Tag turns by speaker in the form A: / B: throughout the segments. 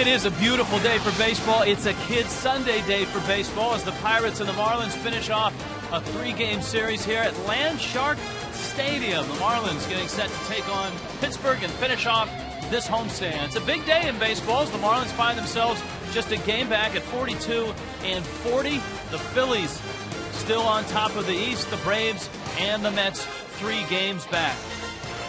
A: It is a beautiful day for baseball. It's a Kids Sunday day for baseball as the Pirates and the Marlins finish off a 3-game series here at Landshark Stadium. The Marlins getting set to take on Pittsburgh and finish off this homestand. It's a big day in baseball as the Marlins find themselves just a game back at 42-40. The Phillies still on top of the East. The Braves and the Mets 3 games back.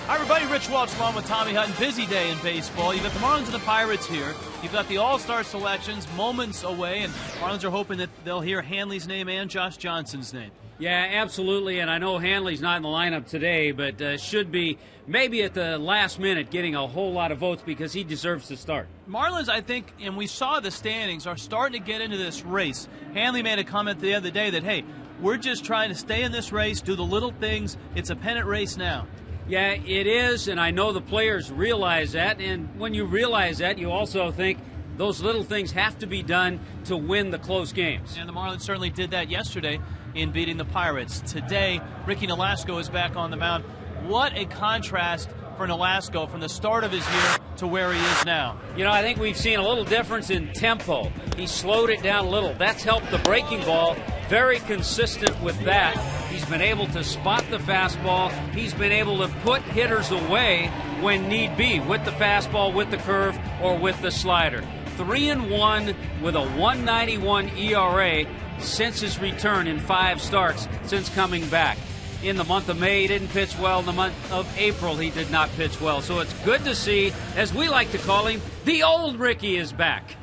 A: Hi, everybody. Rich Walsh along with Tommy Hutton. Busy day in baseball. You've got the Marlins and the Pirates here. You've got the All-Star selections moments away, and Marlins are hoping that they'll hear Hanley's name and Josh Johnson's name.
B: Yeah, absolutely, and I know Hanley's not in the lineup today, but should be maybe at the last minute getting a whole lot of votes because he deserves to start.
A: Marlins, I think, and we saw the standings, are starting to get into this race. Hanley made a comment the other day that, hey, we're just trying to stay in this race, do the little things. It's a pennant race now.
B: Yeah, it is, and I know the players realize that, and when you realize that, you also think those little things have to be done to win the close games.
A: And the Marlins certainly did that yesterday in beating the Pirates. Today, Ricky Nolasco is back on the mound. What a contrast for Nolasco from the start of his year to where he is now.
B: You know, I think we've seen a little difference in tempo. He slowed it down a little. That's helped the breaking ball. Very consistent with that. He's been able to spot the fastball. He's been able to put hitters away when need be with the fastball, with the curve, or with the slider. 3-1 with a 1.91 ERA since his return in 5 starts since coming back. In the month of May, he didn't pitch well. In the month of April, he did not pitch well. So it's good to see, as we like to call him, the old Ricky is back.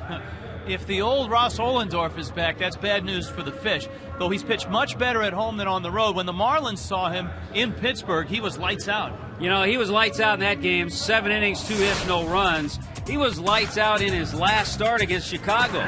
A: If the old Ross Ohlendorf is back, that's bad news for the Fish. Though he's pitched much better at home than on the road. When the Marlins saw him in Pittsburgh, he was lights out.
B: You know, he was lights out in that game. 7 innings, 2 hits, no runs. He was lights out in his last start against Chicago.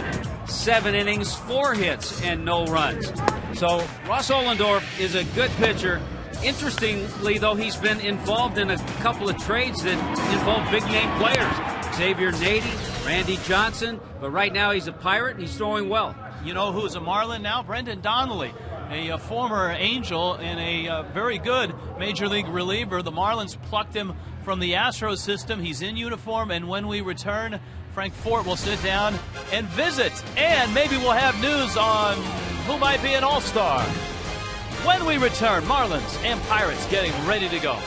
B: 7 innings, 4 hits, and no runs. So Ross Ohlendorf is a good pitcher. Interestingly, though, he's been involved in a couple of trades that involve big-name players. Xavier Nady, Randy Johnson, but right now he's a Pirate and he's throwing well.
A: You know who's a Marlin now? Brendan Donnelly, a former Angel and a very good Major League reliever. The Marlins plucked him from the Astros system. He's in uniform, and when we return, Frank Fort will sit down and visit, and maybe we'll have news on who might be an all-star. When we return, Marlins and Pirates getting ready to go.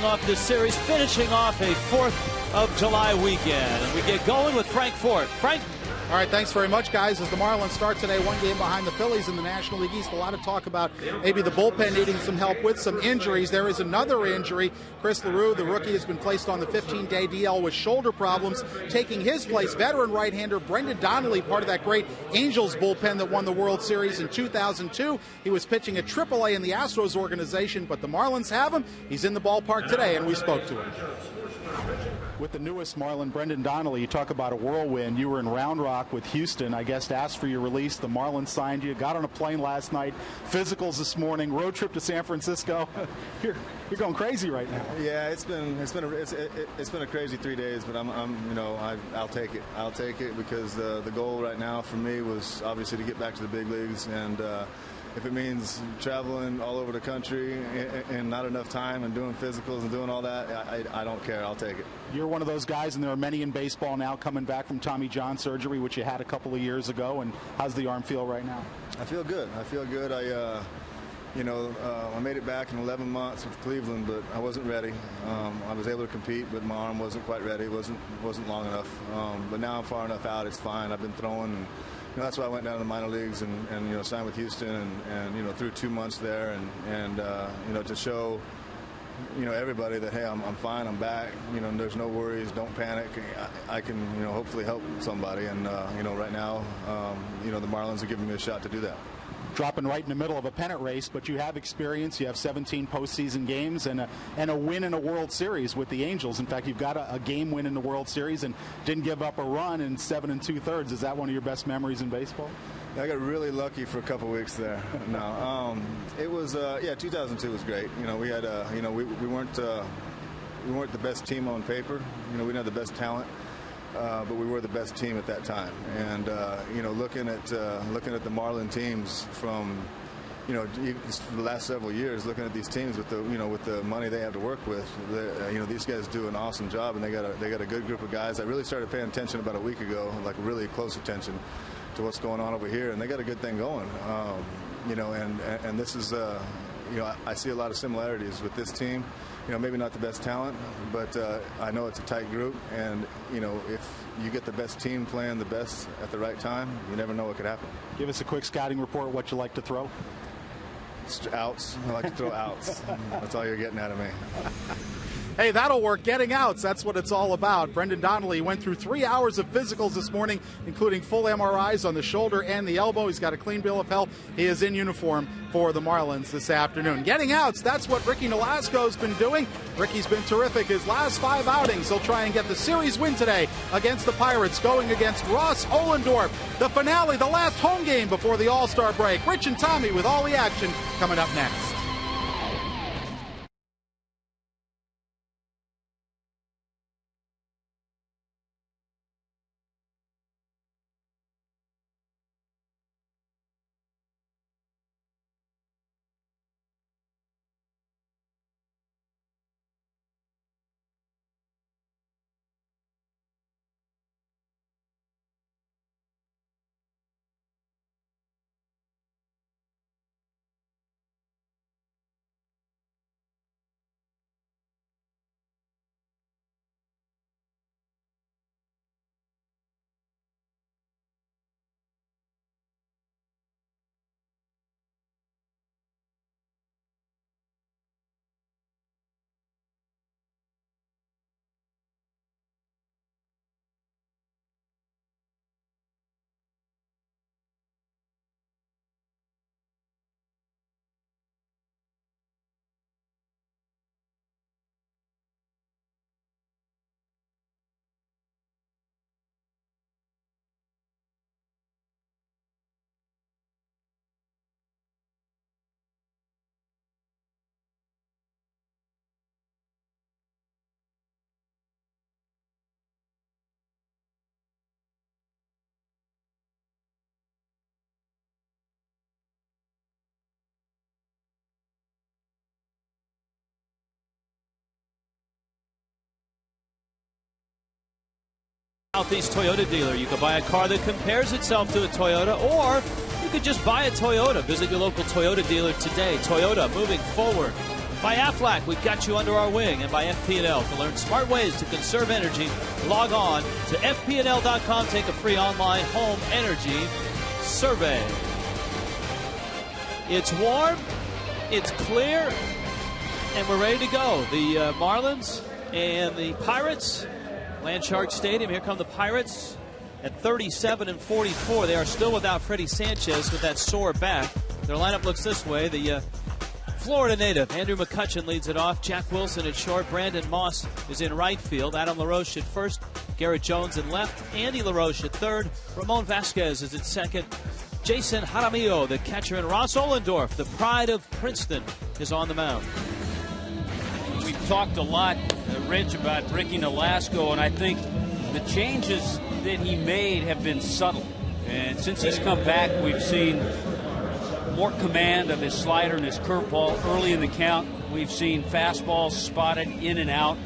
A: Off this series, finishing off a 4th of July weekend. And we get going with Frank Fort. Frank.
C: All right, thanks very much, guys. As the Marlins start today, 1 game behind the Phillies in the National League East. A lot of talk about maybe the bullpen needing some help with some injuries. There is another injury. Chris LaRue, the rookie, has been placed on the 15-day DL with shoulder problems. Taking his place, veteran right-hander Brendan Donnelly, part of that great Angels bullpen that won the World Series in 2002. He was pitching at AAA in the Astros organization, but the Marlins have him. He's in the ballpark today, and we spoke to him. With the newest Marlin, Brendan Donnelly, you talk about a whirlwind. You were in Round Rock with Houston, I guess, asked for your release. The Marlins signed you, got on a plane last night, physicals this morning, road trip to San Francisco. You're going crazy right now.
D: Yeah, it's been a crazy 3 days, but I'll take it. I'll take it because the goal right now for me was obviously to get back to the big leagues, and if it means traveling all over the country and not enough time and doing physicals and doing all that, I don't care. I'll take it.
C: You're one of those guys, and there are many in baseball now coming back from Tommy John surgery, which you had a couple of years ago. And how's the arm feel right now?
D: I feel good. I made it back in 11 months with Cleveland, but I wasn't ready. I was able to compete, but my arm wasn't quite ready. It wasn't long enough. But now I'm far enough out. It's fine. I've been throwing, and that's why I went down to the minor leagues and signed with Houston and through 2 months there and to show everybody that, hey, I'm fine, I'm back. There's no worries, don't panic. I can hopefully help somebody, and right now the Marlins are giving me a shot to do that.
C: Dropping right in the middle of a pennant race, but you have experience. You have 17 postseason games and a win in a World Series with the Angels. In fact, you've got a game win in the World Series and didn't give up a run in 7 2/3. Is that one of your best memories in baseball?
D: I got really lucky for a couple weeks there. No, it was 2002 was great. We had we weren't the best team on paper. We didn't have the best talent. But we were the best team at that time, and looking at the Marlin teams from the last several years, looking at these teams with the money they have to work with, these guys do an awesome job, and they got a good group of guys. I really started paying attention about a week ago, like really close attention to what's going on over here, and they got a good thing going. And this is I see a lot of similarities with this team. Maybe not the best talent, but I know it's a tight group, and if you get the best team playing the best at the right time, you never know what could happen.
C: Give us a quick scouting report. What you like to throw?
D: Outs. I like to throw outs. That's all you're getting out of me.
C: Hey, that'll work. Getting outs, that's what it's all about. Brendan Donnelly went through 3 hours of physicals this morning, including full MRIs on the shoulder and the elbow. He's got a clean bill of health. He is in uniform for the Marlins this afternoon. Getting outs, that's what Ricky Nolasco's been doing. Ricky's been terrific his last 5 outings. He'll try and get the series win today against the Pirates, going against Ross Ohlendorf. The finale, the last home game before the All-Star break. Rich and Tommy with all the action coming up next.
A: Southeast Toyota dealer. You can buy a car that compares itself to a Toyota, or you could just buy a Toyota. Visit your local Toyota dealer today. Toyota, moving forward. By AFLAC, we've got you under our wing. And by FP&L, to learn smart ways to conserve energy, log on to FP&L.com. Take a free online home energy survey. It's warm, it's clear, and we're ready to go. The Marlins and the Pirates. Landshark Stadium. Here come the Pirates at 37 and 44. They are still without Freddie Sanchez with that sore back. Their lineup looks this way. The Florida native Andrew McCutchen leads it off. Jack Wilson at short. Brandon Moss is in right field. Adam LaRoche at first. Garrett Jones in left. Andy LaRoche at third. Ramon Vasquez is at second. Jason Jaramillo, the catcher, and Ross Ollendorf, the pride of Princeton, is on the mound.
B: We've talked a lot, Rich, about Ricky Nolasco, and I think the changes that he made have been subtle. And since he's come back, we've seen more command of his slider and his curveball early in the count. We've seen fastballs spotted in and out.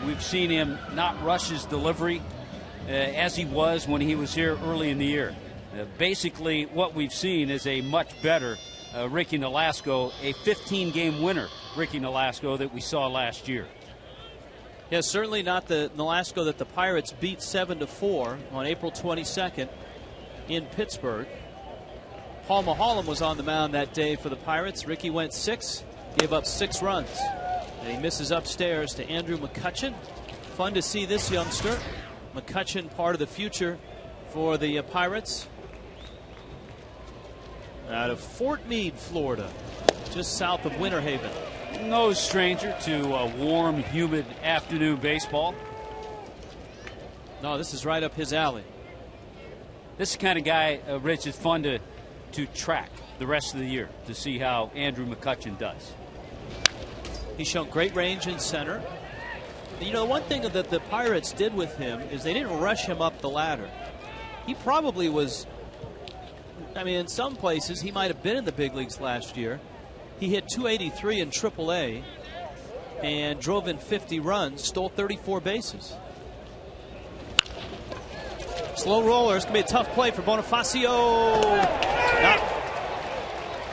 B: We've seen him not rush his delivery as he was when he was here early in the year. Basically, what we've seen is a much better Ricky Nolasco, a 15-game winner Ricky Nolasco that we saw last year.
A: Yeah, certainly not the Nolasco that the Pirates beat 7-4 on April 22nd in Pittsburgh. Paul Maholm was on the mound that day for the Pirates. Ricky went 6, gave up 6 runs. And he misses upstairs to Andrew McCutchen. Fun to see this youngster. McCutchen, part of the future for the Pirates. Out of Fort Meade, Florida, just south of Winter Haven.
B: No stranger to warm, humid afternoon baseball.
A: No, this is right up his alley.
B: This is the kind of guy, Rich, is fun to track the rest of the year to see how Andrew McCutchen does.
A: He's shown great range in center. You know, one thing that the Pirates did with him is they didn't rush him up the ladder. He probably was, I mean, in some places he might have been in the big leagues last year. He hit .283 in AAA and drove in 50 runs, stole 34 bases. Slow roller. It's going to be a tough play for Bonifacio.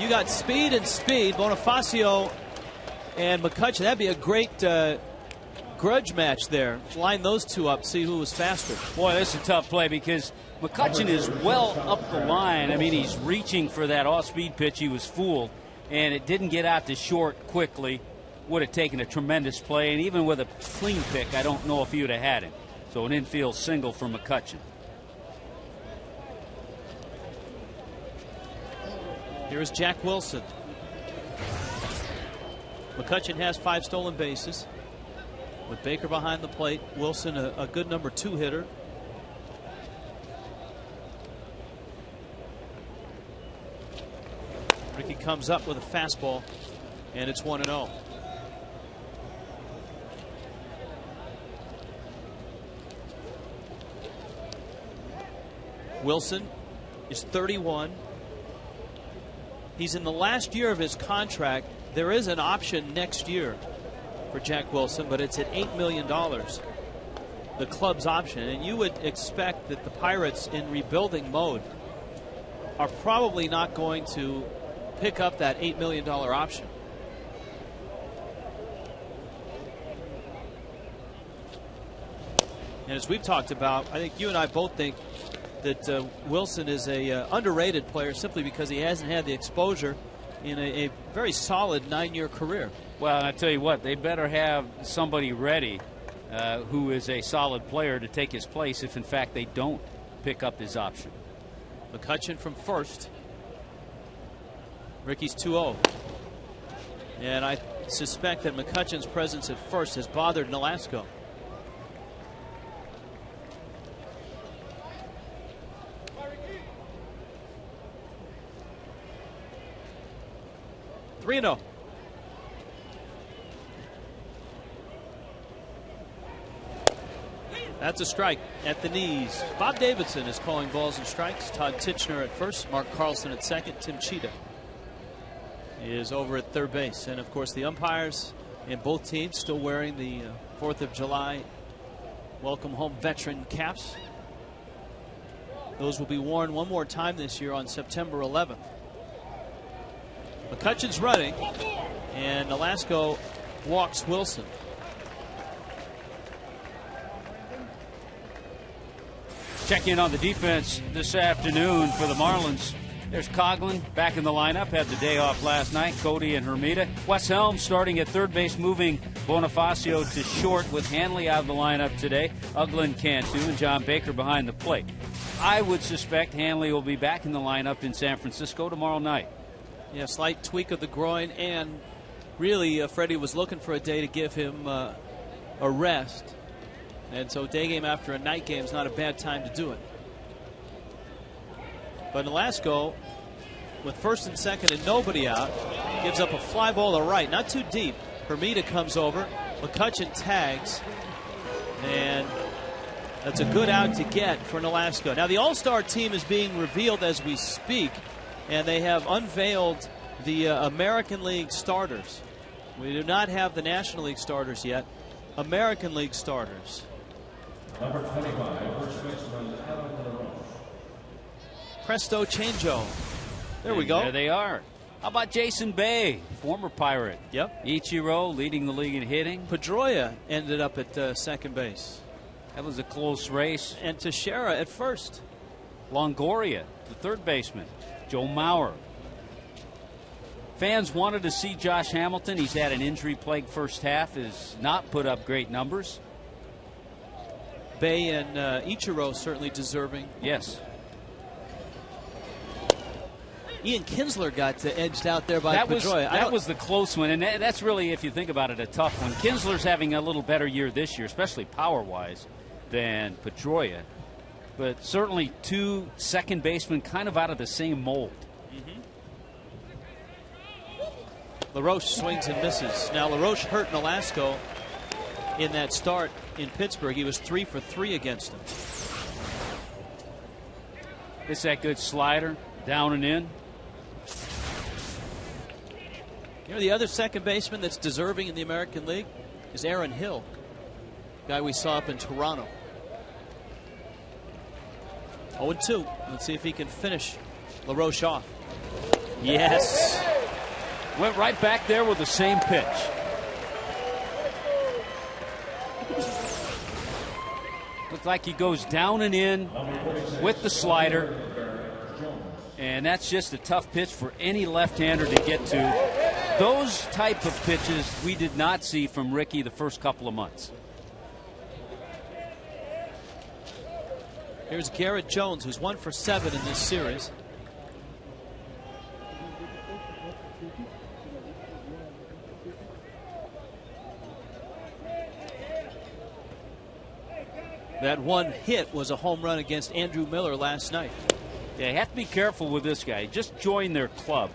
A: You got speed and speed. Bonifacio and McCutchen. That'd be a great grudge match there. Line those two up, see who was faster.
B: Boy, that's a tough play because McCutchen is well up the line. I mean, he's reaching for that off-speed pitch. He was fooled, and it didn't get out to short quickly. Would have taken a tremendous play, and even with a clean pick, I don't know if he would have had him. So an infield single for McCutchen.
A: Here's Jack Wilson. McCutchen has 5 stolen bases. With Baker behind the plate, Wilson a good number 2 hitter. Ricky comes up with a fastball, and it's 1-0. Wilson is 31. He's in the last year of his contract. There is an option next year for Jack Wilson, but it's at $8 million, the club's option. And you would expect that the Pirates, in rebuilding mode, are probably not going to pick up that $8 million option. And as we've talked about, I think you and I both think that Wilson is a underrated player simply because he hasn't had the exposure in a very solid 9-year career.
B: Well, I tell you what, they better have somebody ready who is a solid player to take his place if in fact they don't pick up his option.
A: McCutchen from first. Ricky's 2-0. And I suspect that McCutchen's presence at first has bothered Nolasco. Reno. That's a strike at the knees. Bob Davidson is calling balls and strikes. Todd Titchener at first. Mark Carlson at second. Tim Cheetah is over at third base. And, of course, the umpires in both teams still wearing the 4th of July welcome home veteran caps. Those will be worn one more time this year on September 11th. McCutchen's running, and Nolasco walks Wilson.
B: Check in on the defense this afternoon for the Marlins. There's Coughlin back in the lineup, had the day off last night. Cody and Hermida. Wes Helm starting at third base, moving Bonifacio to short with Hanley out of the lineup today. Uglin, Cantu, and John Baker behind the plate. I would suspect Hanley will be back in the lineup in San Francisco tomorrow night.
A: Yeah, slight tweak of the groin and really, Freddie was looking for a day to give him a rest. And so day game after a night game is not a bad time to do it. But Nolasco, with first and second and nobody out, gives up a fly ball to right, not too deep. Hermida comes over, McCutcheon tags, and that's a good out to get for Nolasco. Now the All-Star team is being revealed as we speak, and they have unveiled the American League starters. We do not have the National League starters yet. American League starters.
E: Number 25, first baseman Adam LaRoche.
A: Presto changeo. There we go.
B: There they are. How about Jason Bay, former Pirate?
A: Yep.
B: Ichiro leading the league in hitting.
A: Pedroia ended up at second base.
B: That was a close race.
A: And Teixeira at first.
B: Longoria, the third baseman. Joe Mauer. Fans wanted to see Josh Hamilton. He's had an injury-plagued first half, has not put up great numbers.
A: Bay and Ichiro certainly deserving.
B: Yes.
A: Ian Kinsler got edged out there by
B: that
A: Pedroia.
B: That was the close one, and that's really, if you think about it, a tough one. Kinsler's having a little better year this year, especially power-wise, than Pedroia. But certainly two second basemen kind of out of the same mold.
A: LaRoche swings and misses. Now LaRoche hurt Nolasco in that start in Pittsburgh. He was 3 for 3 against him.
B: It's that good slider, down and in.
A: You know, the other second baseman that's deserving in the American League is Aaron Hill, guy we saw up in Toronto. 0-2. Let's see if he can finish LaRoche off. Yes.
B: Went right back there with the same pitch. Looks like he goes down and in with the slider. And that's just a tough pitch for any left-hander to get to. Those type of pitches we did not see from Ricky the first couple of months.
A: Here's Garrett Jones, who's 1 for 7 in this series. That one hit was a home run against Andrew Miller last night.
B: Yeah, you have to be careful with this guy. He just joined their club.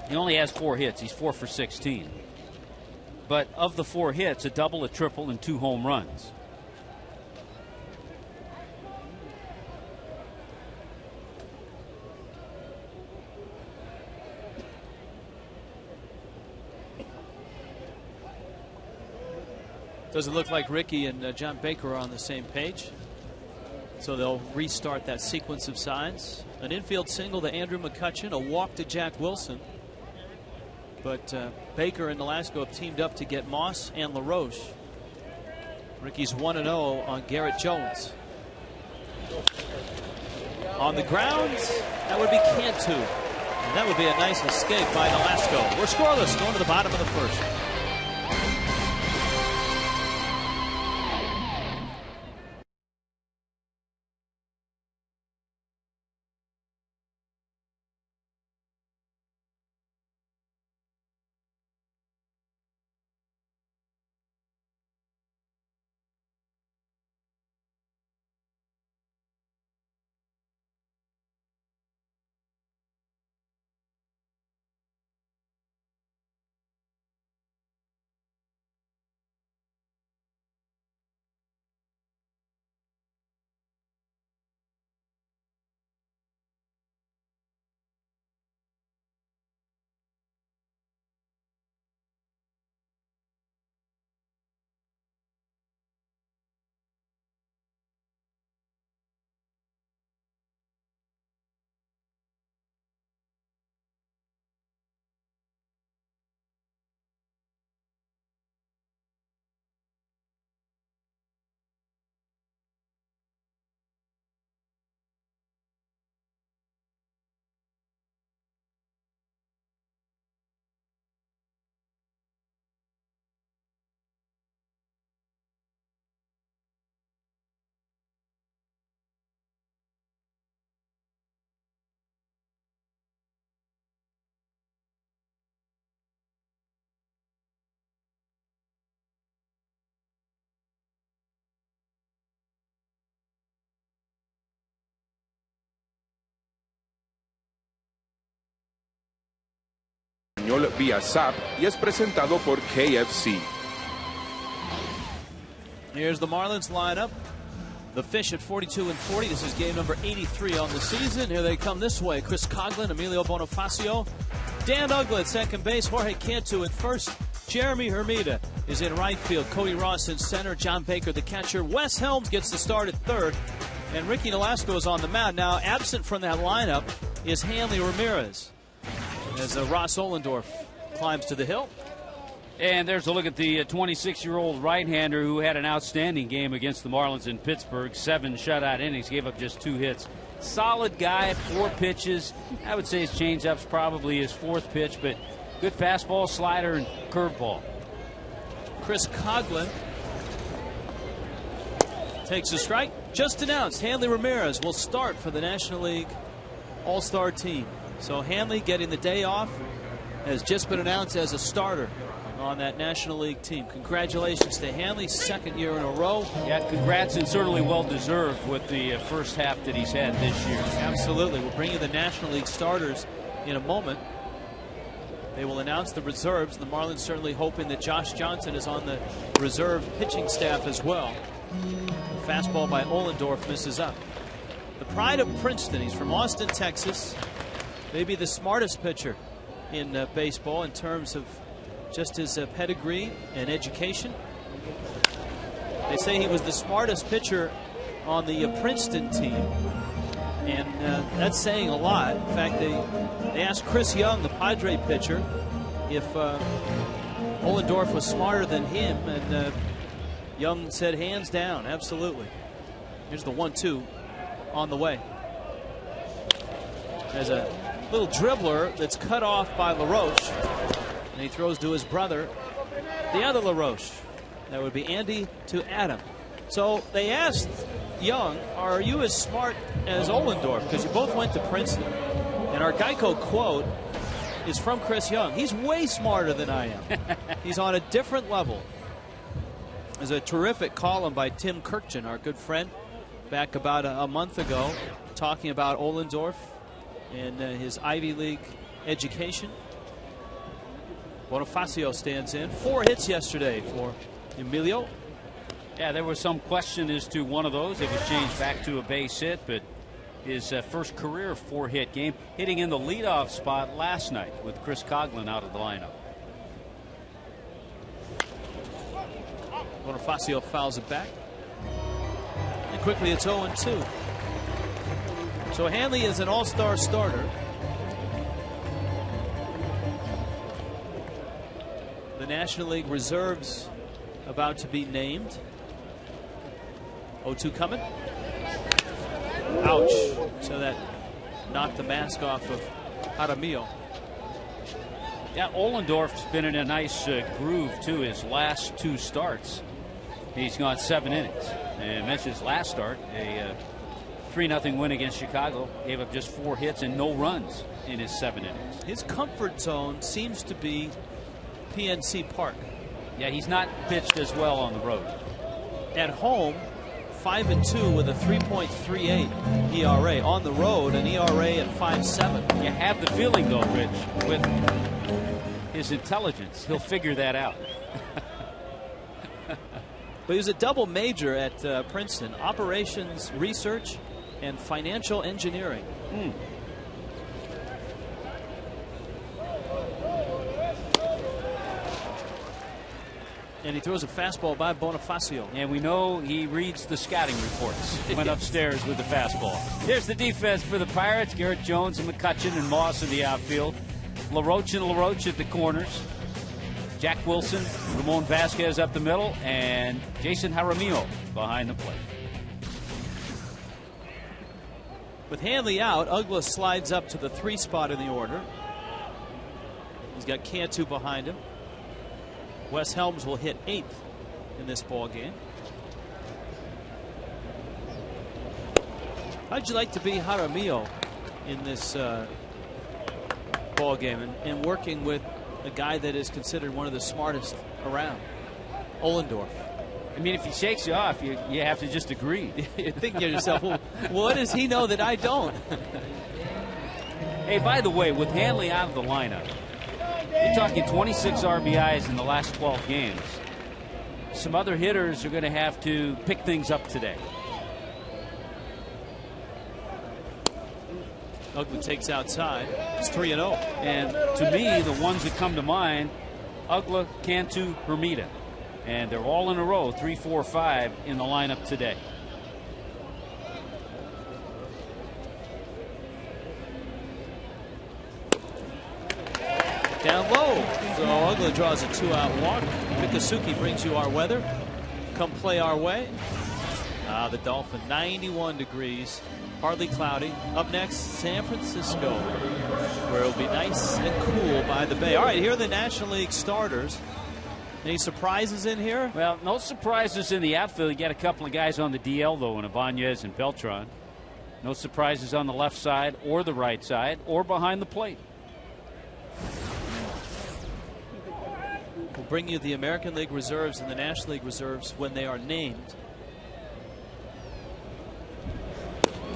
B: He only has 4 hits. He's 4 for 16. But of the 4 hits, a double, a triple, and 2 home runs.
A: Doesn't look like Ricky and John Baker are on the same page. So they'll restart that sequence of signs. An infield single to Andrew McCutcheon, a walk to Jack Wilson. But Baker and Nolasco have teamed up to get Moss and LaRoche. Ricky's 1-0 on Garrett Jones. On the ground, that would be Cantu. And that would be a nice escape by Nolasco. We're scoreless going to the bottom of the first.
F: español vía SAP y es presentado por KFC.
A: Here's the Marlins lineup. The Fish at 42-40. This is game number 83 on the season. Here they come this way. Chris Coghlan, Emilio Bonifacio, Dan Uggla at second base, Jorge Cantu at first. Jeremy Hermida is in right field. Cody Ross in center. John Baker, the catcher. Wes Helms gets the start at third. And Ricky Nolasco is on the mound. Now, absent from that lineup is Hanley Ramirez as Ross Ohlendorf climbs to the hill.
B: And there's a look at the 26-year-old right-hander who had an outstanding game against the Marlins in Pittsburgh. 7 shutout innings, gave up just 2 hits. Solid guy, 4 pitches. I would say his changeup's probably his 4th pitch, but good fastball, slider, and curveball.
A: Chris Coghlan takes a strike. Just announced, Hanley Ramirez will start for the National League All-Star team. So Hanley getting the day off has just been announced as a starter on that National League team. Congratulations to Hanley, 2nd year in a row.
B: Yeah, congrats, and certainly well-deserved with the first half that he's had this year.
A: Absolutely. We'll bring you the National League starters in a moment. They will announce the reserves. The Marlins certainly hoping that Josh Johnson is on the reserve pitching staff as well. The fastball by Ohlendorf misses up. The pride of Princeton. He's from Austin, Texas. Maybe the smartest pitcher in baseball in terms of just his pedigree and education. They say he was the smartest pitcher on the Princeton team, and that's saying a lot. In fact, they asked Chris Young, the Padre pitcher, if Ohlendorf was smarter than him, and Young said hands down, absolutely. Here's the 1-2 on the way. There's a little dribbler that's cut off by LaRoche. And he throws to his brother, the other LaRoche. That would be Andy to Adam. So they asked Young, are you as smart as Ohlendorf? Because you both went to Princeton. And our Geico quote is from Chris Young. He's way smarter than I am. He's on a different level. There's a terrific column by Tim Kirkjian, our good friend, back about a month ago, talking about Ohlendorf and his Ivy League education. Bonifacio stands in. 4 hits yesterday for Emilio.
B: Yeah, there was some question as to one of those. It was changed back to a base hit, but his first career 4-hit game, hitting in the leadoff spot last night with Chris Coghlan out of the lineup.
A: Bonifacio fouls it back. And quickly it's 0-2. So Hanley is an all-star starter. The National League reserves about to be named. 0-2 coming. Ouch. So that knocked the mask off of Jaramillo.
B: Yeah, Ohlendorf's been in a nice groove too his last 2 starts. He's gone 7 innings. And I mentioned his last start, a 3-0 win against Chicago. Gave up just 4 hits and no runs in his 7 innings.
A: His comfort zone seems to be PNC Park.
B: Yeah, he's not pitched as well on the road.
A: At home, 5-2 with a 3.38 ERA. On the road, an ERA at 5.7.
B: You have the feeling, though, Rich, with his intelligence, he'll figure that out.
A: But he was a double major at Princeton, operations research and financial engineering. And he throws a fastball by Bonifacio.
B: And we know he reads the scouting reports. Went upstairs with the fastball. Here's the defense for the Pirates. Garrett Jones and McCutchen and Moss in the outfield. LaRoche and LaRoche at the corners. Jack Wilson, Ramon Vasquez up the middle, and Jason Jaramillo behind the plate.
A: With Hanley out, Uggla slides up to the 3 spot in the order. He's got Cantu behind him. Wes Helms will hit 8th in this ball game. How'd you like to be Jaramillo in this ball game and working with a guy that is considered one of the smartest around, Ohlendorf?
B: I mean, if he shakes you off, you have to just agree.
A: You're thinking to yourself, well, what does he know that I don't?
B: Hey, by the way, with Hanley out of the lineup, You're talking 26 RBIs in the last 12 games. Some other hitters are going to have to pick things up today.
A: Ugla takes outside. It's 3-0.
B: And to me, the ones that come to mind, Ugla, Cantu, Hermida. And they're all in a row, 3, 4, 5 in the lineup today.
A: Down low. So Ugla draws a 2-out walk. Mikasuki brings you our weather. Come play our way. The Dolphin, 91 degrees. Partly cloudy. Up next, San Francisco, where it'll be nice and cool by the bay. All right, here are the National League starters. Any surprises in here?
B: Well, no surprises in the outfield. You got a couple of guys on the DL, though, in Ibanez and Beltran. No surprises on the left side or the right side or behind the plate.
A: We'll bring you the American League reserves and the National League reserves when they are named.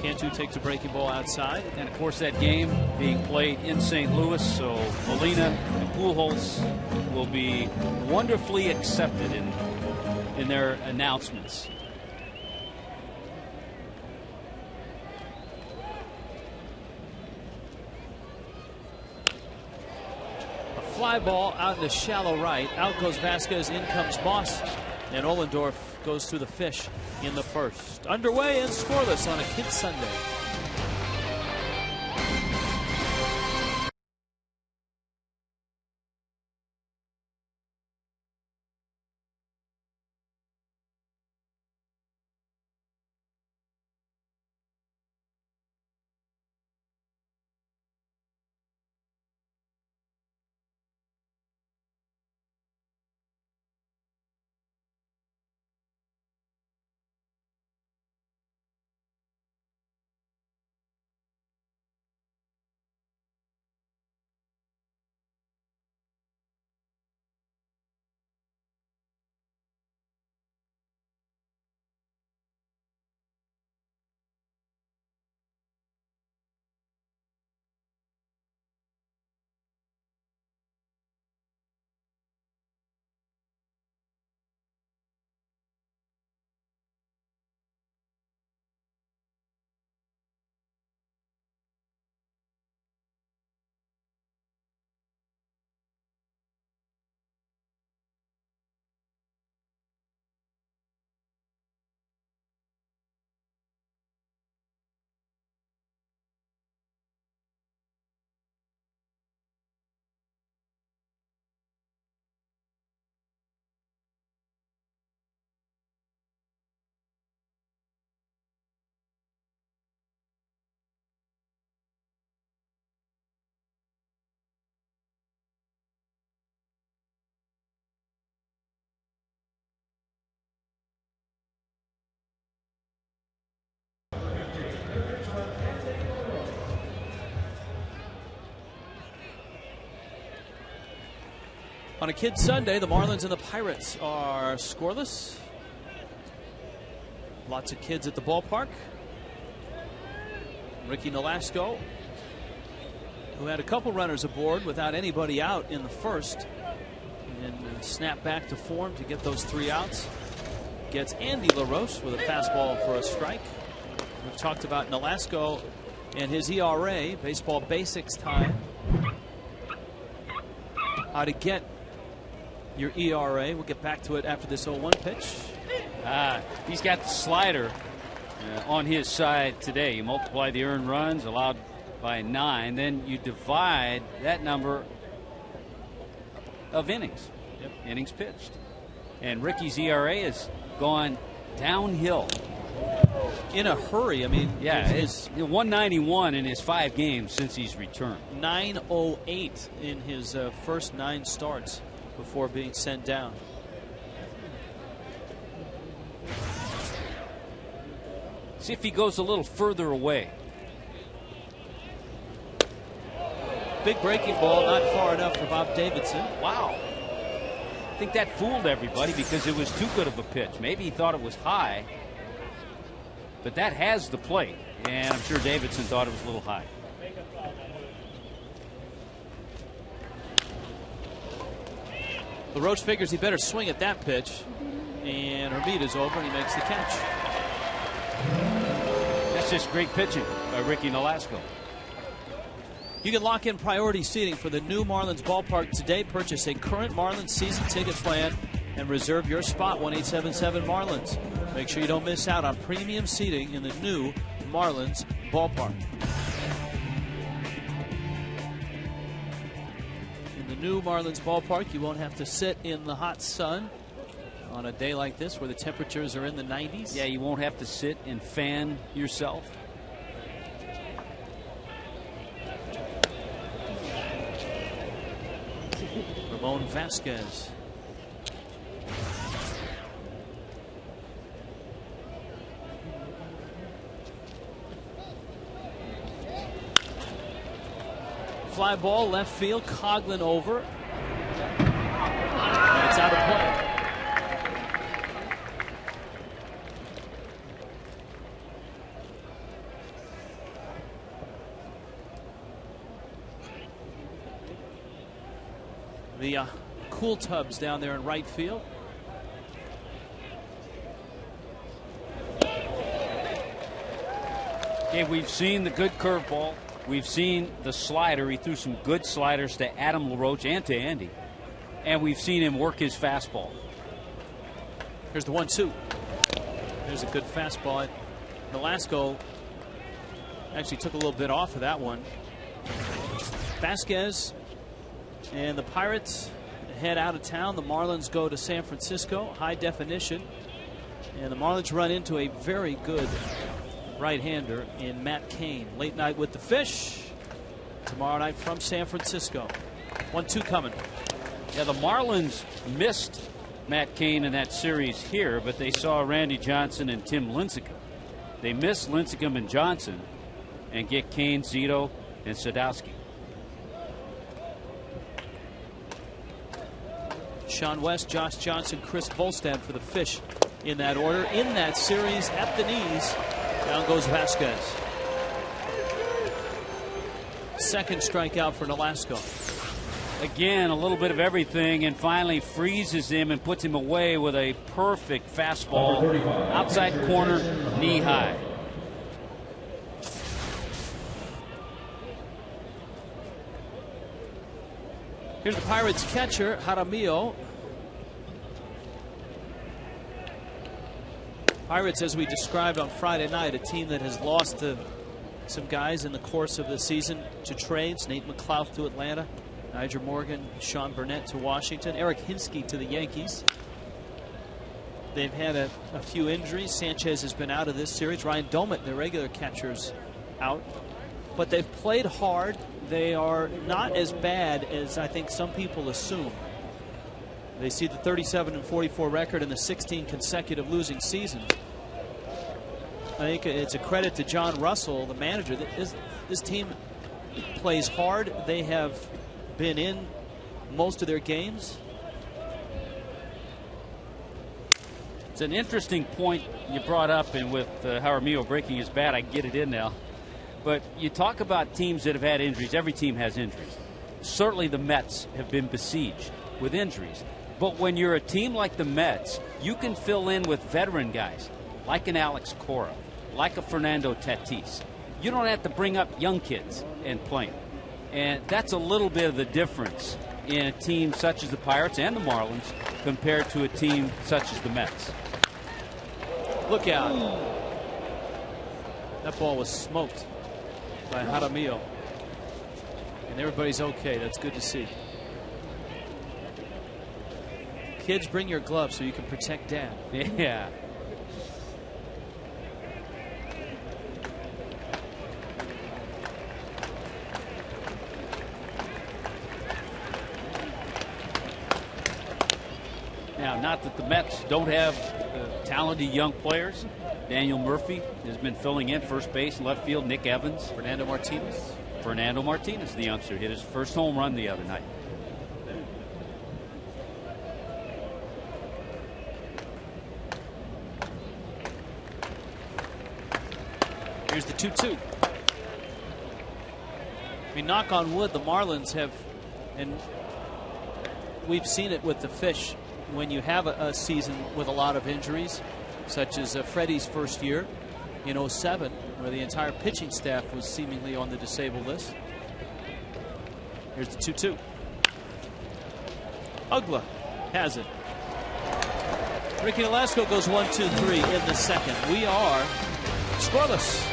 A: Cantu takes a breaking ball outside.
B: And, of course, that game being played in St. Louis, so Molina and Pujols will be wonderfully accepted in their announcements.
A: A fly ball out in the shallow right. Out goes Vasquez, in comes Moss. And Ohlendorf goes through the fish in the first. Underway and scoreless on a Kids Sunday. On a Kids Sunday, the Marlins and the Pirates are scoreless. Lots of kids at the ballpark. Ricky Nolasco, who had a couple runners aboard without anybody out in the first, and snapped back to form to get those 3 outs. Gets Andy LaRoche with a fastball for a strike. We've talked about Nolasco and his ERA, baseball basics time. How to get your ERA. We'll get back to it after this 0-1 pitch.
B: He's got the slider on his side today. You multiply the earned runs allowed by 9, then you divide that number of innings.
A: Yep.
B: Innings pitched. And Ricky's ERA has gone downhill.
A: In a hurry. I mean,
B: yeah, it's 191 in his 5 games since he's returned.
A: 908 in his first 9 starts before being sent down.
B: See if he goes a little further away.
A: Big breaking ball, not far enough for Bob Davidson.
B: Wow. I think that fooled everybody because it was too good of a pitch. Maybe he thought it was high, but that has the plate, and I'm sure Davidson thought it was a little high.
A: LaRoche figures he better swing at that pitch. And Hermita's over, and he makes the catch.
B: That's just great pitching by Ricky Nolasco.
A: You can lock in priority seating for the new Marlins ballpark today. Purchase a current Marlins season ticket plan and reserve your spot. 1-877-MARLINS. Make sure you don't miss out on premium seating in the new Marlins ballpark. In the new Marlins ballpark, you won't have to sit in the hot sun on a day like this where the temperatures are in the 90s.
B: Yeah, you won't have to sit and fan yourself.
A: Ramon Vasquez. Fly ball left field, Coughlin over. And it's out of play. The cool tubs down there in right field.
B: Okay, we've seen the good curveball. We've seen the slider. He threw some good sliders to Adam LaRoche and to Andy. And we've seen him work his fastball.
A: Here's the 1-2. There's a good fastball. Nolasco actually took a little bit off of that one. Vasquez and the Pirates head out of town. The Marlins go to San Francisco, high definition. And the Marlins run into a very good right-hander in Matt Cain. Late night with the Fish. Tomorrow night from San Francisco. 1-2 coming.
B: Yeah, the Marlins missed Matt Cain in that series here, but they saw Randy Johnson and Tim Lincecum. They missed Lincecum and Johnson and get Cain, Zito, and Sadowski.
A: Sean West, Josh Johnson, Chris Volstad for the Fish in that order. In that series, at the knees, down goes Vasquez. Second strikeout for Nolasco.
B: Again, a little bit of everything, and finally freezes him and puts him away with a perfect fastball. Outside corner, knee high.
A: Here's the Pirates catcher, Jaramillo. Pirates, as we described on Friday night, a team that has lost some guys in the course of the season to trades. Nate McLouth to Atlanta, Niger Morgan, Sean Burnett to Washington, Eric Hinsky to the Yankees. They've had a few injuries. Sanchez has been out of this series. Ryan Domit, their regular catcher's out. But they've played hard. They are not as bad as I think some people assume. They see the 37-44 record and the 16 consecutive losing seasons. I think it's a credit to John Russell, the manager. This team plays hard. They have been in most of their games.
B: It's an interesting point you brought up, and with Jaramillo breaking his bat, I get it in now. But you talk about teams that have had injuries. Every team has injuries. Certainly the Mets have been besieged with injuries. But when you're a team like the Mets, you can fill in with veteran guys like an Alex Cora, like a Fernando Tatis. You don't have to bring up young kids and play them. And that's a little bit of the difference in a team such as the Pirates and the Marlins compared to a team such as the Mets.
A: Look out. That ball was smoked by Jaramillo. And everybody's okay. That's good to see. Kids, bring your gloves so you can protect Dad.
B: Yeah. Now, not that the Mets don't have talented young players. Daniel Murphy has been filling in first base, left field. Nick Evans.
A: Fernando Martinez.
B: Fernando Martinez, the youngster, hit his first home run the other night.
A: Here's the 2-2. I mean, knock on wood, the Marlins have, and we've seen it with the Fish when you have a season with a lot of injuries, such as Freddie's first year in '07, where the entire pitching staff was seemingly on the disabled list. Here's the 2-2. Ugla has it. Ricky Nolasco goes 1-2-3 in the second. We are scoreless.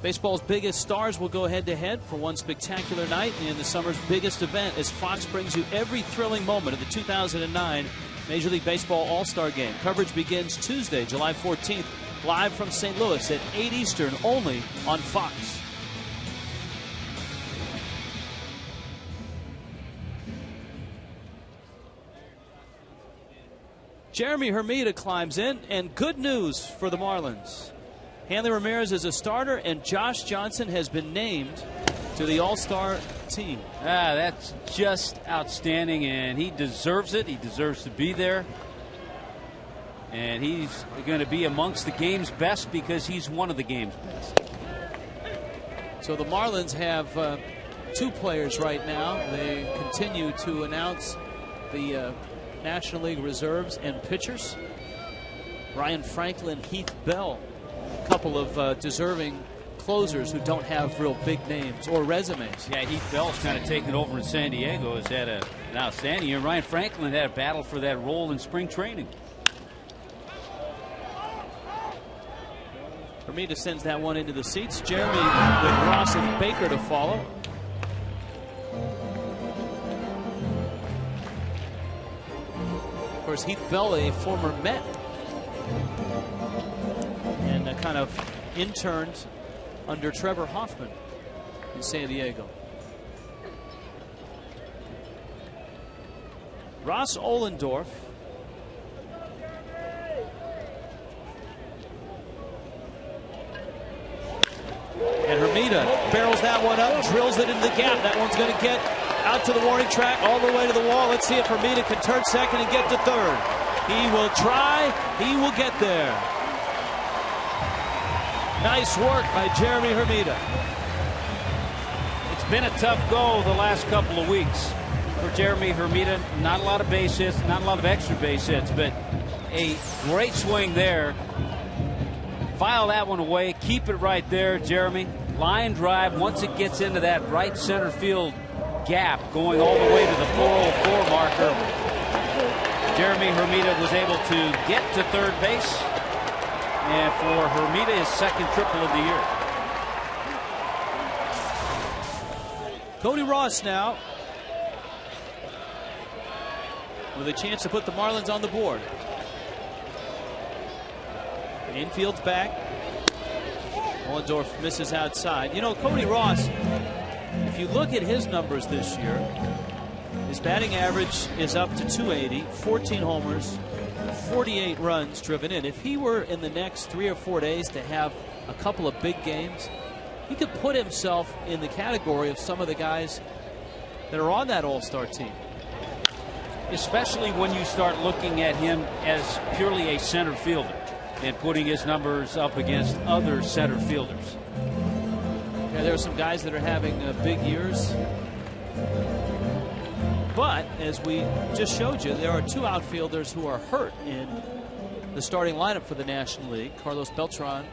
A: Baseball's biggest stars will go head-to-head for one spectacular night in the summer's biggest event, as Fox brings you every thrilling moment of the 2009 Major League Baseball All-Star Game. Coverage begins Tuesday, July 14th, live from St. Louis at 8 Eastern, only on Fox. Jeremy Hermida climbs in, and good news for the Marlins. Hanley Ramirez is a starter, and Josh Johnson has been named to the All-Star team.
B: That's just outstanding, and he deserves it. He deserves to be there. And he's going to be amongst the game's best because he's one of the game's best.
A: So the Marlins have two players right now. They continue to announce the National League reserves and pitchers. Ryan Franklin, Heath Bell. A couple of deserving closers who don't have real big names or resumes.
B: Yeah, Heath Bell's kind of taken over in San Diego. Has had an outstanding year. Ryan Franklin had a battle for that role in spring training.
A: Hermida sends that one into the seats. Jeremy with Ross and Baker to follow. Of course, Heath Bell, a former Met, and kind of interned under Trevor Hoffman in San Diego. Ross Ohlendorf. And Hermida barrels that one up, drills it into the gap. That one's going to get out to the warning track, all the way to the wall. Let's see if Hermida can turn second and get to third. He will try. He will get there. Nice work by Jeremy Hermida.
B: It's been a tough go the last couple of weeks for Jeremy Hermida. Not a lot of base hits, not a lot of extra base hits, but a great swing there. File that one away. Keep it right there, Jeremy. Line drive. Once it gets into that right center field gap, going all the way to the 404 marker, Jeremy Hermida was able to get to third base. And for Hermida, his second triple of the year.
A: Cody Ross now with a chance to put the Marlins on the board. Infield's back. Ollendorf misses outside. You know, Cody Ross, if you look at his numbers this year, his batting average is up to 280, 14 homers, 48 runs driven in. If he were in the next 3 or 4 days to have a couple of big games, he could put himself in the category of some of the guys that are on that all-star team.
B: Especially when you start looking at him as purely a center fielder and putting his numbers up against other center fielders.
A: Yeah, there are some guys that are having big years. But as we just showed you, there are 2 outfielders who are hurt in the starting lineup for the National League. Carlos Beltran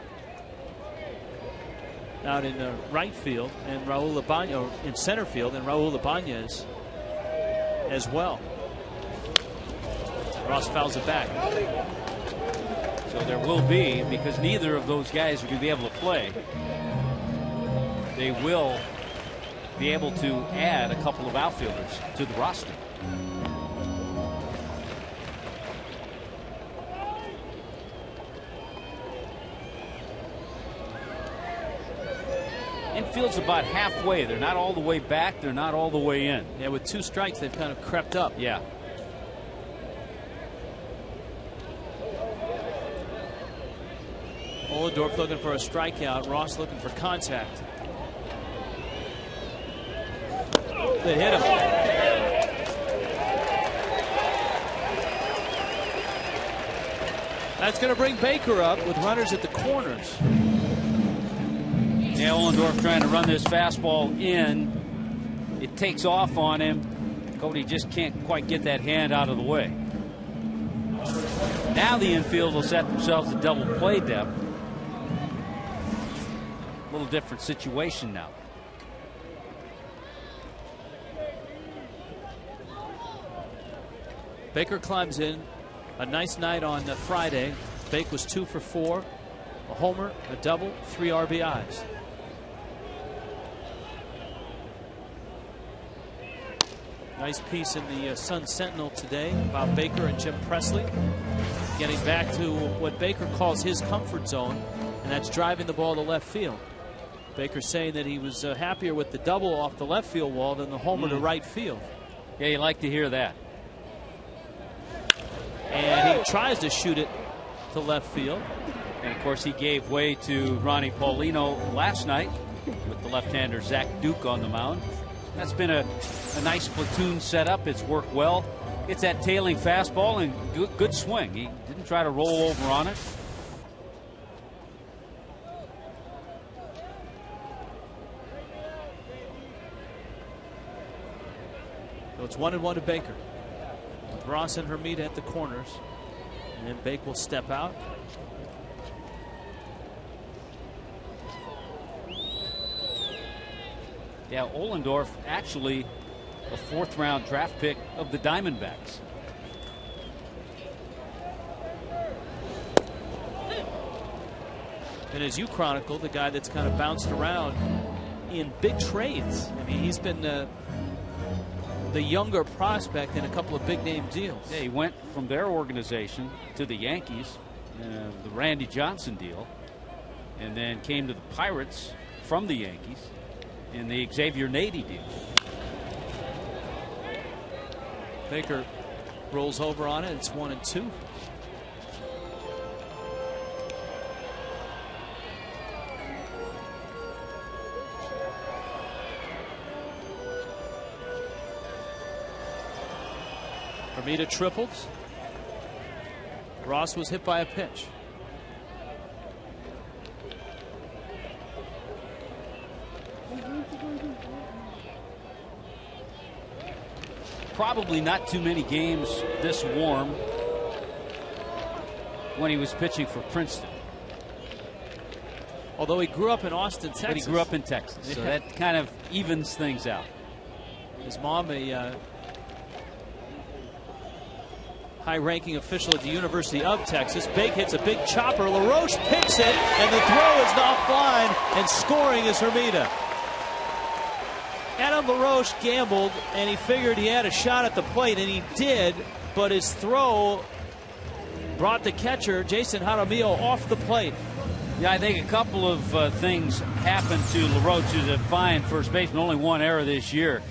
A: out in right field, and Raul Ibanez in center field, and Raul Ibanez as well. Ross fouls it back.
B: So there will be, because neither of those guys are going to be able to play, they will be able to add a couple of outfielders to the roster. Infield's about halfway. They're not all the way back. They're not all the way in.
A: Yeah, with 2 strikes, they've kind of crept up.
B: Yeah.
A: Ollendorf looking for a strikeout. Ross looking for contact. They hit him. That's going to bring Baker up with runners at the corners.
B: Yeah, Ollendorf trying to run this fastball in. It takes off on him. Cody just can't quite get that hand out of the way. Now the infield will set themselves a double play depth. A little different situation now.
A: Baker climbs in. A nice night on Friday. Bake was 2 for 4. A homer, a double, 3 RBIs. Nice piece in the Sun Sentinel today about Baker and Jim Presley getting back to what Baker calls his comfort zone, and that's driving the ball to left field. Baker saying that he was happier with the double off the left field wall than the homer to right field.
B: Yeah, you like to hear that.
A: And he tries to shoot it to left field.
B: And of course he gave way to Ronnie Paulino last night with the left-hander Zach Duke on the mound. That's been a nice platoon setup. It's worked well. It's that tailing fastball and good swing. He didn't try to roll over on it.
A: So it's 1-1 to Baker, with Ross and Hermida at the corners, and then Bake will step out.
B: Yeah, Ollendorf actually a 4th-round draft pick of the Diamondbacks.
A: And as you chronicled, the guy that's kind of bounced around in big trades. I mean, he's been the younger prospect in a couple of big-name deals.
B: Yeah, he went from their organization to the Yankees, the Randy Johnson deal, and then came to the Pirates from the Yankees in the Xavier Nady deal.
A: Baker rolls over on it. It's 1-2. Hermida tripled. Ross was hit by a pitch.
B: Probably not too many games this warm when he was pitching for Princeton.
A: Although he grew up in Austin, Texas.
B: But he grew up in Texas, so that kind of evens things out.
A: His mom, a high-ranking official at the University of Texas. Bake hits a big chopper. LaRoche picks it, and the throw is offline, and scoring is Hermida. Adam LaRoche gambled, and he figured he had a shot at the plate, and he did, but his throw brought the catcher, Jason Jaramillo, off the plate.
B: Yeah, I think a couple of things happened to LaRoche, who's a fine first baseman, only one error this year.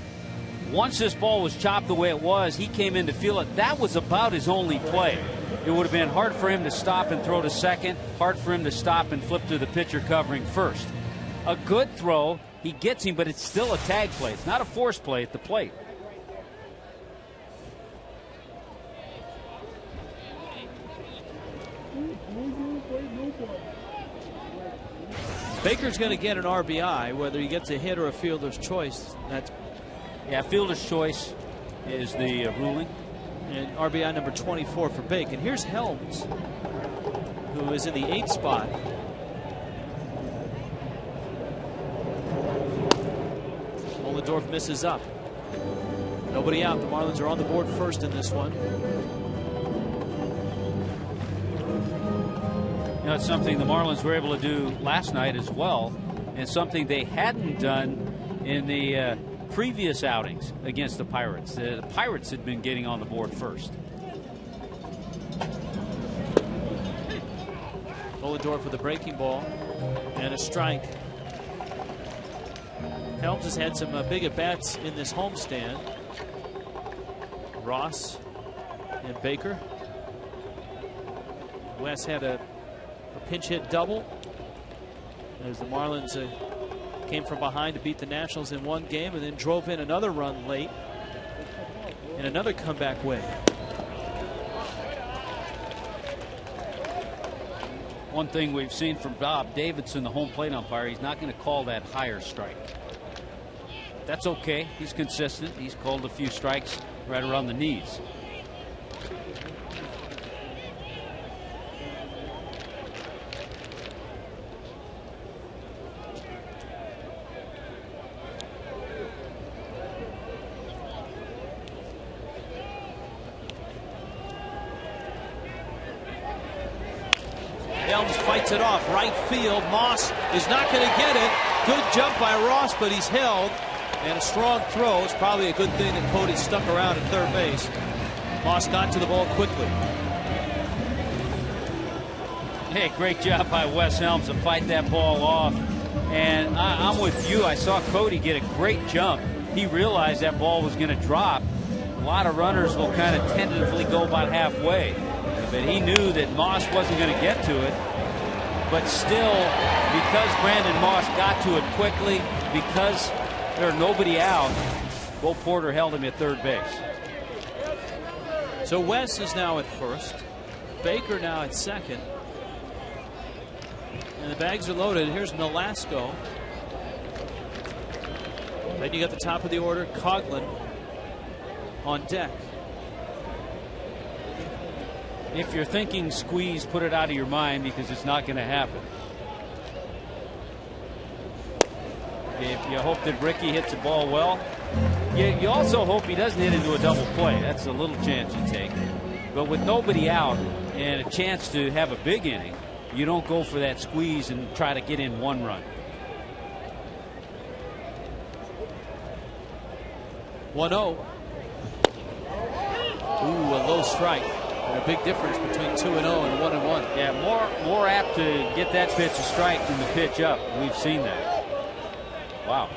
B: Once this ball was chopped the way it was, he came in to feel it. That was about his only play. It would have been hard for him to stop and throw to second, hard for him to stop and flip to the pitcher covering first. A good throw, he gets him, but it's still a tag play. It's not a force play at the plate.
A: Baker's going to get an RBI, whether he gets a hit or a fielder's choice.
B: Yeah, fielder's choice is the ruling.
A: And RBI number 24 for Baker. And here's Helms, who is in the 8th spot. Ohlendorf misses up. Nobody out. The Marlins are on the board first in this one.
B: You know, it's something the Marlins were able to do last night as well, and something they hadn't done in the previous outings against the Pirates. The Pirates had been getting on the board first.
A: Ohlendorf with a breaking ball and a strike. Helms has had some big at-bats in this homestand. Ross and Baker. Wes had a pinch hit double as the Marlins came from behind to beat the Nationals in one game and then drove in another run late in another comeback win.
B: One thing we've seen from Bob Davidson, the home plate umpire, he's not going to call that higher strike. That's okay. He's consistent. He's called a few strikes right around the knees.
A: Helms fights it off right field. Moss is not going to get it. Good jump by Ross, but he's held. And a strong throw. It's probably a good thing that Cody stuck around at third base. Moss got to the ball quickly.
B: Hey, great job by Wes Helms to fight that ball off. And I'm with you. I saw Cody get a great jump. He realized that ball was going to drop. A lot of runners will kind of tentatively go about halfway. But he knew that Moss wasn't going to get to it. But still, because Brandon Moss got to it quickly, because there's nobody out, Bo Porter held him at third base.
A: So Wes is now at first. Baker now at second. And the bags are loaded. Here's Nolasco. Then you got the top of the order, Coughlin on deck.
B: If you're thinking squeeze, put it out of your mind, because it's not going to happen. If you hope that Ricky hits the ball well, you also hope he doesn't hit into a double play. That's a little chance you take. But with nobody out and a chance to have a big inning, you don't go for that squeeze and try to get in one run.
A: 1-0. Ooh, a low strike. And a big difference between 2-0 and 1-1.
B: Yeah, more apt to get that pitch a strike than the pitch up. We've seen that. Wow.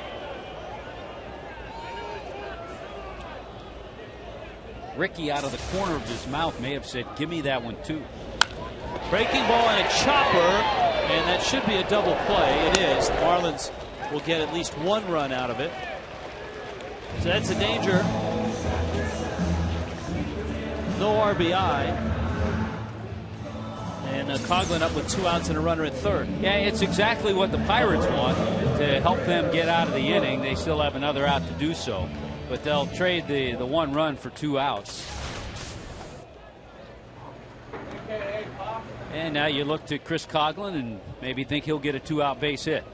B: Ricky, out of the corner of his mouth, may have said, "Give me that one too."
A: Breaking ball and a chopper, and that should be a double play. It is. The Marlins will get at least one run out of it. So that's a danger. No RBI. And Coughlin up with 2 outs and a runner at third.
B: Yeah, it's exactly what the Pirates want, to help them get out of the inning. They still have another out to do so, but they'll trade the one run for 2 outs. And now you look to Chris Coughlin and maybe think he'll get a 2-out base hit.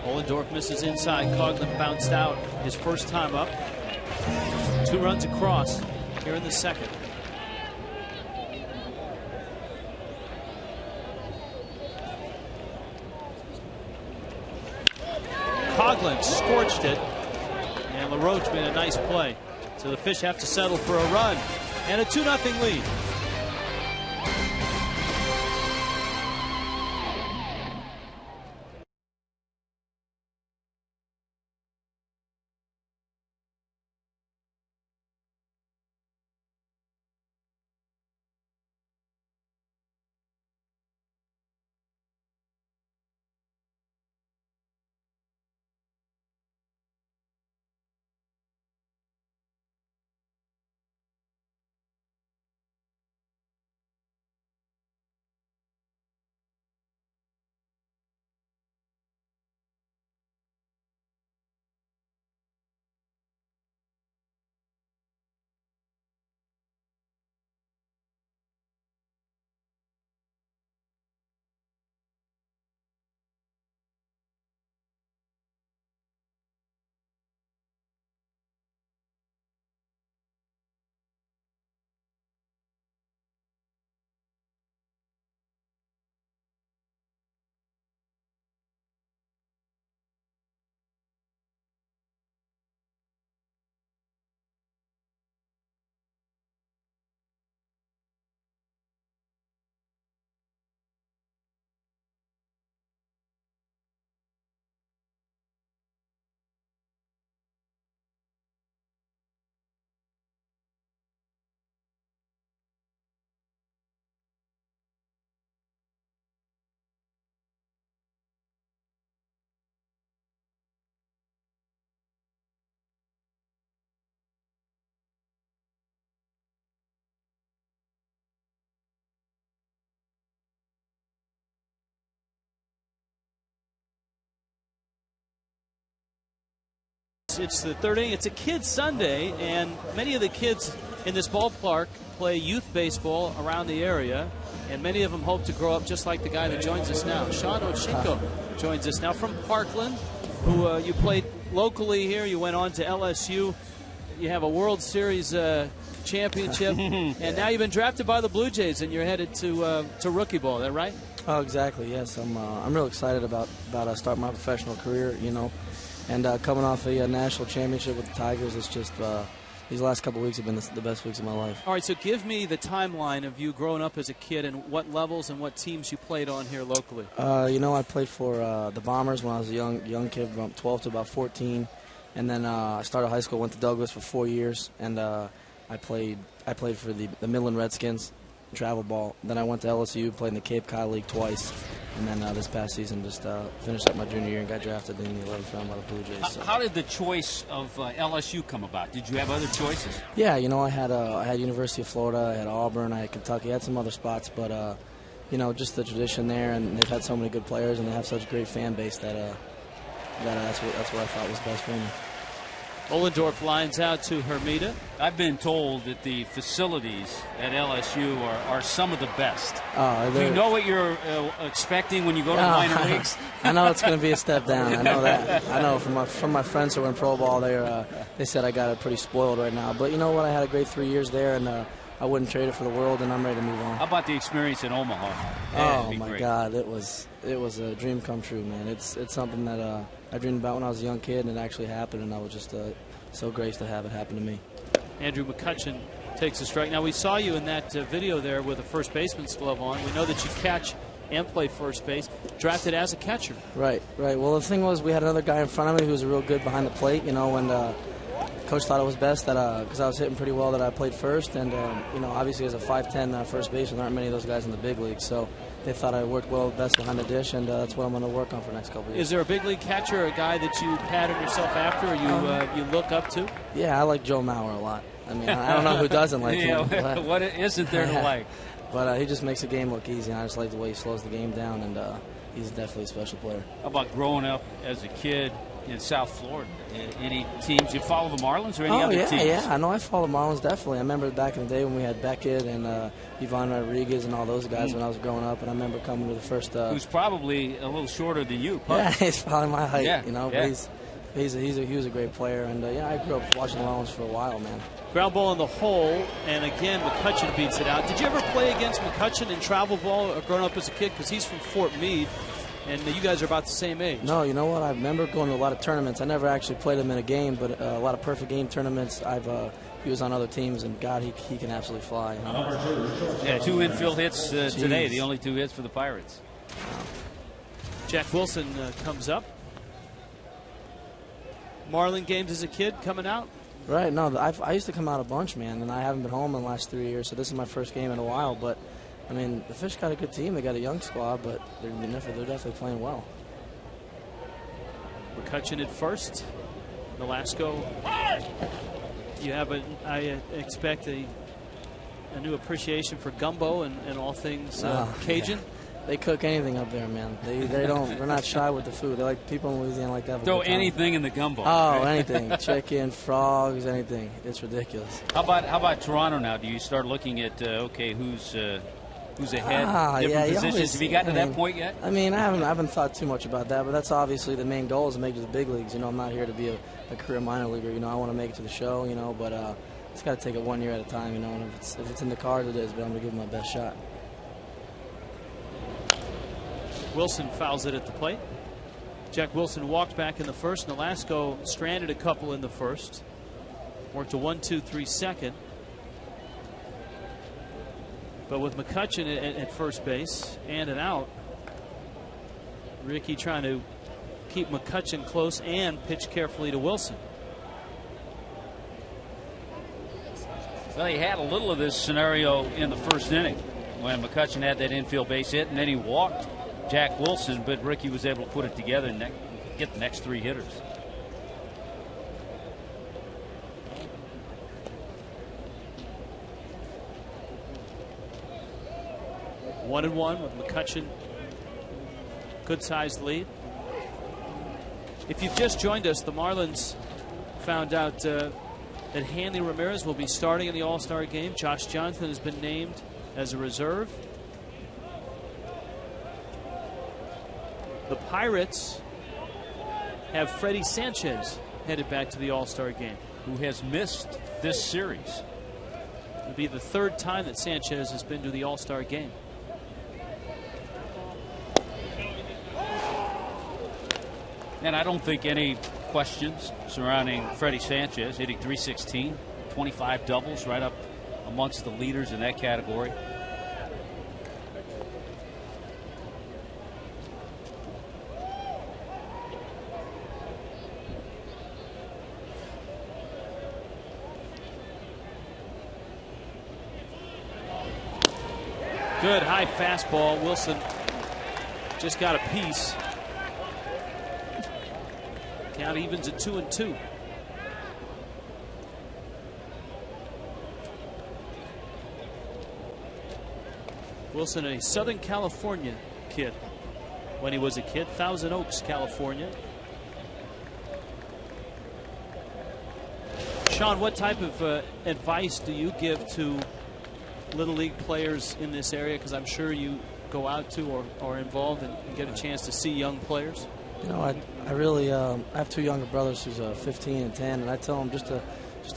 A: Ohlendorf misses inside. Coughlin bounced out his first time up. 2 runs across here in the second. Coughlin scorched it, and LaRoche made a nice play. So the Fish have to settle for a run and a 2-0 lead. It's the third inning. It's a kids' Sunday, and many of the kids in this ballpark play youth baseball around the area, and many of them hope to grow up just like the guy that joins us now. Sean Ochinko joins us now from Parkland, who you played locally here. You went on to LSU. You have a World Series championship, and now you've been drafted by the Blue Jays, and you're headed to rookie ball. Is that right?
G: Oh, exactly. Yes, I'm real excited about starting my professional career. You know. And coming off a national championship with the Tigers, it's just these last couple of weeks have been the best weeks of my life.
A: All right, so give me the timeline of you growing up as a kid and what levels and what teams you played on here locally.
G: You know, I played for the Bombers when I was a young kid, from 12 to about 14, and then I started high school, went to Douglas for 4 years, and I played for the Midland Redskins, travel ball. Then I went to LSU, played in the Cape Cod League twice. And then this past season, just finished up my junior year and got drafted in the 11th round by the Blue Jays. So.
B: How did the choice of LSU come about? Did you have other choices?
G: Yeah, you know, I had University of Florida, I had Auburn, I had Kentucky, I had some other spots, but you know, just the tradition there, and they've had so many good players, and they have such a great fan base that that's what I thought was best for me.
A: Ohlendorf lines out to Hermida.
B: I've been told that the facilities at LSU are some of the best. Do you know what you're expecting when you go to minor leagues?
G: I know it's going to be a step down. I know that. I know from my friends who are in pro ball, they said I got it pretty spoiled right now. But you know what? I had a great 3 years there, and I wouldn't trade it for the world, and I'm ready to move on.
B: How about the experience in Omaha?
G: Oh my God, it was a dream come true, man. It's something that I dreamed about when I was a young kid, and it actually happened, and I was just so graced to have it happen to me.
A: Andrew McCutcheon takes a strike. Now, we saw you in that video there with a first baseman's glove on. We know that you catch and play first base, drafted as a catcher.
G: Right. Well, the thing was, we had another guy in front of me who was real good behind the plate, you know, and coach thought it was best that because I was hitting pretty well that I played first, and you know, obviously as a 5'10" first baseman, there aren't many of those guys in the big leagues, so they thought I worked well best behind the dish, and that's what I'm going to work on for the next couple of years.
A: Is there a big league catcher, a guy that you pattern yourself after, or you look up to?
G: Yeah, I like Joe Mauer a lot. I mean, I don't know who doesn't like him. But,
B: what isn't there to like?
G: But he just makes the game look easy, and I just like the way he slows the game down, and he's definitely a special player.
B: How about growing up as a kid in South Florida? Any teams? You follow the Marlins or any other teams?
G: Yeah. I know I follow the Marlins, definitely. I remember back in the day when we had Beckett and Ivan Rodriguez and all those guys when I was growing up, and I remember coming to the first...
B: Who's probably a little shorter than you.
G: Yeah, he's probably my height,
B: yeah,
G: you know,
B: yeah.
G: but he was a great player, and I grew up watching the Marlins for a while, man.
A: Ground ball in the hole, and again, McCutcheon beats it out. Did you ever play against McCutcheon in travel ball or growing up as a kid? Because he's from Fort Meade, and you guys are about the same age.
G: No, you know what? I remember going to a lot of tournaments. I never actually played him in a game, but a lot of perfect game tournaments. I've he was on other teams, and God, he can absolutely fly. You know?
B: Yeah, 2 infield hits today, the only 2 hits for the Pirates.
A: Jack Wilson comes up. Marlin games as a kid coming out?
G: Right, no, I used to come out a bunch, man, and I haven't been home in the last 3 years, so this is my first game in a while. But, I mean, the Fish got a good team. They got a young squad, but they're definitely playing well.
A: McCutcheon at first. Nolasco. You have, I expect, a new appreciation for gumbo and all things Cajun.
G: Yeah. They cook anything up there, man. They're not shy with the food. They like people in Louisiana like that.
B: Throw anything in the gumbo.
G: Oh, anything. Chicken, frogs, anything. It's ridiculous.
B: How about Toronto now? Do you start looking at who's ahead, different positions? Have you gotten to that point yet?
G: I mean, I haven't thought too much about that, but that's obviously the main goal is to make it to the big leagues. You know, I'm not here to be a career minor leaguer. You know, I want to make it to the show. You know, but it's got to take it 1 year at a time. You know, and if it's in the cards, it is. But I'm gonna give it my best shot.
A: Wilson fouls it at the plate. Jack Wilson walked back in the first. Nolasco stranded a couple in the first. Worked a 1-2-3 second. But with McCutcheon at first base and an out, Ricky trying to keep McCutcheon close and pitch carefully to Wilson.
B: Well, he had a little of this scenario in the first inning when McCutcheon had that infield base hit, and then he walked Jack Wilson, but Ricky was able to put it together and get the next 3 hitters.
A: One and one with McCutcheon. Good sized lead. If you've just joined us, the Marlins found out that Hanley Ramirez will be starting in the All-Star game. Josh Johnson has been named as a reserve. The Pirates have Freddie Sanchez headed back to the All-Star game,
B: who has missed this series.
A: It'll be the 3rd time that Sanchez has been to the All-Star game.
B: And I don't think any questions surrounding Freddie Sanchez hitting .316, 25 doubles, right up amongst the leaders in that category.
A: Good high fastball. Wilson just got a piece. Count evens at 2-2. Wilson, a Southern California kid when he was a kid. Thousand Oaks, California. Sean, what type of advice do you give to Little League players in this area? Because I'm sure you go out to or are involved and get a chance to see young players.
G: You know, I really I have 2 younger brothers who's 15 and 10, and I tell them just to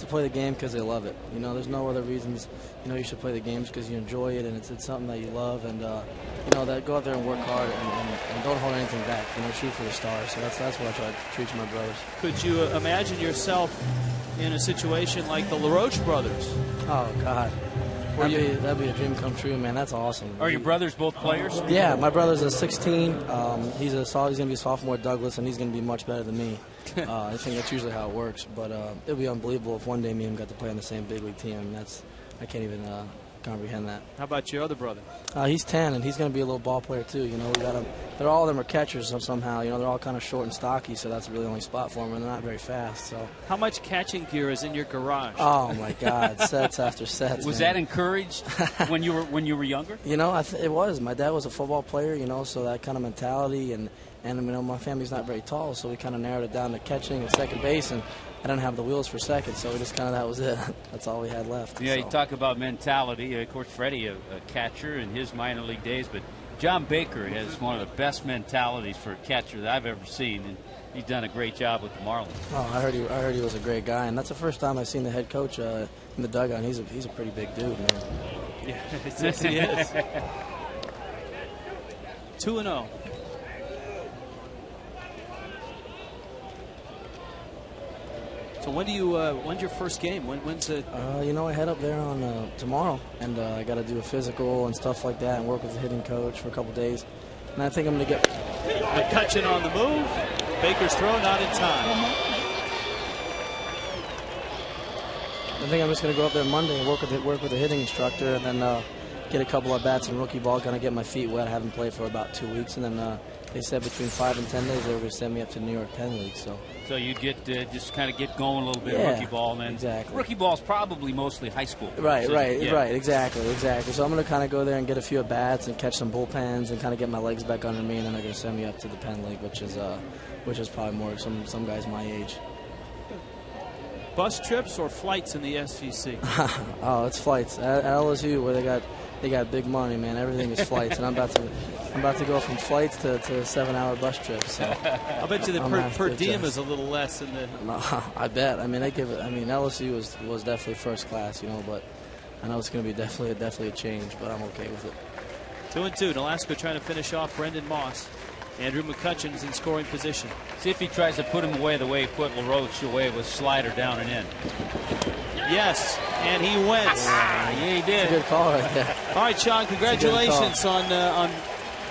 G: play the game because they love it. You know, there's no other reasons. You know, you should play the games because you enjoy it and it's something that you love, and you know, that go out there and work hard and don't hold anything back. You know, shoot for the stars. So that's what I try to treat my brothers.
A: Could you imagine yourself in a situation like the LaRoche brothers?
G: Oh God. That'd be a dream come true, man. That's awesome.
B: Are your brothers both players?
G: Yeah, my brother's a 16. He's going to be a sophomore at Douglas, and he's going to be much better than me. I think that's usually how it works. But it'd be unbelievable if one day me and him got to play on the same big league team. I mean, I can't even comprehend that.
A: How about your other brother?
G: He's 10, and he's going to be a little ball player too. You know, we got him. All of them are catchers somehow. You know, they're all kind of short and stocky, so that's really the only spot for them, and they're not very fast. So,
A: how much catching gear is in your garage?
G: Oh my God, sets after sets.
B: Was
G: man.
B: that encouraged when you were younger?
G: You know, it was. My dad was a football player. You know, so that kind of mentality, and you know, my family's not very tall, so we kind of narrowed it down to catching and second base, and I didn't have the wheels for second, so we just kind of that was it. That's all we had left.
B: Yeah,
G: so.
B: You talk about mentality. Of course, Freddie, a catcher in his minor league days, but John Baker has one of the best mentalities for a catcher that I've ever seen, and he's done a great job with the Marlins.
G: Oh, I heard he was a great guy, and that's the first time I've seen the head coach in the dugout. He's a pretty big dude, man.
A: Yeah, yes, he is. 2-0. So when do you? When's your first game? When's it?
G: You know, I head up there on tomorrow, and I got to do a physical and stuff like that, and work with the hitting coach for a couple days. And I think I'm going to get
A: McCutcheon on the move. Baker's throw not in time.
G: I think I'm just going to go up there Monday and work with the hitting instructor, and then get a couple of bats in rookie ball, kind of get my feet wet. I haven't played for about 2 weeks, and then they said between 5 and 10 days they were going to send me up to the New York Penn League.
B: So you'd get just kind of get going a little bit
G: Yeah,
B: rookie ball, and then
G: exactly.
B: Rookie ball is probably mostly high school.
G: Right,
B: So,
G: right,
B: yeah.
G: right, exactly. So I'm going to kind of go there and get a few at bats and catch some bullpens and kind of get my legs back under me, and then they're going to send me up to the Penn League, which is probably more some guys my age.
A: Bus trips or flights in the SEC?
G: Oh, it's flights at LSU where they got big money, man. Everything is flights, and I'm about to go from flights to 7-hour bus trips. So
A: I'll bet you the per diem is a little less in the.
G: No, I bet. I mean, LSU was definitely first class, you know, but I know it's going to be definitely a change, but I'm okay with it.
A: 2-2. Nolasco trying to finish off Brendan Moss. Andrew McCutcheon is in scoring position.
B: See if he tries to put him away the way he put LaRoche away with slider down and in.
A: Yes, and he went.
B: Yeah, he did.
G: That's a good call right there.
A: All right, Sean, congratulations on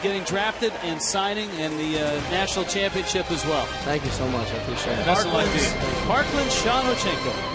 A: getting drafted and signing and the national championship as well.
G: Thank you so much. I appreciate it.
B: Best of luck to you.
A: Parkland Shanochenko.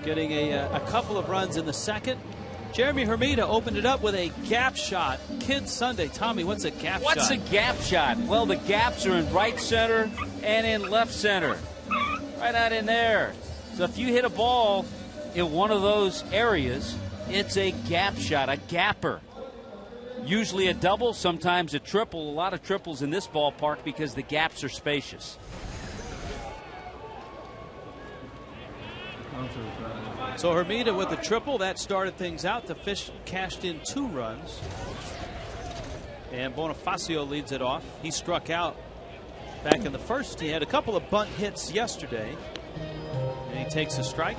A: Getting a couple of runs in the second. Jeremy Hermida opened it up with a gap shot. Kids Sunday. Tommy, what's a gap shot?
B: What's a gap shot? Well, the gaps are in right center and in left center. Right out in there. So if you hit a ball in one of those areas, it's a gap shot, a gapper. Usually a double, sometimes a triple. A lot of triples in this ballpark because the gaps are spacious.
A: So Hermida with the triple, that started things out. The Fish cashed in 2 runs. And Bonifacio leads it off. He struck out back in the first. He had a couple of bunt hits yesterday. And he takes a strike.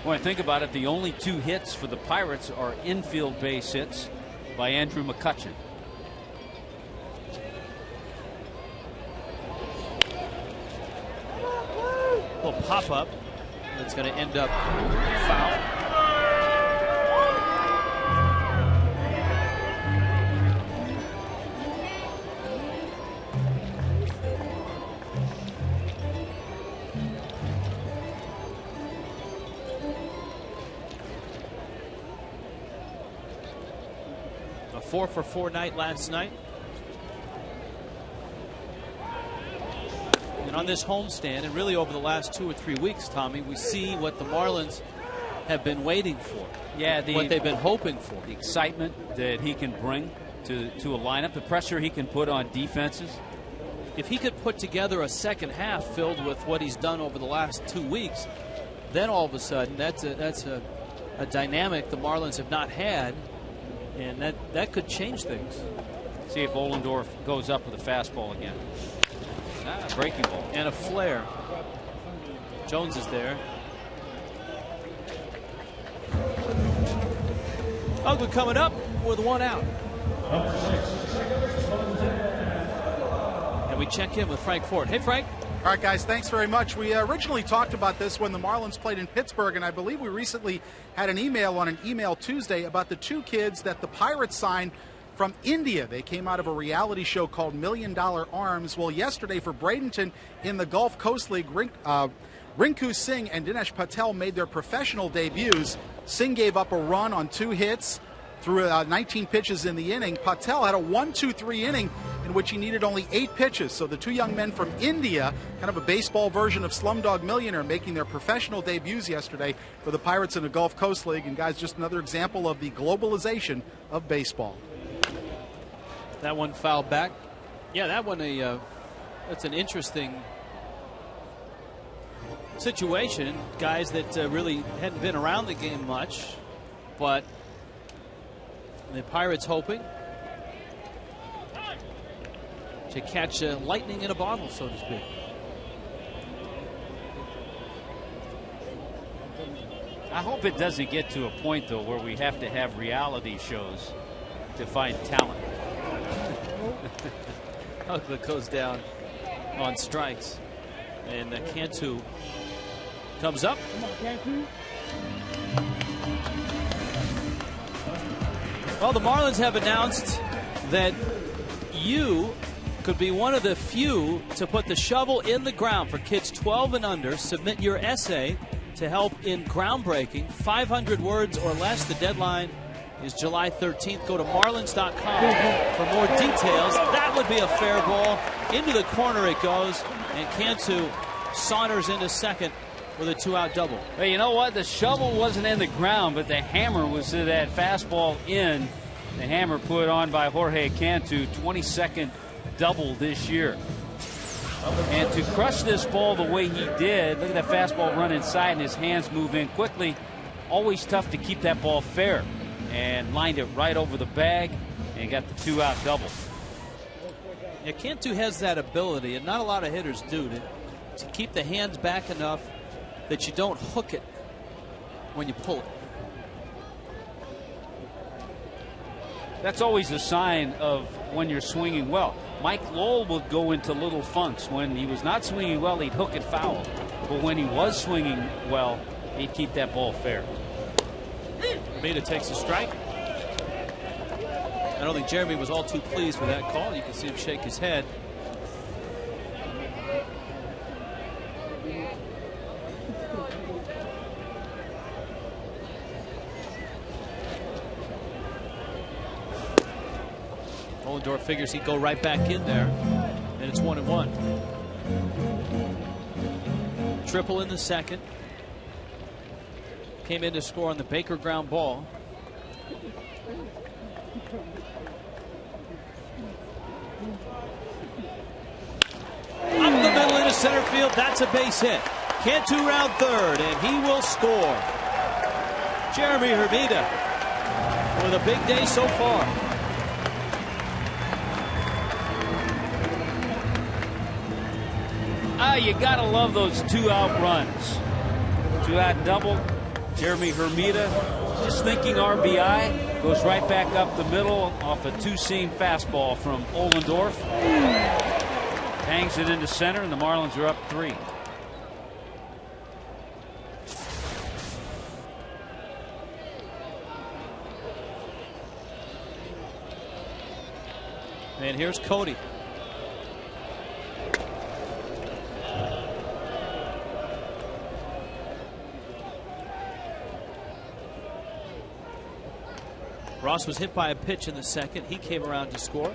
B: When I think about it, the only 2 hits for the Pirates are infield base hits by Andrew McCutcheon.
A: Little pop-up. That's going to end up foul. A 4-for-4 night last night. And on this homestand, and really over the last 2 or 3 weeks, Tommy, we see what the Marlins have been waiting for.
B: Yeah,
A: what they've been hoping for.
B: The excitement that he can bring to a lineup, the pressure he can put on defenses.
A: If he could put together a second half filled with what he's done over the last 2 weeks, then all of a sudden that's a dynamic the Marlins have not had, and that could change things.
B: See if Ohlendorf goes up with a fastball again. Breaking ball.
A: And a flare. Jones is there. Ugly coming up with 1 out. And we check in with Frank Ford. Hey, Frank.
C: All right, guys, thanks very much. We originally talked about this when the Marlins played in Pittsburgh, and I believe we recently had an email on an Email Tuesday about the 2 kids that the Pirates signed from India. They came out of a reality show called $1 Million Arms. Well, yesterday for Bradenton in the Gulf Coast League, Rinku Singh and Dinesh Patel made their professional debuts. Singh gave up a run on 2 hits through 19 pitches in the inning. Patel had a 1-2-3 inning in which he needed only 8 pitches. So the 2 young men from India, kind of a baseball version of Slumdog Millionaire, making their professional debuts yesterday for the Pirates in the Gulf Coast League. And guys, just another example of the globalization of baseball.
A: That one fouled back. Yeah, that one, that's an interesting situation. Guys that really hadn't been around the game much, but the Pirates hoping to catch lightning in a bottle, so to speak.
B: I hope it doesn't get to a point, though, where we have to have reality shows to find talent.
A: Ugla goes down on strikes, and Cantu comes up. Well, the Marlins have announced that you could be one of the few to put the shovel in the ground for kids 12 and under. Submit your essay to help in groundbreaking. 500 words or less. The deadline is July 13th. Go to Marlins.com for more details. That would be a fair ball. Into the corner it goes, and Cantu saunters into second with a 2-out double.
B: Well, you know what? The shovel wasn't in the ground, but the hammer was to that fastball in. The hammer put on by Jorge Cantu, 22nd double this year. And to crush this ball the way he did, look at that fastball run inside and his hands move in quickly. Always tough to keep that ball fair. And lined it right over the bag and got the 2-out double.
A: Yeah, Cantu has that ability, and not a lot of hitters do, to keep the hands back enough that you don't hook it when you pull it.
B: That's always a sign of when you're swinging well. Mike Lowell would go into little funks. When he was not swinging well, he'd hook it foul. But when he was swinging well, he'd keep that ball fair.
A: Meda takes a strike. I don't think Jeremy was all too pleased with that call. You can see him shake his head. Ohlendorf figures he'd go right back in there, and it's 1-1. Triple in the second. Came in to score on the Baker ground ball. Up the middle into center field. That's a base hit. Cantu round third, and he will score. Jeremy Hermida with a big day so far.
B: You gotta love those 2-out runs. 2-out double. Jeremy Hermida just thinking RBI. Goes right back up the middle off a 2-seam fastball from Ohlendorf. Hangs it into center, and the Marlins are up 3.
A: And here's Cody. Ross was hit by a pitch in the second. He came around to score.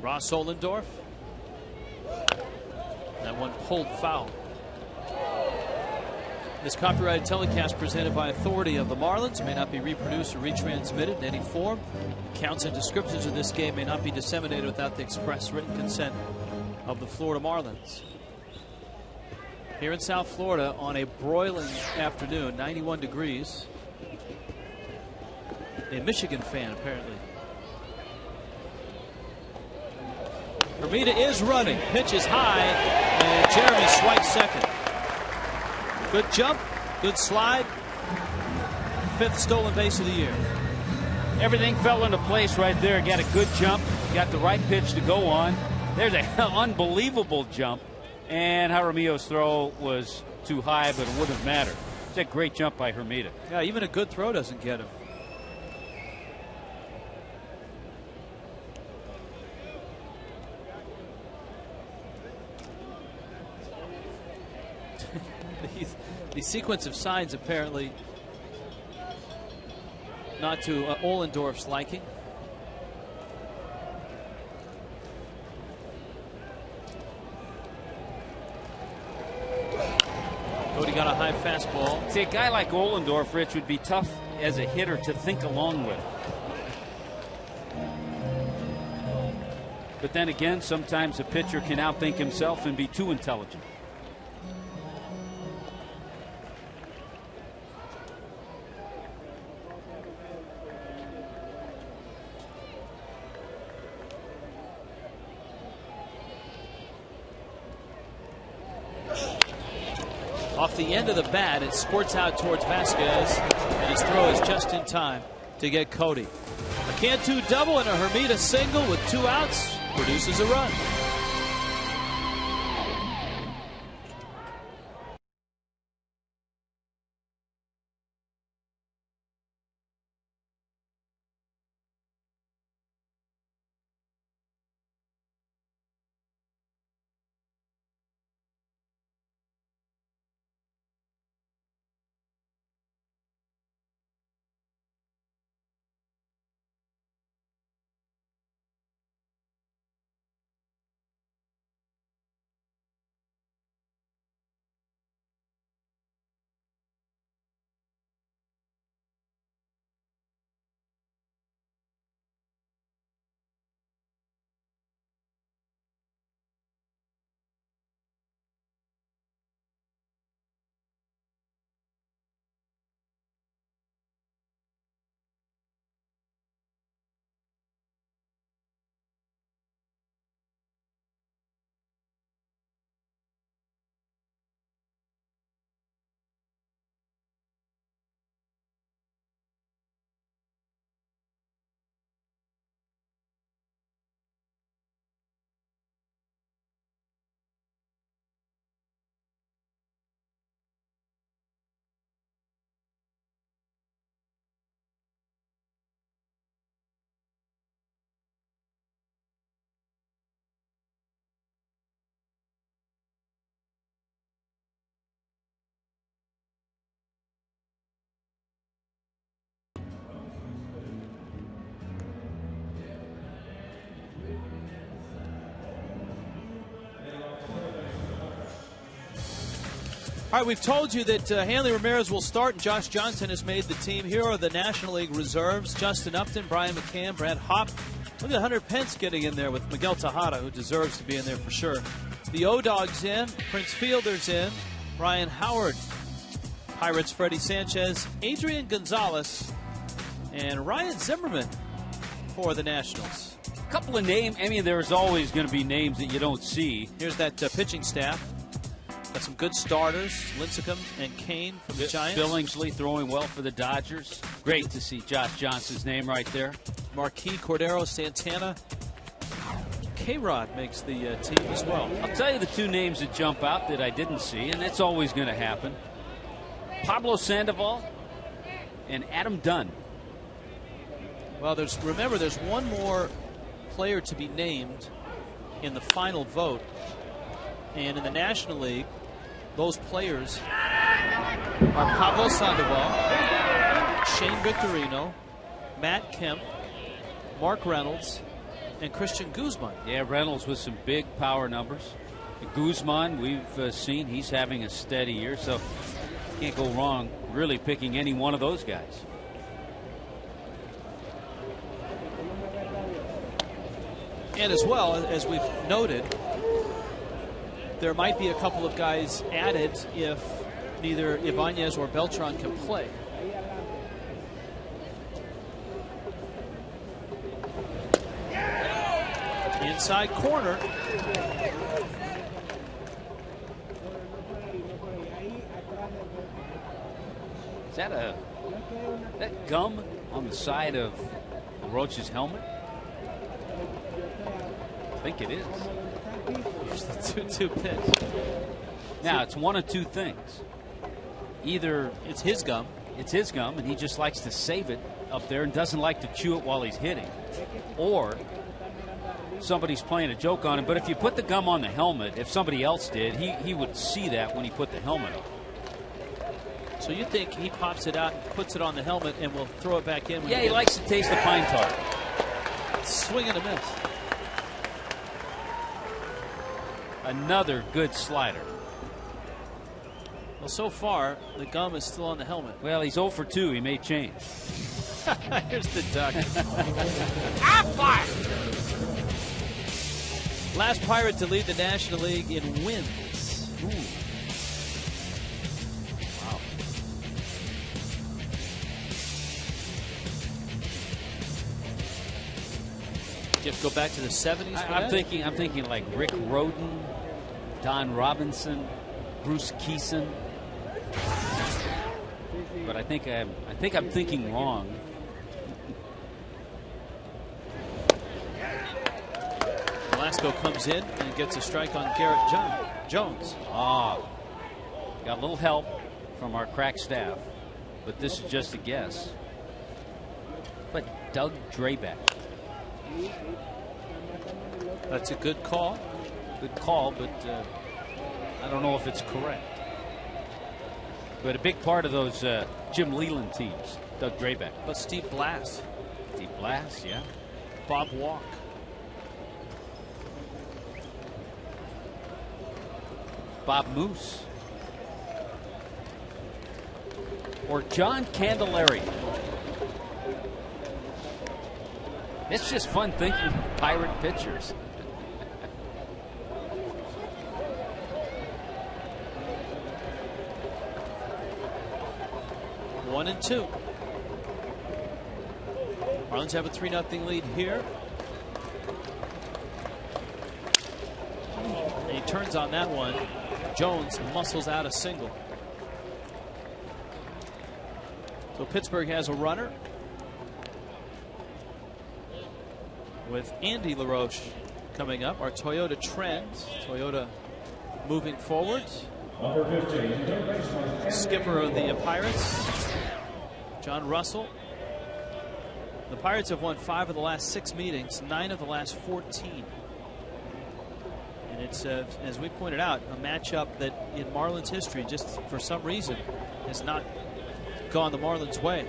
A: Ross Ohlendorf. That one pulled foul. This copyrighted telecast presented by authority of the Marlins may not be reproduced or retransmitted in any form. Counts and descriptions of this game may not be disseminated without the express written consent of the Florida Marlins. Here in South Florida on a broiling afternoon, 91 degrees. A Michigan fan, apparently. Hermida is running. Pitch is high, and Jeremy swipes second. Good jump, good slide. 5th stolen base of the year.
B: Everything fell into place right there. Got a good jump, got the right pitch to go on. There's an unbelievable jump. And Jaramillo's throw was too high, but it wouldn't have mattered. It's a great jump by Hermida.
A: Yeah, even a good throw doesn't get him. The sequence of signs apparently not to Ohlendorf's liking. Cody got a high fastball.
B: See, a guy like Ohlendorf, Rich, would be tough as a hitter to think along with. But then again, sometimes a pitcher can outthink himself and be too intelligent.
A: Off the end of the bat, it squirts out towards Vasquez, and his throw is just in time to get Cody. A Cantu double and a Hermida single with 2 outs produces a run. All right, we've told you that Hanley Ramirez will start and Josh Johnson has made the team. Here are the National League reserves. Justin Upton, Brian McCann, Brad Hopp. Look at Hunter Pence getting in there with Miguel Tejada, who deserves to be in there for sure. The O-Dog's in. Prince Fielder's in. Brian Howard. Pirates, Freddie Sanchez. Adrian Gonzalez. And Ryan Zimmerman for the Nationals.
B: A couple of names. I mean, there's always going to be names that you don't see.
A: Here's that pitching staff. Got some good starters, Lincecum and Kane from the Giants.
B: Billingsley throwing well for the Dodgers. Great to see Josh Johnson's name right there.
A: Marquis, Cordero, Santana. K-Rod makes the team as well.
B: I'll tell you the 2 names that jump out that I didn't see, and that's always going to happen. Pablo Sandoval and Adam Dunn.
A: Well, remember, there's one more player to be named in the final vote. And in the National League, those players are Pablo Sandoval, Shane Victorino, Matt Kemp, Mark Reynolds, and Christian Guzman.
B: Yeah, Reynolds with some big power numbers. Guzman, we've seen he's having a steady year, so can't go wrong really picking any one of those guys.
A: And as well, as we've noted, there might be a couple of guys added if neither Ibanez or Beltran can play. Inside corner.
B: Is that gum on the side of LaRoche's helmet? I think it is.
A: Here's the 2-2 pitch.
B: Now, it's one of two things. Either
A: it's his gum.
B: It's his gum, and he just likes to save it up there and doesn't like to chew it while he's hitting. Or somebody's playing a joke on him. But if you put the gum on the helmet, if somebody else did, he would see that when he put the helmet on.
A: So you think he pops it out, puts it on the helmet, and will throw it back in? When
B: he likes to taste the pine tar.
A: Swing and a miss.
B: Another good slider.
A: Well, so far, the gum is still on the helmet.
B: Well, he's 0 for 2. He may change.
A: Here's the duck. Last Pirate to lead the National League in wins. Ooh. Wow. Do you have to go back to the 70s for
B: I'm thinking like Rick Rhoden, Don Robinson, Bruce Keeson. But I think I'm thinking wrong.
A: Velasco comes in and gets a strike on Garrett Jones.
B: Got a little help from our crack staff, but this is just a guess. But Doug Drabek.
A: That's a good call.
B: Good call, but I don't know if it's correct. But a big part of those Jim Leland teams, Doug Drabek.
A: But Steve Blass.
B: Steve Blass, yeah.
A: Bob Walk.
B: Bob Moose. Or John Candelaria. It's just fun thinking Pirate pitchers.
A: One and two. Marlins have a 3-0 lead here. And he turns on that one. Jones muscles out a single. So Pittsburgh has a runner with Andy LaRoche coming up. Our Toyota trend. Toyota moving forward. Skipper of the Pirates, John Russell. The Pirates have won 5 of the last 6 meetings, 9 of the last 14. And it's, as we pointed out, a matchup that in Marlins history, just for some reason, has not gone the Marlins' way.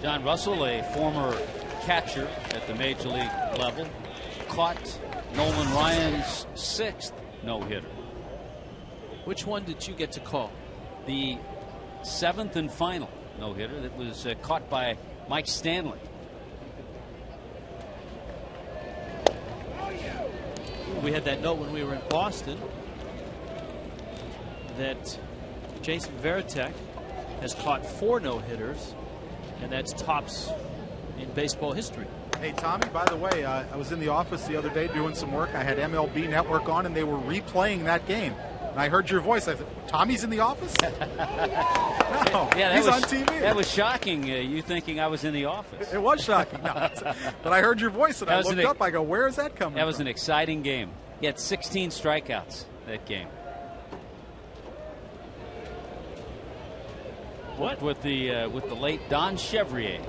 B: John Russell, a former catcher at the Major League level, caught Nolan Ryan's 6th no-hitter.
A: Which one did you get to call?
B: The 7th and final no-hitter that was caught by Mike Stanley.
A: We had that note when we were in Boston that Jason Varitek has caught 4 no-hitters, and that's tops in baseball history.
C: Hey, Tommy, by the way, I was in the office the other day doing some work. I had MLB Network on, and they were replaying that game. And I heard your voice. I said, Tommy's in the office? No,
B: yeah,
C: he's on TV.
B: That was shocking, you thinking I was in the office.
C: It was shocking. No, but I heard your voice, and I looked up. I go, where is that coming from?
B: That was an exciting game. He had 16 strikeouts that game.
A: What?
B: With the late Don Chevrier.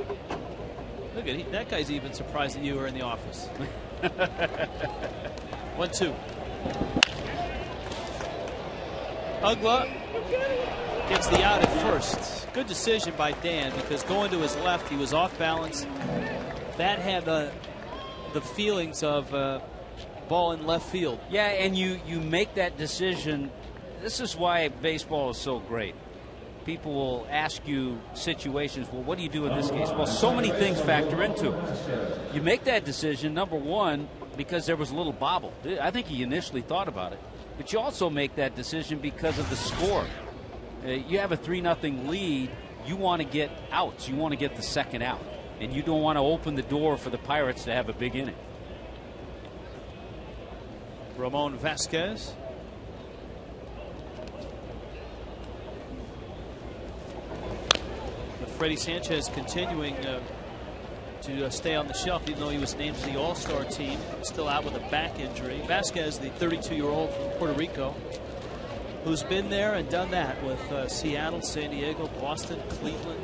A: Look at that guy's even surprised that you were in the office. 1-2. Ugla gets the out at first. Good decision by Dan, because going to his left, he was off balance.
H: that had the feelings of ball in left field.
B: Yeah, and you make that decision. This is why baseball is so great. People will ask you situations, well, what do you do in this case? Well, so many things factor into it. You make that decision, number one, because there was a little bobble. I think he initially thought about it. But you also make that decision because of the score. You have a 3-0 lead. You want to get outs. You want to get the second out. And you don't want to open the door for the Pirates to have a big inning.
H: Ramon Vasquez. But Freddie Sanchez continuing to stay on the shelf, even though he was named to the All-Star team. Still out with a back injury. Vasquez, the 32-year-old from Puerto Rico, who's been there and done that with Seattle, San Diego, Boston, Cleveland.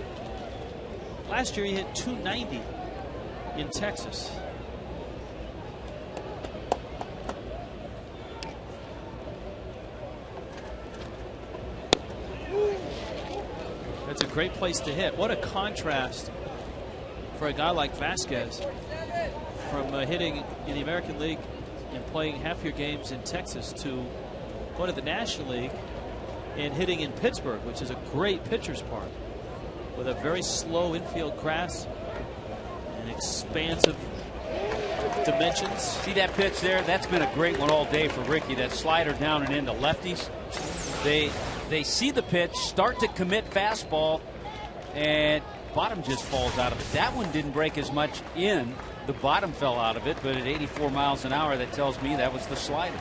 H: Last year he hit .290 in Texas. That's a great place to hit. What a contrast for a guy like Vasquez from hitting in the American League and playing half your games in Texas to going to the National League and hitting in Pittsburgh, which is a great pitcher's park with a very slow infield grass and expansive dimensions.
B: See that pitch there? That's been a great one all day for Ricky. That slider down and into lefties. They see the pitch, start to commit fastball, and bottom just falls out of it. That one didn't break as much in. The bottom fell out of it, but at 84 miles an hour, that tells me that was the slider.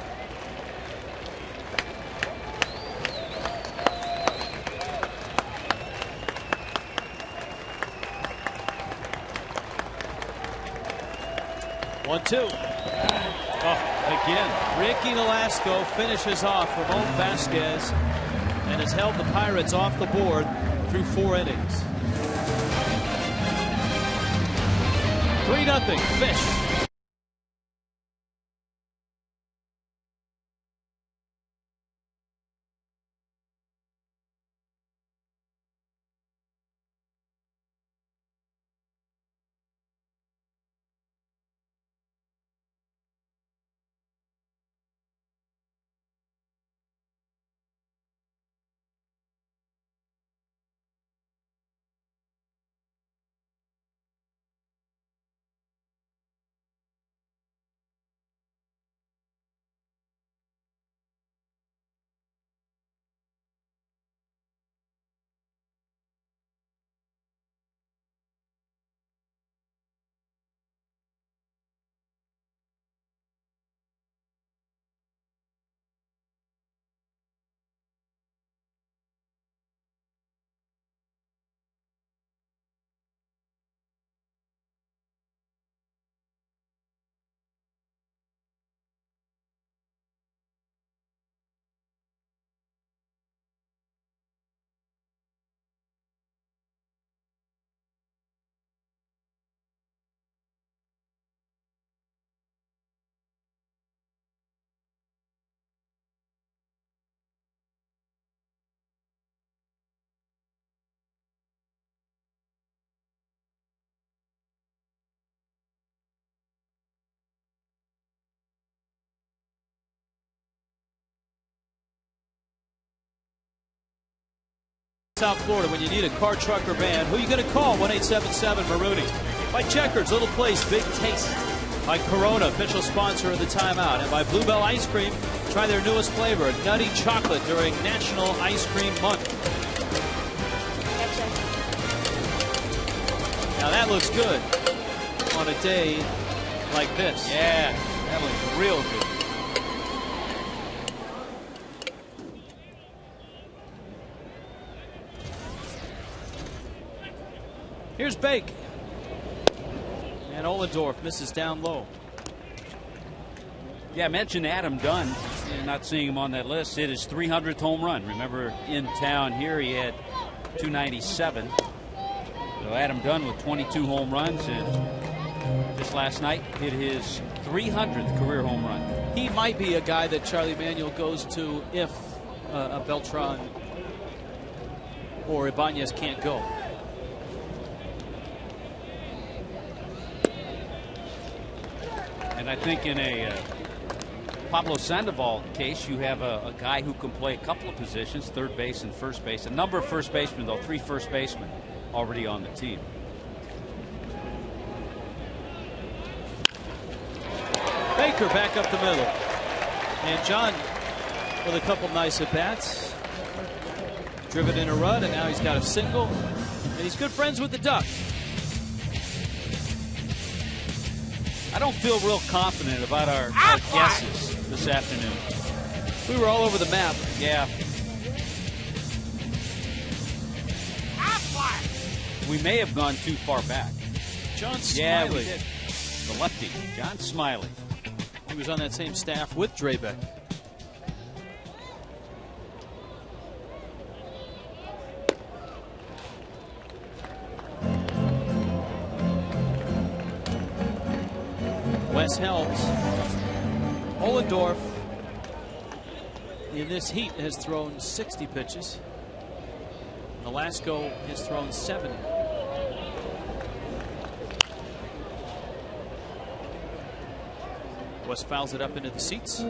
H: One-two. Oh, again. Ricky Nolasco finishes off Ramon Vasquez and has held the Pirates off the board through 4 innings. 3-0 Fish. South Florida, when you need a car, truck, or van, who are you going to call? 1-877-MAROONY. By Checkers, Little Place, Big Taste. By Corona, official sponsor of the timeout. And by Bluebell Ice Cream, try their newest flavor, Nutty Chocolate, during National Ice Cream Month. Now that looks good on a day like this.
B: Yeah, that looks real good.
H: Here's Bake. And Ohlendorf misses down low.
B: Yeah, I mentioned Adam Dunn. You're not seeing him on that list. Hit his 300th home run. Remember, in town here, he had 297. So Adam Dunn with 22 home runs, and just last night hit his 300th career home run.
H: He might be a guy that Charlie Manuel goes to if a Beltran or Ibanez can't go.
B: And I think in a Pablo Sandoval case, you have a guy who can play a couple of positions, third base and first base. A number of first basemen, though, 3 first basemen already on the team.
H: Baker back up the middle. And John with a couple nice at-bats. Driven in a run, and now he's got a single. And he's good friends with the Duck.
B: I don't feel real confident about our guesses this afternoon.
H: We were all over the map.
B: Yeah. We may have gone too far back.
H: John Smiley.
B: Yeah, we did. The lefty, John Smiley.
H: He was on that same staff with Drabek. Wes Helms. Ohlendorf in this heat has thrown 60 pitches. Nolasco has thrown 70. Wes fouls it up into the seats.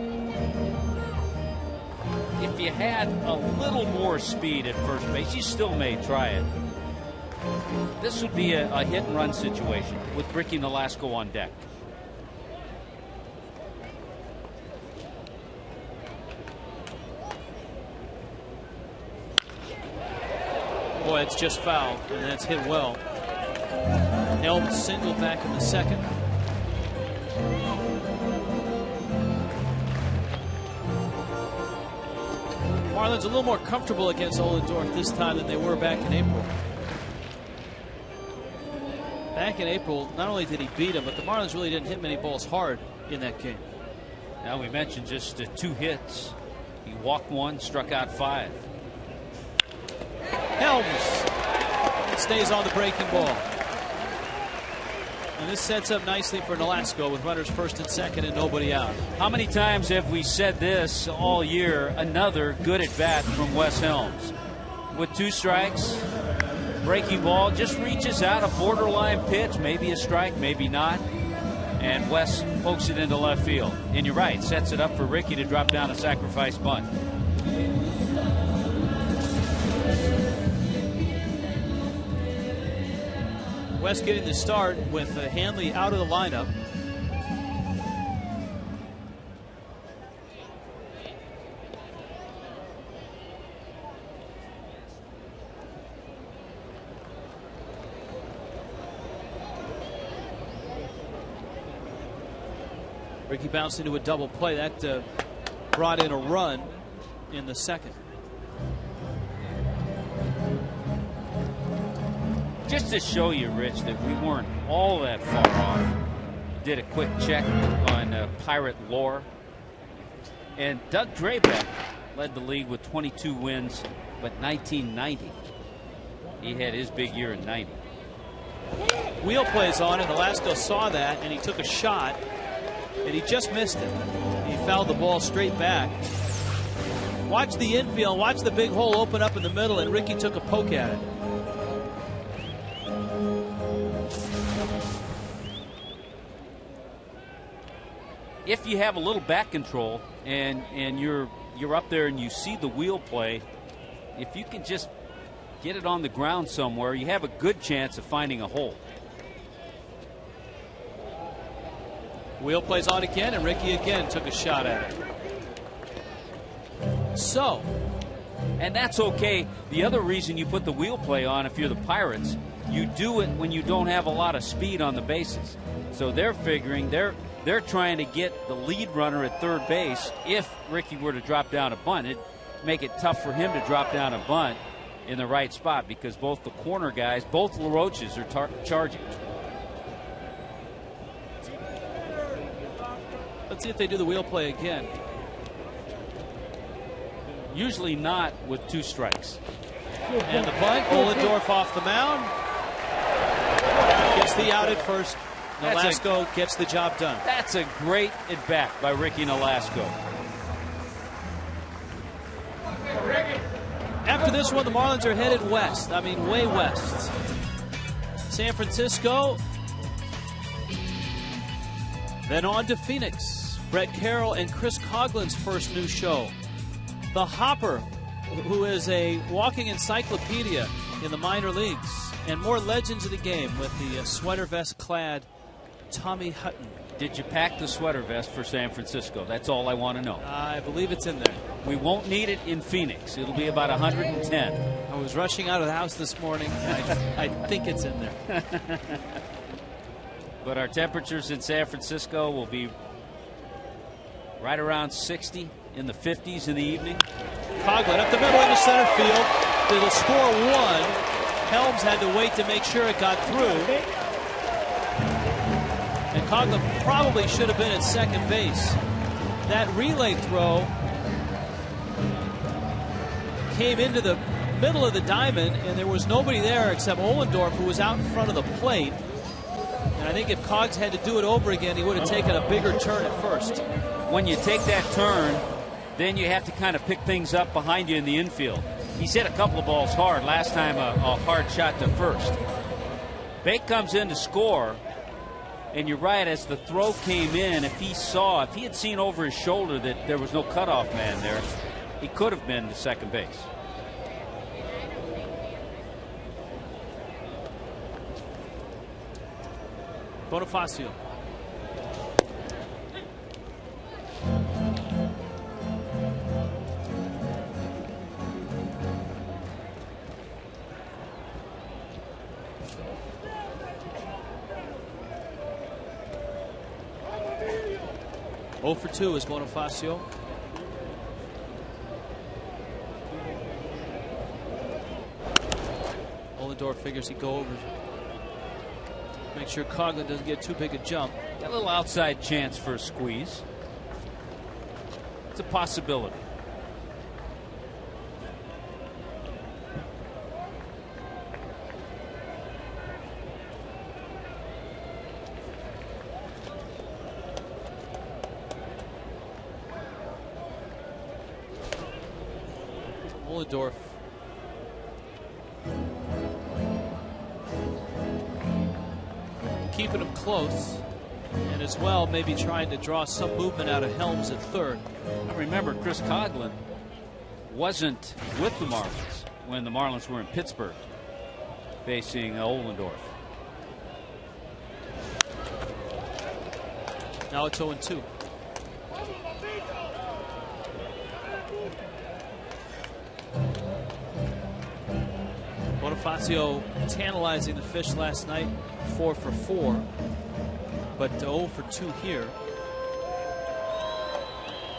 B: If you had a little more speed at first base, you still may try it. This would be a hit and run situation with Ricky Nolasco on deck.
H: Boy, it's just foul, and that's hit well. Helms single back in the second. Marlins a little more comfortable against Ohlendorf this time than they were back in April. Back in April, not only did he beat him, but the Marlins really didn't hit many balls hard in that game.
B: Now we mentioned just 2 hits. He walked 1, struck out 5.
H: Helms stays on the breaking ball. And this sets up nicely for Nolasco with runners first and second and nobody out.
B: How many times have we said this all year? Another good at bat from Wes Helms. With 2 strikes, breaking ball, just reaches out, a borderline pitch, maybe a strike, maybe not. And Wes pokes it into left field. And you're right, sets it up for Ricky to drop down a sacrifice bunt.
H: West getting the start with Hanley out of the lineup. Ricky bounced into a double play. That brought in a run in the second.
B: Just to show you, Rich, that we weren't all that far off, did a quick check on Pirate lore. And Doug Drabek led the league with 22 wins, but 1990, he had his big year in 90.
H: Wheel plays on, and Nolasco saw that, and he took a shot, and he just missed it. He fouled the ball straight back. Watch the infield, watch the big hole open up in the middle, and Ricky took a poke at it.
B: If you have a little back control and you're up there and you see the wheel play, if you can just get it on the ground somewhere, you have a good chance of finding a hole.
H: Wheel plays on again, and Ricky again took a shot at it. So,
B: and that's okay. The other reason you put the wheel play on, if you're the Pirates, you do it when you don't have a lot of speed on the bases. So they're figuring they're trying to get the lead runner at third base. If Ricky were to drop down a bunt, it'd make it tough for him to drop down a bunt in the right spot because both the corner guys, both LaRoches are charging.
H: Let's see if they do the wheel play again.
B: Usually not with 2 strikes.
H: And the bunt, Ohlendorf off the mound. Gets the out at first. Nolasco gets the job done.
B: That's a great at bat by Ricky Nolasco.
H: After this one, the Marlins are headed west. I mean, way west. San Francisco Then on to Phoenix. Brett Carroll and Chris Coughlin's first new show. The Hopper, who is a walking encyclopedia in the minor leagues. And more legends of the game with the sweater vest clad Tommy Hutton.
B: Did you pack the sweater vest for San Francisco? That's all I want to know.
H: I believe it's in there.
B: We won't need it in Phoenix. It'll be about 110.
H: I was rushing out of the house this morning. I think it's in there.
B: But our temperatures in San Francisco will be right around 60, in the 50s in the evening.
H: Coughlin up the middle into center field. It'll score one. Helms had to wait to make sure it got through. And Coughlin probably should have been at second base. That relay throw came into the middle of the diamond, and there was nobody there except Ohlendorf, who was out in front of the plate. And I think if Cogs had to do it over again, he would have taken a bigger turn at first.
B: When you take that turn, then you have to kind of pick things up behind you in the infield. He's hit a couple of balls hard. Last time a hard shot to first. Bake comes in to score, and you're right, as the throw came in, if he had seen over his shoulder that there was no cutoff man there, he could have been to second base.
H: Bonifacio. Oh for 2 is Bonifacio. Ohlendorf figures he'd go over. Make sure Coughlin doesn't get too big a jump.
B: Got a little outside chance for a squeeze. It's a possibility.
H: Ohlendorf. Keeping him close, and as well maybe trying to draw some movement out of Helms at third.
B: Remember, Chris Coughlin wasn't with the Marlins when the Marlins were in Pittsburgh facing Ohlendorf.
H: Now it's 0-2. Bonifacio tantalizing the fish last night, 4 for 4, but 0 for 2 here.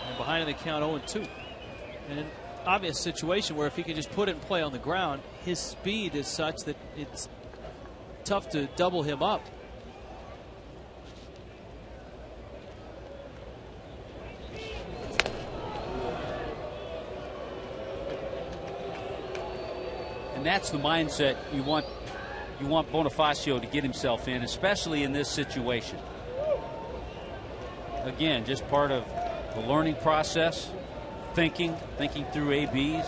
H: And behind in the count, 0-2. And an obvious situation where if he can just put it in play on the ground, his speed is such that it's tough to double him up.
B: And that's the mindset you want Bonifacio to get himself in, especially in this situation. Again, just part of the learning process, thinking through ABs.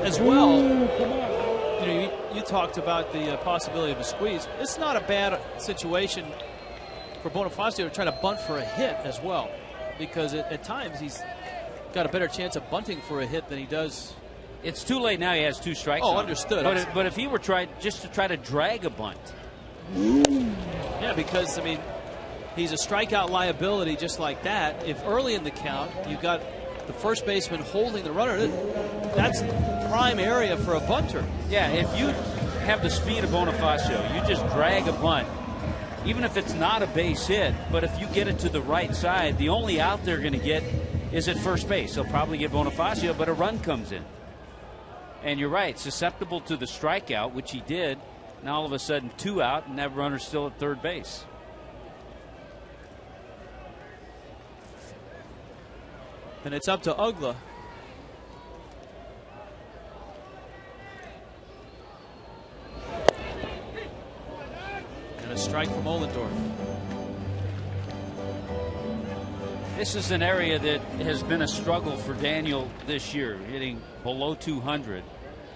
H: As well, you know, you talked about the possibility of a squeeze. It's not a bad situation for Bonifacio to try to bunt for a hit as well, because at times he's got a better chance of bunting for a hit than he does.
B: It's too late now. He has 2 strikes.
H: Oh, understood.
B: But if he were just to try to drag a bunt.
H: Yeah, because, I mean, he's a strikeout liability just like that. If early in the count you got the first baseman holding the runner, that's prime area for a bunter.
B: Yeah, if you have the speed of Bonifacio, you just drag a bunt, even if it's not a base hit, but if you get it to the right side, the only out they're going to get is at first base. They'll probably get Bonifacio, but a run comes in. And you're right, susceptible to the strikeout, which he did. Now all of a sudden 2 out, and that runner's still at third base.
H: And it's up to Ugla. And a strike from Ohlendorf.
B: This is an area that has been a struggle for Daniel this year, hitting below 200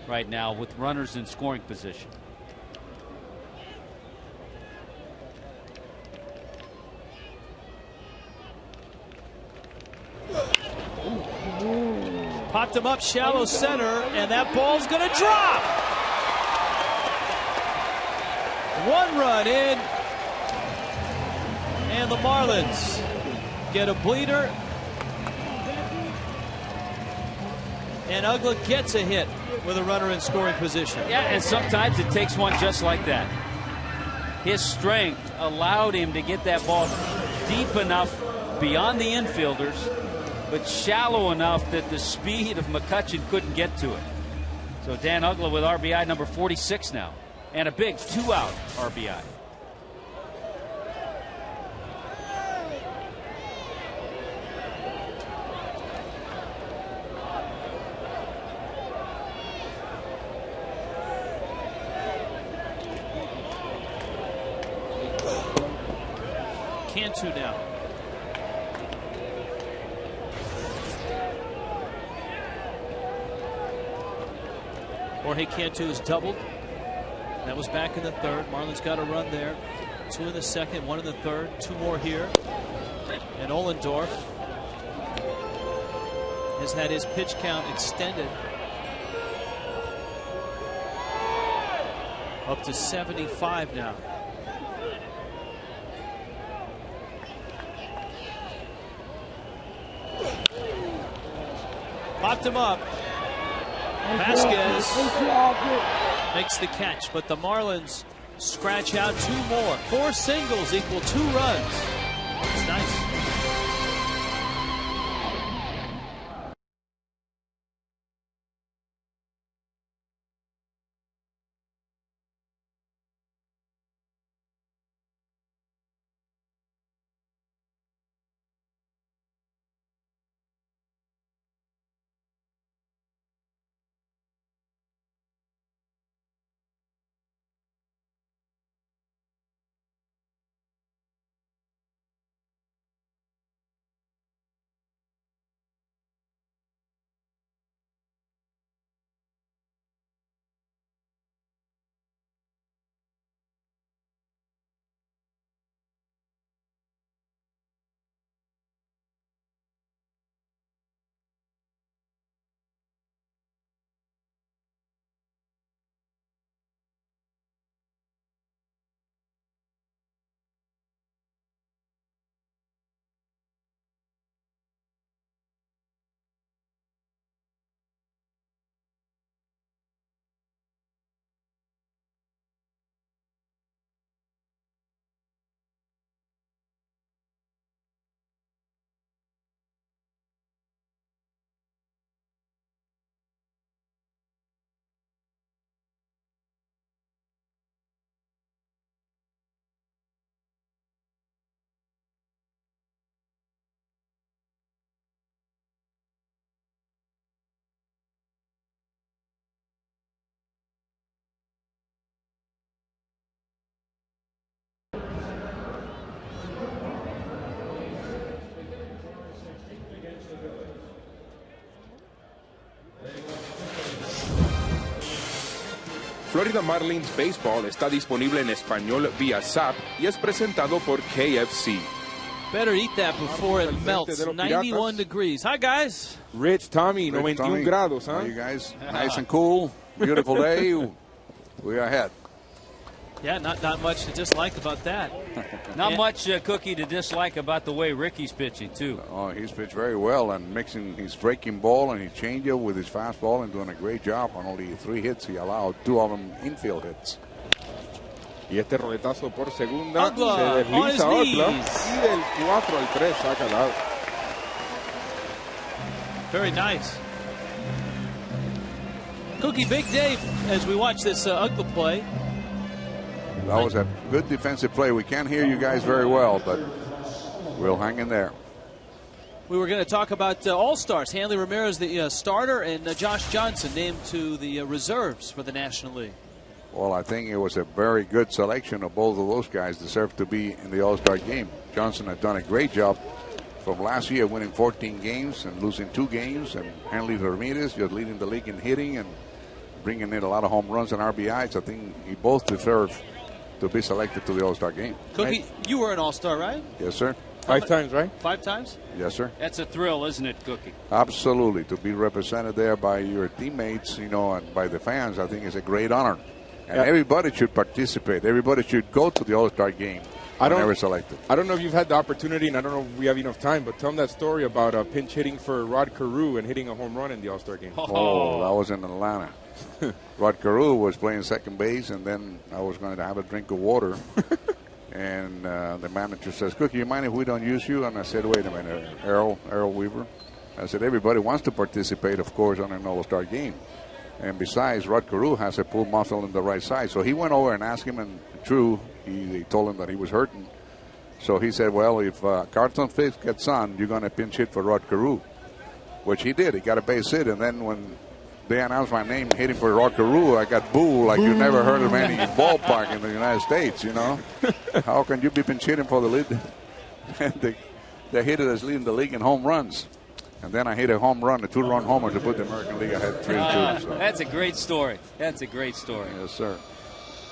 B: right now with runners in scoring position.
H: Popped him up shallow center, and that ball's going to drop. 1 run in, and the Marlins get a bleeder. And Ugla gets a hit with a runner in scoring position.
B: Yeah, and sometimes it takes one just like that. His strength allowed him to get that ball deep enough beyond the infielders, but shallow enough that the speed of McCutchen couldn't get to it. So Dan Ugla with RBI number 46 now, and a big 2-out RBI.
H: Cantu now. Jorge Cantu has doubled. That was back in the third. Marlins got a run there. 2 in the second, 1 in the third, 2 more here. And Ohlendorf has had his pitch count extended up to 75 now. Popped him up. Vasquez makes the catch, but the Marlins scratch out 2 more. 4 singles equal 2 runs. It's nice.
F: Florida Marlins Baseball está disponible en español vía SAP y es presentado por KFC.
H: Better eat that before it melts. 91 degrees. Hi, guys.
F: Rich, Tommy, 91 grados, huh?
I: How you guys? Nice and cool. Beautiful day. We are ahead.
H: Yeah, not much to dislike about that.
B: Not much, Cookie, to dislike about the way Ricky's pitching, too.
I: Oh, he's pitched very well and mixing his breaking ball and his changeup with his fastball and doing a great job on only 3 hits. He allowed 2 of them infield hits.
F: Y este roletazo por segunda
H: Ugla,
F: se desliza
H: on his
F: Ugla
H: knees.
F: y del 4 al 3 saca el out.
H: Very nice. Cookie, big day as we watch this Ugla play.
I: That was a good defensive play. We can't hear you guys very well, but we'll hang in there.
H: We were going to talk about All-Stars. Hanley Ramirez, the starter, and Josh Johnson named to the reserves for the National League.
I: Well, I think it was a very good selection of both of those guys deserve to be in the All-Star game. Johnson had done a great job from last year, winning 14 games and losing 2 games, and Hanley Ramirez just leading the league in hitting and bringing in a lot of home runs and RBIs. I think he both deserve to be selected to the All-Star game.
H: Cookie, you were an All-Star, right?
I: Yes, sir.
F: 5 times, right?
H: 5 times?
I: Yes, sir.
B: That's a thrill, isn't it, Cookie?
I: Absolutely. To be represented there by your teammates, you know, and by the fans, I think is a great honor. And everybody should participate. Everybody should go to the All-Star game. Whenever selected.
F: I don't know if you've had the opportunity, and I don't know if we have enough time, but tell them that story about pinch hitting for Rod Carew and hitting a home run in the All-Star game.
I: Oh, that was in Atlanta. Rod Carew was playing second base, and then I was going to have a drink of water. And the manager says, Cookie, you mind if we don't use you? And I said, wait a minute, Errol Weaver. I said, everybody wants to participate, of course, on an All-Star game. And besides, Rod Carew has a pulled muscle in the right side. So he went over and asked him, and true, he told him that he was hurting. So he said, well, if Carlton Fisk gets on, you're going to pinch hit for Rod Carew, which he did. He got a base hit, and then when they announced my name hitting for Rod Carew, I got booed like you never heard of any ballpark in the United States, you know. How can you be pinch hitting for the lead? And the hitter that's leading the league in home runs. And then I hit a home run, a 2-run homer to put the American League ahead 3-2. So.
B: That's a great story. That's a great story.
I: Yes, sir.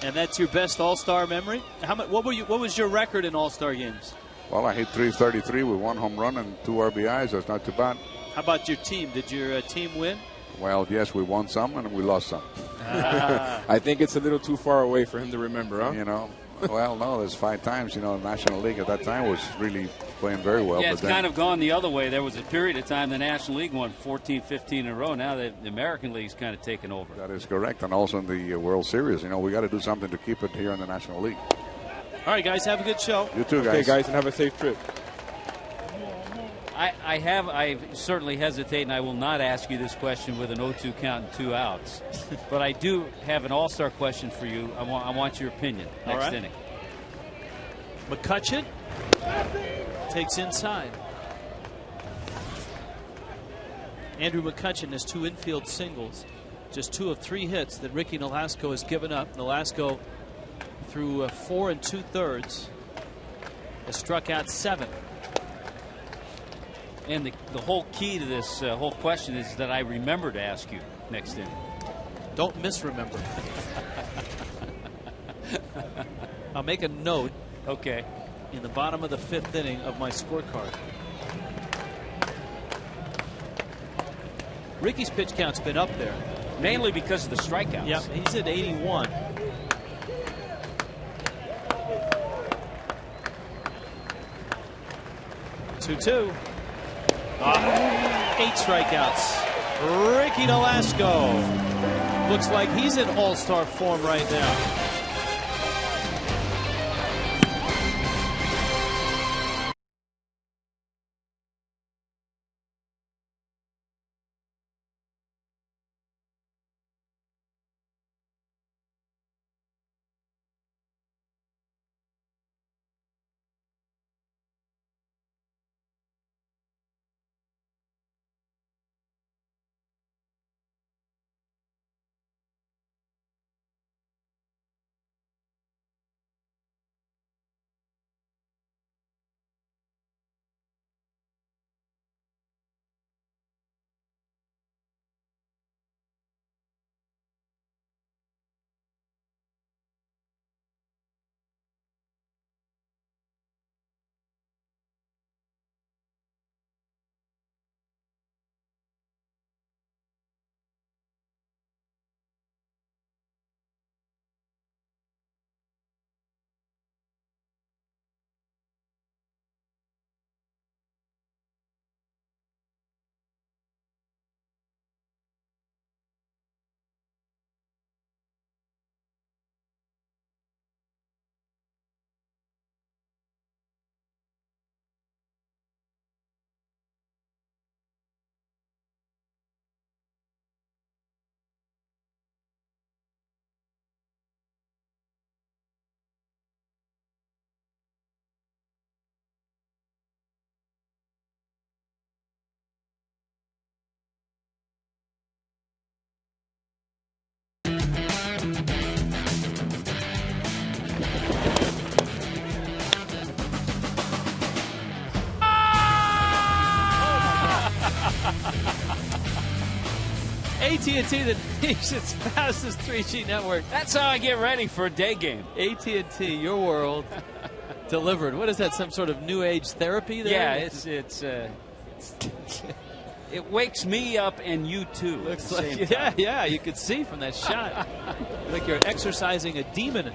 H: And that's your best All-Star memory? What was your record in All-Star games?
I: Well, I hit 333 with 1 home run and 2 RBIs. That's not too bad.
H: How about your team? Did your team win?
I: Well, yes, we won some and we lost some.
F: I think it's a little too far away for him to remember, huh?
I: You know, well, no, there's 5 times. You know, the National League at that time was really playing very well.
B: Yeah,
I: but
B: it's
I: then,
B: kind of gone the other way. There was a period of time the National League won 14, 15 in a row. Now the American League's kind of taken over.
I: That is correct. And also in the World Series. You know, we got to do something to keep it here in the National League.
H: All right, guys, have a good show.
I: You too, guys.
F: Okay, guys, and have a safe trip.
B: I certainly hesitate, and I will not ask you this question with an 0-2 count and 2 outs. But I do have an all-star question for you. I want your opinion next inning.
H: McCutchen takes inside. Andrew McCutchen has 2 infield singles. Just 2 of 3 hits that Ricky Nolasco has given up. Nolasco, through 4 2/3, has struck out 7.
B: And the whole key to this whole question is that I remember to ask you next inning.
H: Don't misremember. I'll make a note.
B: Okay.
H: In the bottom of the 5th inning of my scorecard. Ricky's pitch count's been up there.
B: Mainly because of the strikeouts.
H: Yep, he's at 81. Two. 8 strikeouts. Ricky Nolasco looks like he's in all-star form right now. AT&T, the nation's fastest 3G network.
B: That's how I get ready for a day game.
H: AT&T, your world. delivered. What is that? Some sort of new age therapy there?
B: Yeah, it wakes me up and you too.
H: Looks like, yeah, you could see from that shot. Like you're exercising a demon.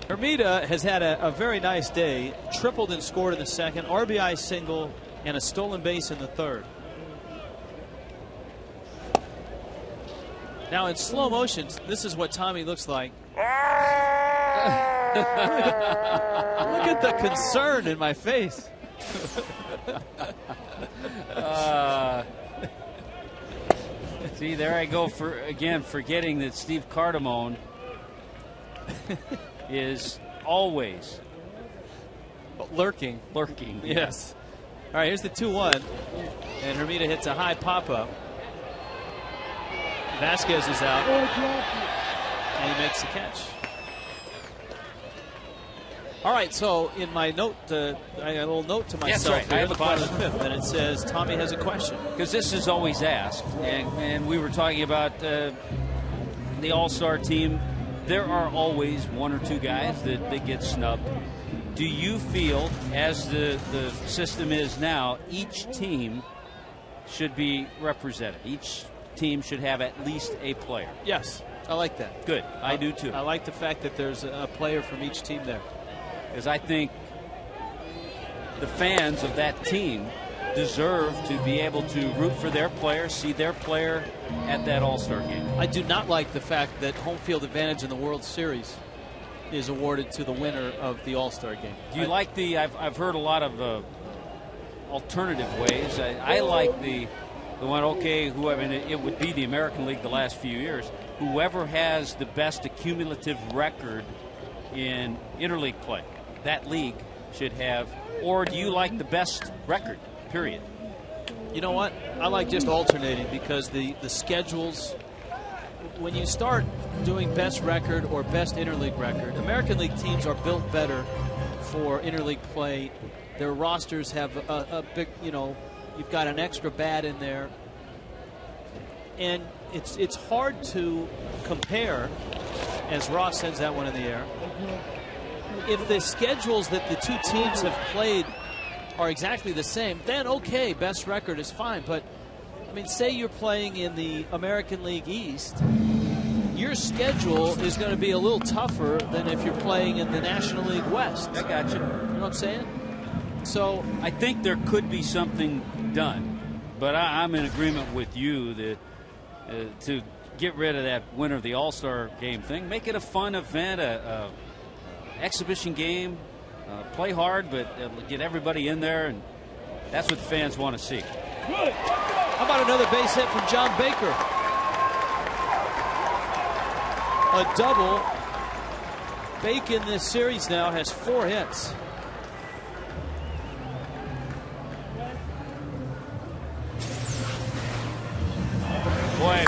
H: Hermida has had a very nice day. Tripled and scored in the second, RBI single, and a stolen base in the third. Now in slow motion, this is what Tommy looks like. Look at the concern in my face.
B: See, there I go forgetting that Steve Cardamone is always
H: lurking. Yes. All right, here's the 2-1, and Hermida hits a high pop-up. Vasquez is out, and he makes the catch. All right, so in my note, I got a little note to myself.
B: That's right. I have
H: the
B: a
H: bottom of
B: question.
H: the fifth, and it says Tommy has a question.
B: Because this is always asked, and we were talking about the All-Star team. There are always one or two guys that get snubbed. Do you feel, as the system is now, each team should be represented? Each team should have at least a player?
H: Yes, I like that.
B: Good. I do too.
H: I like the fact that there's a player from each team there.
B: Because I think the fans of that team deserve to be able to root for their player, see their player at that All-Star game.
H: I do not like the fact that home field advantage in the World Series is awarded to the winner of the All-Star game.
B: Do you like the, I've heard a lot of alternative ways. I like the one, okay, whoever, and it would be the American League the last few years, whoever has the best accumulative record in interleague play, that league should have, or do you like the best record, period?
H: You know what? I like just alternating because the schedules, when you start doing best record or best interleague record, American League teams are built better for interleague play. Their rosters have a big, you've got an extra bat in there. And it's hard to compare, as Ross sends that one in the air, if the schedules that the two teams have played are exactly the same, then okay, best record is fine. But, I mean, say you're playing in the American League East, your schedule is going to be a little tougher than if you're playing in the National League West.
B: I got you.
H: You know what I'm saying? So
B: I think there could be something done, but I'm in agreement with you that to get rid of that winner of the All-Star game thing, make it a fun event, a exhibition game, play hard, but get everybody in there, and that's what the fans want to see.
H: How about another base hit from John Baker? A double. Baker in this series now has 4 hits.
B: Boy,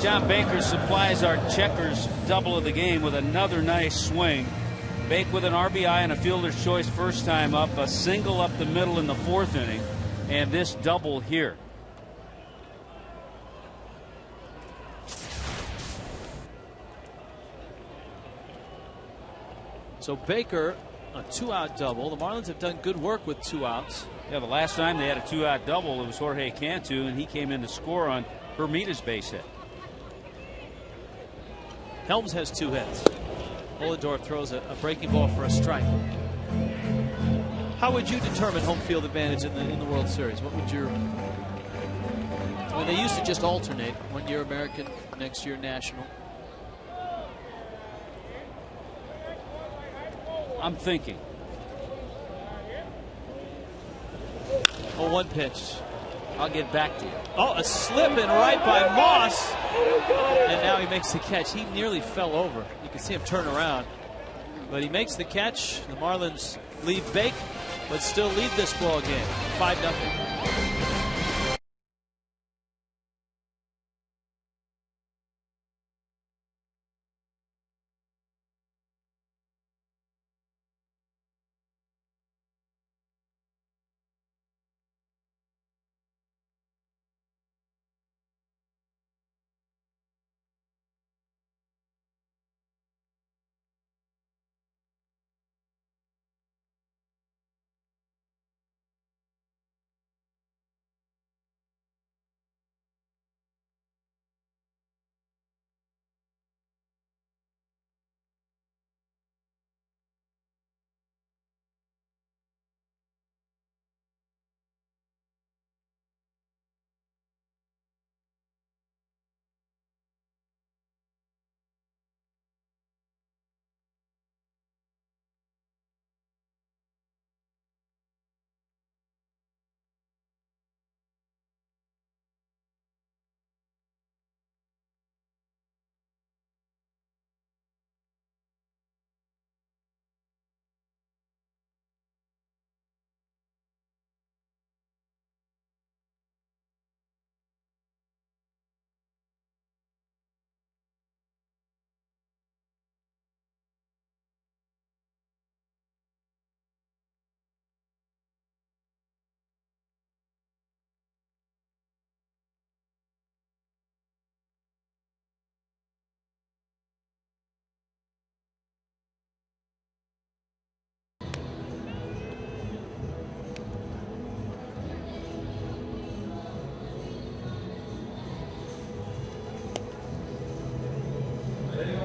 B: John Baker supplies our checkers double of the game with another nice swing. Bake with an RBI and a fielder's choice first time up, a single up the middle in the 4th inning, and this double here.
H: So Baker, a 2-out double. The Marlins have done good work with 2 outs.
B: Yeah, the last time they had a 2-out double, it was Jorge Cantu, and he came in to score on Bermuda's base hit.
H: Helms has 2 hits. Olador throws a breaking ball for a strike. How would you determine home field advantage in the World Series? What would your... I mean, they used to just alternate. 1 year American, next year National.
B: I'm thinking.
H: Oh, 1 pitch.
B: I'll get back to you.
H: Oh, a slip in right by Moss. And now he makes the catch. He nearly fell over. You can see him turn around. But he makes the catch. The Marlins lead Bake, but still lead this ball game. 5-0.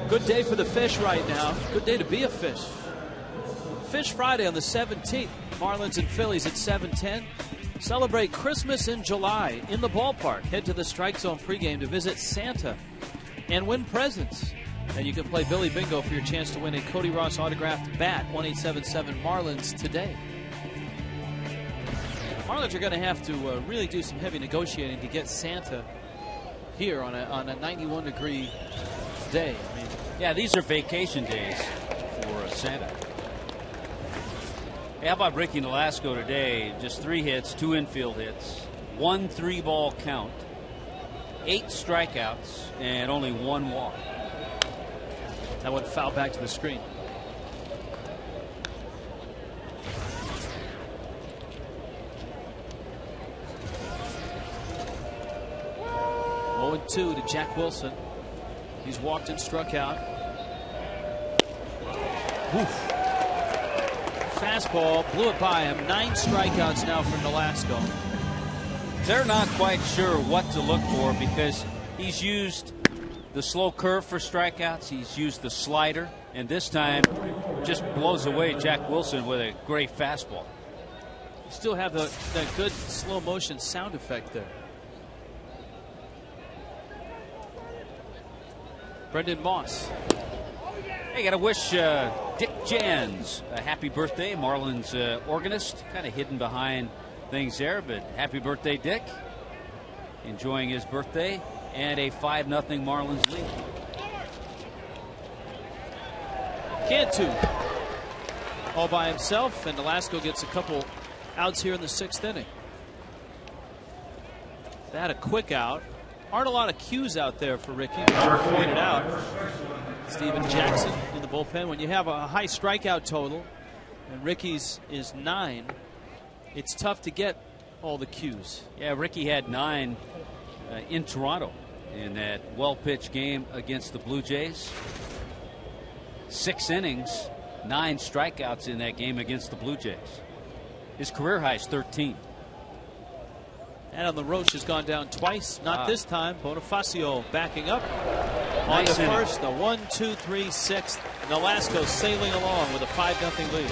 H: Good day for the fish right now. Good day to be a fish. Fish Friday on the 17th. Marlins and Phillies at 7:10. Celebrate Christmas in July in the ballpark. Head to the Strike Zone pregame to visit Santa and win presents. And you can play Billy Bingo for your chance to win a Cody Ross autographed bat. 1-877 Marlins today. The Marlins are going to have to really do some heavy negotiating to get Santa here on a 91-degree day. I mean,
B: yeah, these are vacation days for Santa. Hey, how about Ricky Nolasco today? Just 3 hits, 2 infield hits, 1 3-ball count, 8 strikeouts, and only 1 walk.
H: That went foul back to the screen. Oh, 2 to Jack Wilson. He's walked and struck out. Woof. Fastball blew it by him. 9 strikeouts now for Nolasco.
B: They're not quite sure what to look for because he's used the slow curve for strikeouts. He's used the slider, and this time just blows away Jack Wilson with a great fastball.
H: You still have that good slow motion sound effect there. Brendan Moss.
B: Hey, got to wish Dick Jans a happy birthday. Marlins organist, kind of hidden behind things there, but happy birthday, Dick. Enjoying his birthday and a 5-0 Marlins lead.
H: Cantu all by himself, and Nolasco gets a couple outs here in the 6th inning. They had a quick out. Aren't a lot of cues out there for Ricky, as you pointed out. Steven Jackson in the bullpen. When you have a high strikeout total, and Ricky's is 9, it's tough to get all the cues.
B: Yeah, Ricky had 9 in Toronto in that well-pitched game against the Blue Jays. 6 innings, 9 strikeouts in that game against the Blue Jays. His career high is 13.
H: And on the Roche has gone down twice. Not this time. Bonifacio backing up. On
B: Nice
H: the
B: inning.
H: first, the 1, 2, 3, 6. Nolasco sailing along with a 5-0 lead.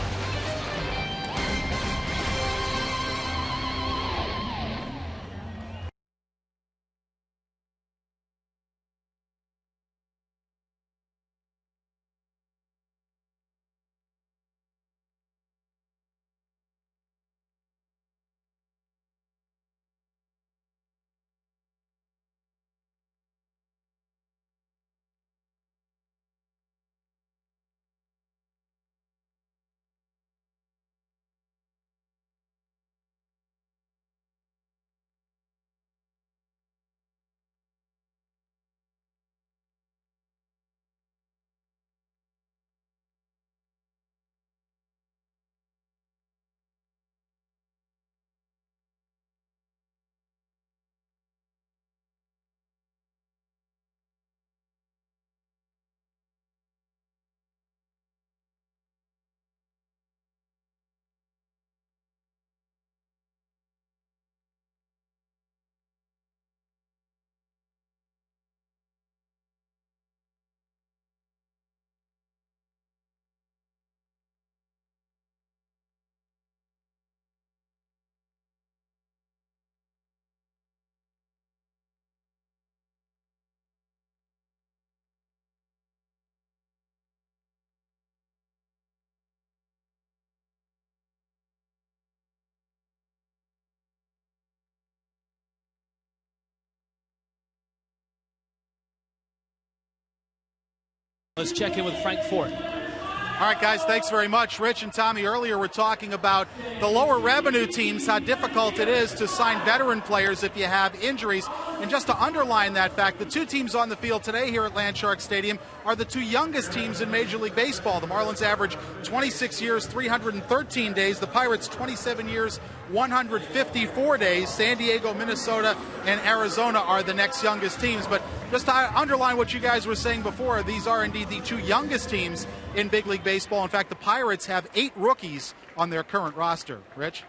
H: Let's check in with Frank Fort.
C: All right, guys, thanks very much. Rich and Tommy, earlier we're talking about the lower revenue teams, how difficult it is to sign veteran players if you have injuries. And just to underline that fact, the 2 teams on the field today here at Landshark Stadium are the 2 youngest teams in Major League Baseball. The Marlins average 26 years, 313 days. The Pirates 27 years, 154 days. San Diego, Minnesota, and Arizona are the next youngest teams. But just to underline what you guys were saying before, these are indeed the 2 youngest teams in Big League Baseball. In fact, the Pirates have 8 rookies on their current roster. Rich?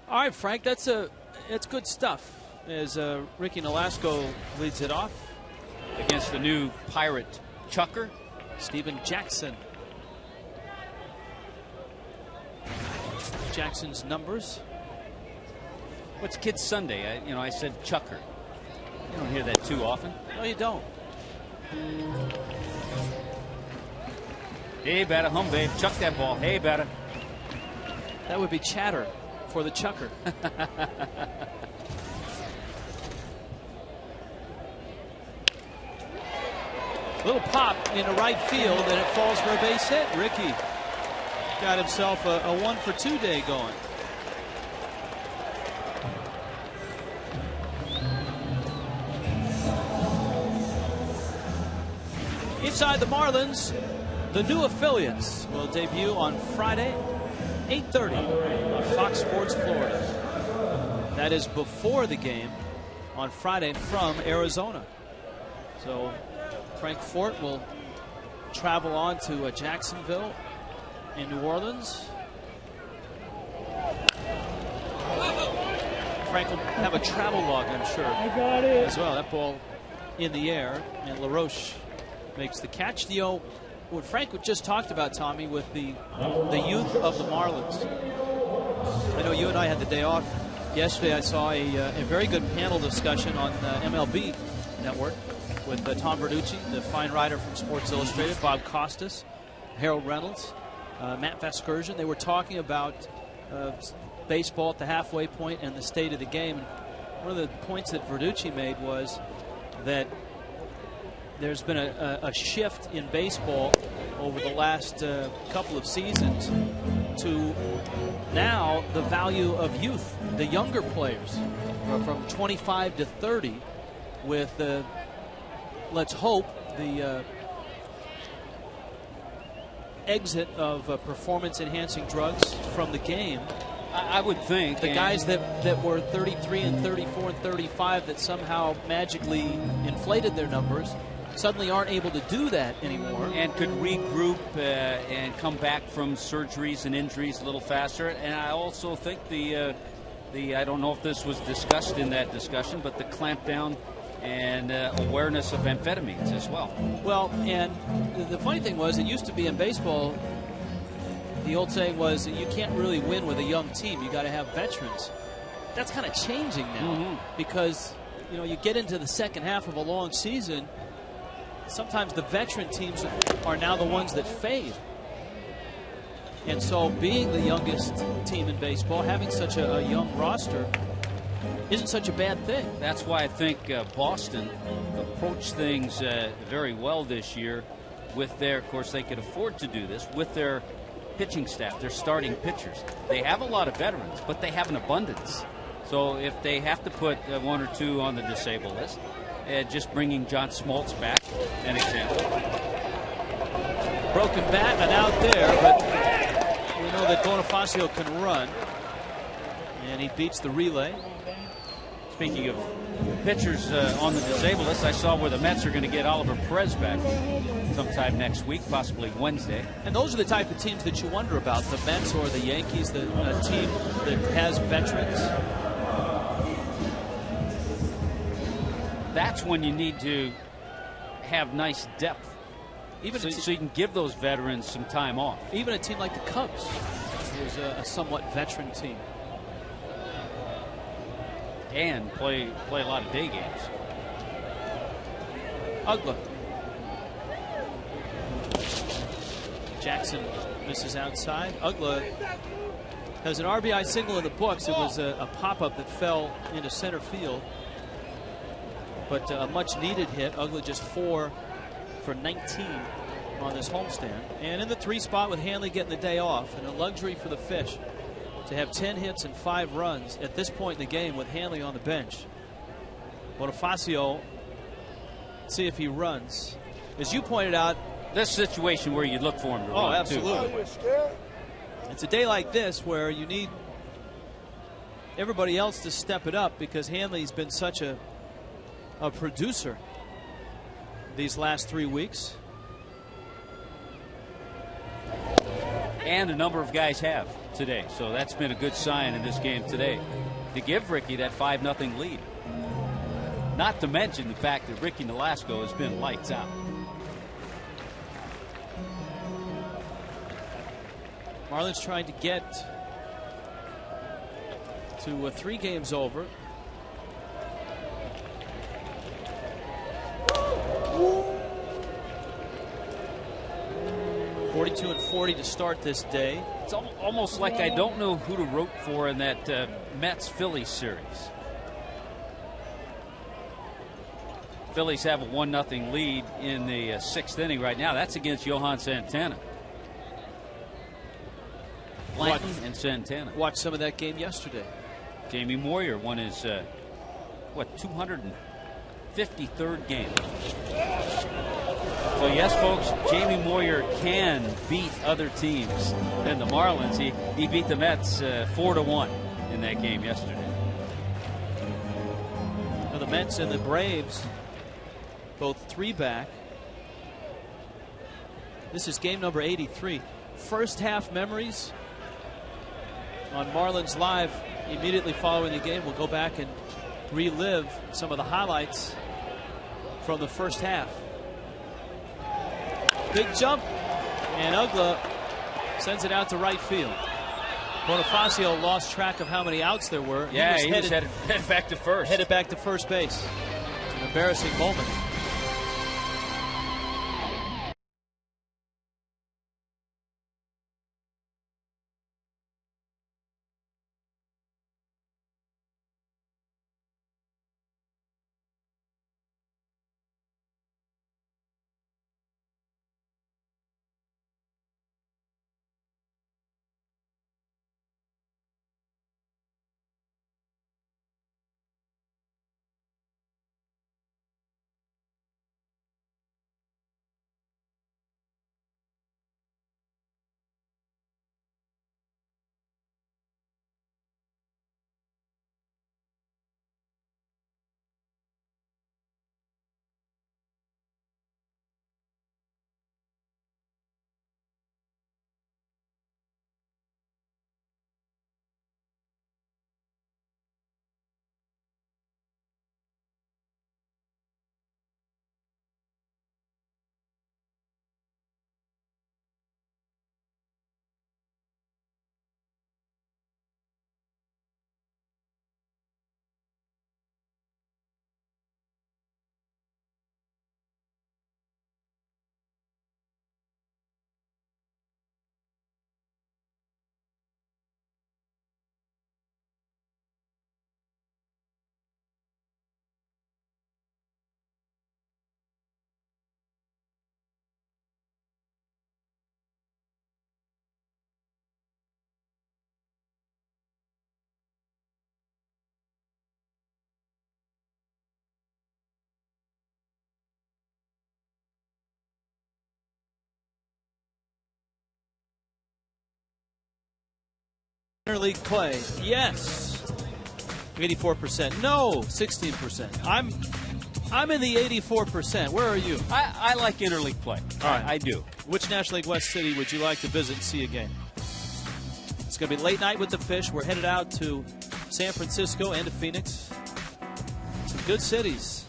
H: All right, Frank, that's good stuff as Ricky Nolasco leads it off.
B: Against the new Pirate chucker.
H: Steven Jackson. Jackson's numbers.
B: What's Kids Sunday? I said chucker. You don't hear that too often.
H: No, you don't.
B: Hey, batter, hum, babe. Chuck that ball. Hey, batter.
H: That would be chatter for the chucker. Little pop into right field, and it falls for a base hit. Ricky got himself a 1-for-2 day going. Inside the Marlins, the new affiliates will debut on Friday, 8:30 on Fox Sports Florida. That is before the game on Friday from Arizona. So Frank Fort will travel on to Jacksonville in New Orleans. Frank will have a travel log, I'm sure, as well. That ball in the air, and LaRoche makes the catch. What Frank just talked about, Tommy, with the youth of the Marlins. I know you and I had the day off yesterday. I saw a very good panel discussion on MLB Network with Tom Verducci, the fine writer from Sports Illustrated, Bob Costas, Harold Reynolds, Matt Vasgersian. They were talking about baseball at the halfway point and the state of the game. And one of the points that Verducci made was that there's been a shift in baseball over the last couple of seasons to now the value of youth, the younger players, from 25 to 30, with let's hope the exit of performance-enhancing drugs from the game.
B: I would think
H: the guys that were 33 and 34 and 35 that somehow magically inflated their numbers suddenly aren't able to do that anymore,
B: and could regroup and come back from surgeries and injuries a little faster. And I also think the I don't know if this was discussed in that discussion, but the clampdown and awareness of amphetamines as well.
H: Well, and the funny thing was, it used to be in baseball, the old saying was that you can't really win with a young team. You got to have veterans. That's kind of changing now, because you get into the second half of a long season. Sometimes the veteran teams are now the ones that fade. And so being the youngest team in baseball, having such a young roster, isn't such a bad thing.
B: That's why I think Boston approached things very well this year with their, of course, they could afford to do this, with their pitching staff, their starting pitchers. They have a lot of veterans, but they have an abundance. So if they have to put one or two on the disabled list, just bringing John Smoltz back, an example.
H: Broken bat and out there, but we know that Bonifacio can run, and he beats the relay.
B: Speaking of pitchers on the disabled list, I saw where the Mets are going to get Oliver Perez back sometime next week, possibly Wednesday.
H: And those are the type of teams that you wonder about, the Mets or the Yankees, the team that has veterans.
B: That's when you need to have nice depth, even so you can give those veterans some time off.
H: Even a team like the Cubs is a somewhat veteran team,
B: and play a lot of day games.
H: Ugla. Jackson misses outside. Ugla has an RBI single in the books. It was a pop-up that fell into center field, but a much-needed hit. Ugla just 4 for 19 on this homestand. And in the 3 spot with Hanley getting the day off, and a luxury for the Fish to have 10 hits and 5 runs at this point in the game with Hanley on the bench. Bonifacio, see if he runs. As you pointed out,
B: this situation where you look for him to run,
H: absolutely. It's a day like this where you need everybody else to step it up, because Hanley's been such a producer these last 3 weeks.
B: And a number of guys have today, so that's been a good sign in this game today to give Ricky that 5-0 lead. Not to mention the fact that Ricky Nolasco has been lights out.
H: Marlins trying to get to 3 games over. (42-40) to start this day.
B: It's almost like I don't know who to root for in that Mets-Phillies series. Phillies have a 1-0 lead in the 6th inning right now. That's against Johan Santana. Blanton and Santana.
H: Watched some of that game yesterday.
B: Jamie Moyer won his 253rd game. So yes, folks, Jamie Moyer can beat other teams than the Marlins. He beat the Mets 4-1 in that game yesterday.
H: Now the Mets and the Braves both 3 back. This is game number 83. First half memories on Marlins Live immediately following the game. We'll go back and relive some of the highlights from the first half. Big jump, and Ugla sends it out to right field. Bonifacio lost track of how many outs there were.
B: Yeah, he was headed back to first.
H: Headed back to first base. An embarrassing moment. Interleague play, yes. 84%. No, 16%. I'm in the 84%. Where are you?
B: I like interleague play.
H: All right.
B: I do.
H: Which National League West city would you like to visit and see a game? It's going to be late night with the Fish. We're headed out to San Francisco and to Phoenix. Some good cities.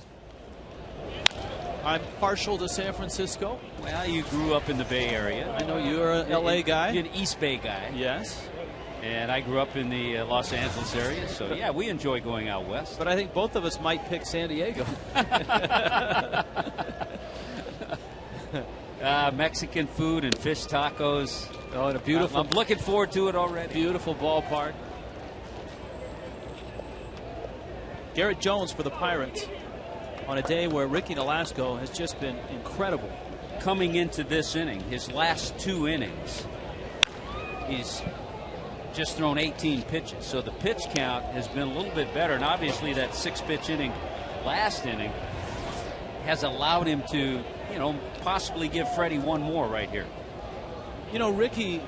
H: I'm partial to San Francisco.
B: Well, you grew up in the Bay Area.
H: I know you're an LA guy.
B: You're an East Bay guy.
H: Yes.
B: And I grew up in the Los Angeles area, so yeah, we enjoy going out west.
H: But I think both of us might pick San Diego.
B: Mexican food and fish tacos.
H: Oh, and a beautiful.
B: I'm looking forward to it already.
H: Beautiful ballpark. Garrett Jones for the Pirates on a day where Ricky Nolasco has just been incredible.
B: Coming into this inning, his last 2 innings, he's just thrown 18 pitches. So the pitch count has been a little bit better. And obviously that 6-pitch inning, last inning, has allowed him to, possibly give Freddie one more right here.
H: Ricky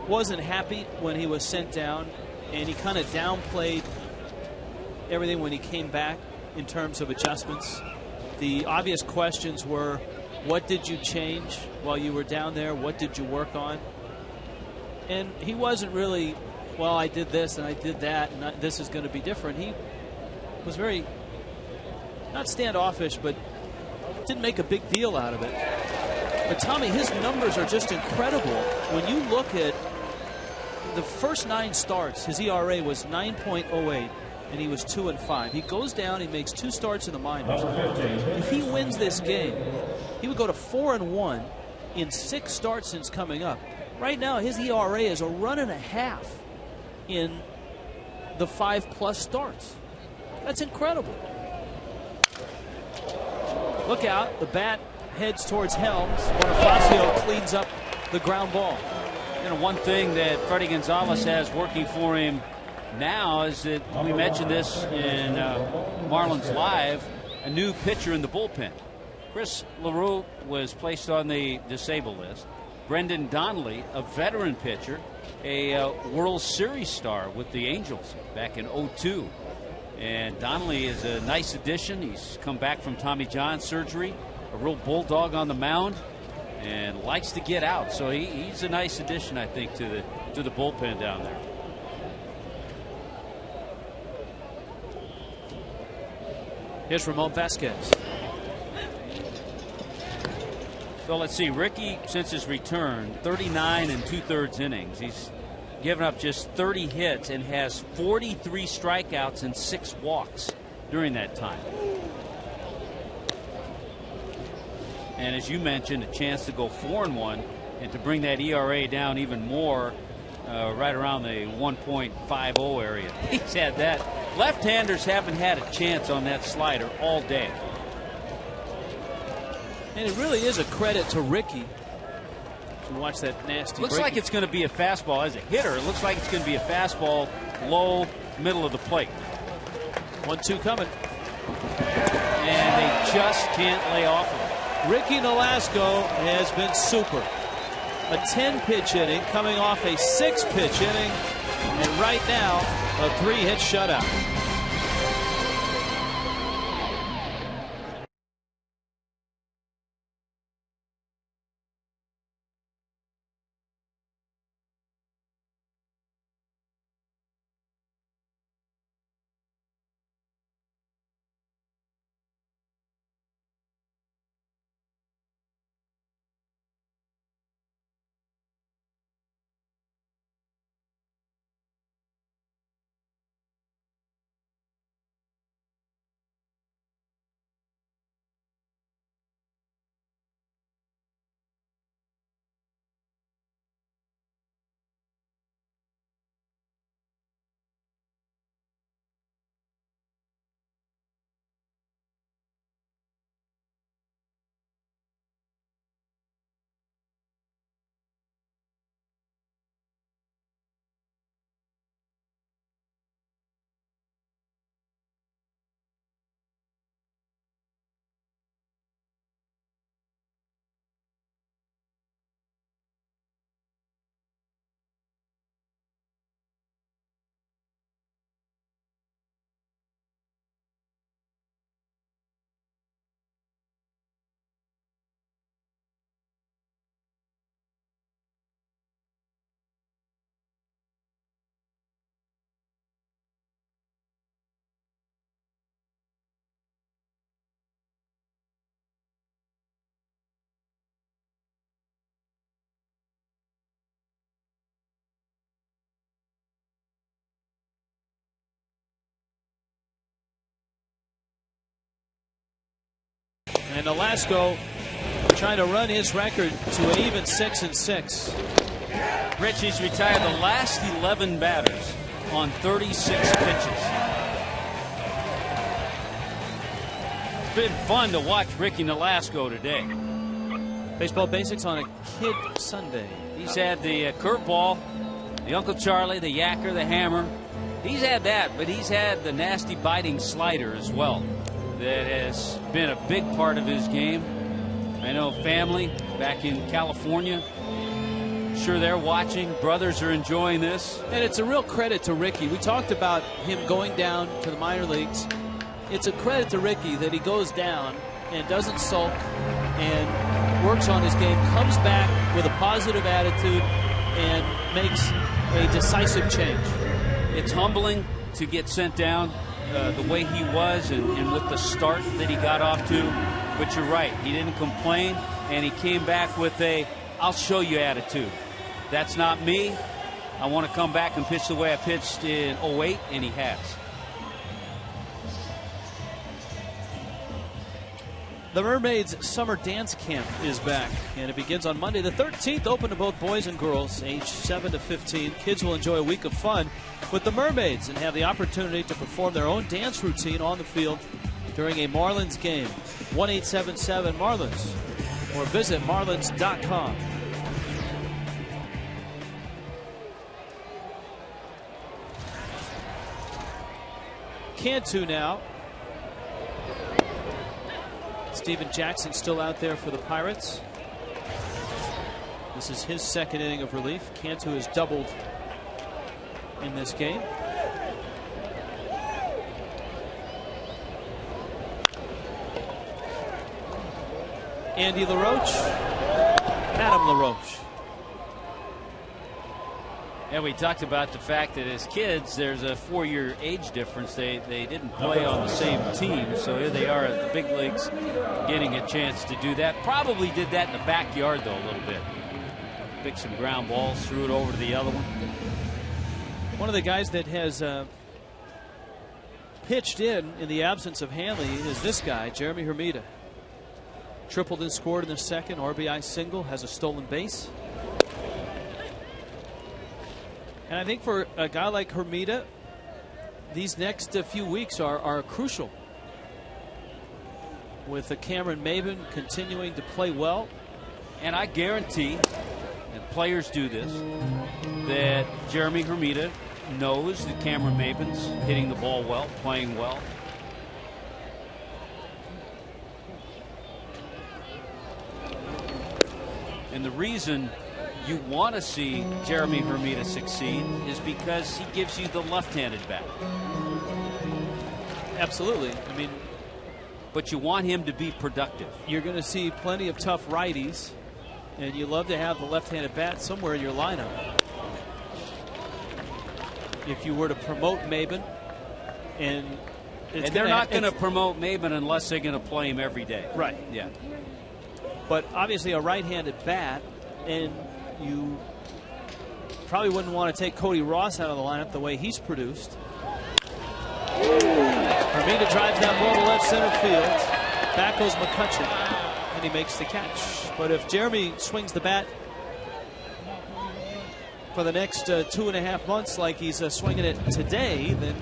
H: wasn't happy when he was sent down, and he kind of downplayed everything when he came back in terms of adjustments. The obvious questions were, what did you change while you were down there? What did you work on? And he wasn't really, well, I did this and I did that, and this is going to be different. He was very, not standoffish, but didn't make a big deal out of it. But Tommy, his numbers are just incredible. When you look at the first 9 starts, his ERA was 9.08, and he was 2-5. He goes down, he makes 2 starts in the minors. If he wins this game, he would go to 4-1 in 6 starts since coming up. Right now, his ERA is a 1.5 in the 5+ starts. That's incredible. Look out, the bat heads towards Helms. Bonifacio cleans up the ground ball.
B: You know, one thing that Freddie Gonzalez has working for him now is that we mentioned this in Marlins Live, a new pitcher in the bullpen. Chris LaRue was placed on the disabled list. Brendan Donnelly, a veteran pitcher, a World Series star with the Angels back in '02. And Donnelly is a nice addition. He's come back from Tommy John surgery, a real bulldog on the mound, and likes to get out. So he's a nice addition, I think, to the bullpen down there.
H: Here's Ramon Vasquez.
B: So let's see, Ricky, since his return, 39 2/3 innings. He's given up just 30 hits and has 43 strikeouts and 6 walks during that time. And as you mentioned, a chance to go 4-1 and to bring that ERA down even more, right around the 1.50 area. He's had that. Left-handers haven't had a chance on that slider all day.
H: And it really is a credit to Ricky. To watch that nasty.
B: Looks like it's going to be a fastball. As a hitter, it looks like it's going to be a fastball low, middle of the plate.
H: 1-2 coming.
B: And they just can't lay off of it.
H: Ricky Nolasco has been super. A 10-pitch inning coming off a 6-pitch inning. And right now, a 3-hit shutout. And Nolasco trying to run his record to an even 6-6.
B: Richie's retired the last 11 batters on 36 pitches. It's been fun to watch Ricky Nolasco today.
H: Baseball Basics on a Kid Sunday.
B: He's had the curveball, the Uncle Charlie, the yacker, the hammer. He's had that, but he's had the nasty biting slider as well. That has been a big part of his game. I know family back in California, sure they're watching. Brothers are enjoying this.
H: And it's a real credit to Ricky. We talked about him going down to the minor leagues. It's a credit to Ricky that he goes down and doesn't sulk and works on his game, comes back with a positive attitude and makes a decisive change.
B: It's humbling to get sent down the way he was and with the start that he got off to. But you're right, he didn't complain. and he came back with a "I'll show you" attitude. That's not me. I want to come back and pitch the way I pitched in '08, and he has.
H: The Mermaids Summer Dance Camp is back, and it begins on Monday the 13th, open to both boys and girls, age 7 to 15. Kids will enjoy a week of fun with the Mermaids and have the opportunity to perform their own dance routine on the field during a Marlins game. 1-877-MARLINS or visit marlins.com. Cantu now. Steven Jackson still out there for the Pirates. This is his second inning of relief. Cantu has doubled in this game. Andy LaRoche. Adam LaRoche.
B: And we talked about the fact that as kids, there's a 4-year age difference. They didn't play on the same team, so here they are at the big leagues getting a chance to do that. Probably did that in the backyard, though, a little bit. Picked some ground balls, threw it over to the other one.
H: One of the guys that has pitched in the absence of Hanley is this guy, Jeremy Hermida. Tripled and scored in the second, RBI single, has a stolen base. And I think for a guy like Hermida, these next few weeks are crucial. With Cameron Maben continuing to play well.
B: And I guarantee, and players do this, that Jeremy Hermida knows that Cameron Maben's hitting the ball well, playing well. And the reason you want to see Jeremy Hermida succeed is because he gives you the left-handed bat.
H: Absolutely. I mean,
B: but you want him to be productive.
H: You're going to see plenty of tough righties, and you love to have the left-handed bat somewhere in your lineup. If you were to promote Maben, and
B: they're not going to promote Maben unless they're going to play him every day.
H: Right.
B: Yeah.
H: But obviously a right-handed bat, and you probably wouldn't want to take Cody Ross out of the lineup the way he's produced. Hermida drives that ball to left center field. Back goes McCutcheon, and he makes the catch. But if Jeremy swings the bat for the next 2.5 months like he's swinging it today, then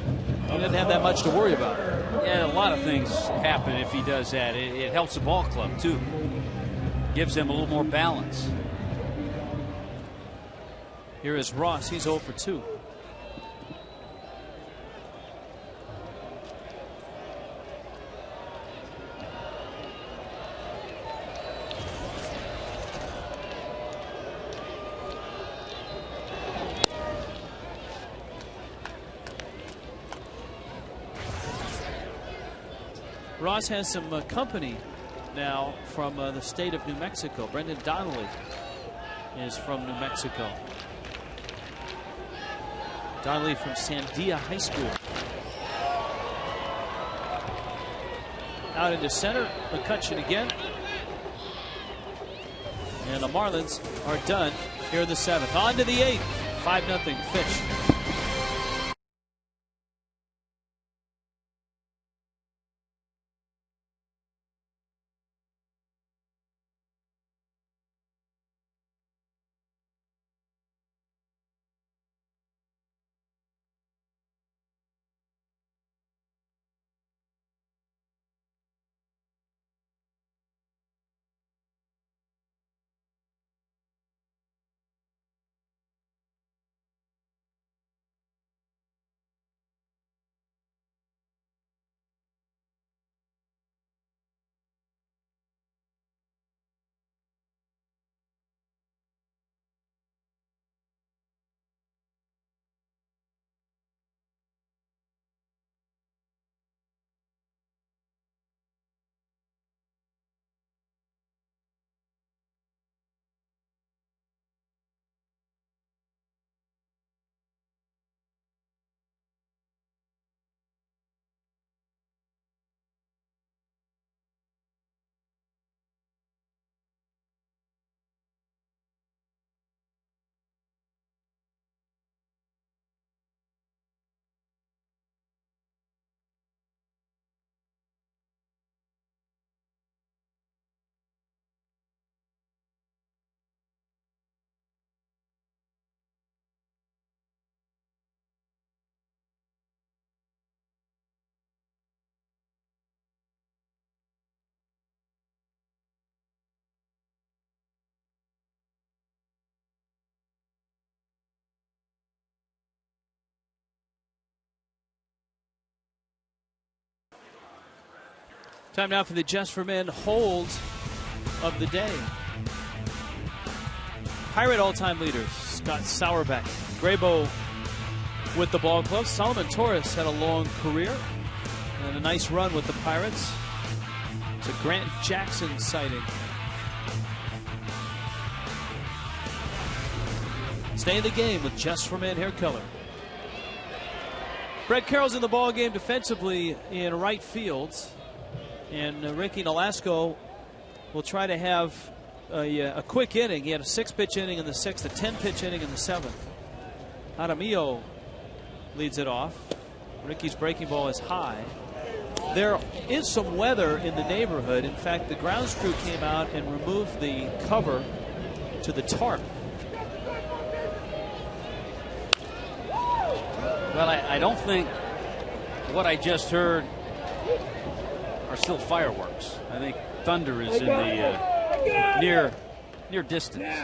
H: he doesn't have that much to worry about.
B: Yeah, a lot of things happen if he does that. It helps the ball club, too. Gives them a little more balance.
H: Here is Ross. He's 0 for 2. Ross has some company now from the state of New Mexico. Brendan Donnelly is from New Mexico. Donnelly from Sandia High School. Out into center, McCutcheon again. And the Marlins are done here in the 7th. On to the 8th. 5-0 Fish. Time now for the Just for Men holds of the day. Pirate all-time leaders, Scott Sauerbeck. Graybo with the ball club. Solomon Torres had a long career and a nice run with the Pirates. It's a Grant Jackson sighting. Stay in the game with Just for Men hair color. Brett Carroll's in the ball game defensively in right field. And Ricky Nolasco will try to have a quick inning. He had a 6-pitch inning in the 6th, a 10-pitch inning in the 7th. Jaramillo leads it off. Ricky's breaking ball is high. There is some weather in the neighborhood. In fact, the grounds crew came out and removed the cover to the tarp.
B: Well, I don't think what I just heard are still fireworks. I think thunder is in the near distance.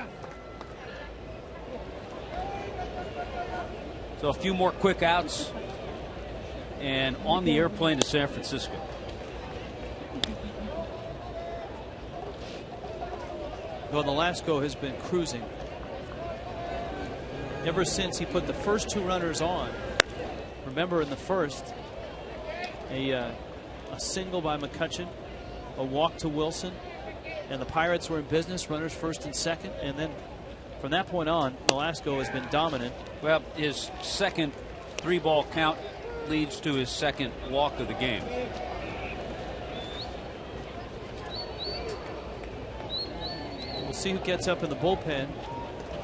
B: So a few more quick outs and on the airplane to San Francisco.
H: Well, Nolasco has been cruising ever since he put the first 2 runners on. Remember, in the first, a single by McCutchen, a walk to Wilson, and the Pirates were in business, runners first and second, and then from that point on, Nolasco has been dominant.
B: Well, his second 3-ball count leads to his second walk of the game.
H: We'll see who gets up in the bullpen.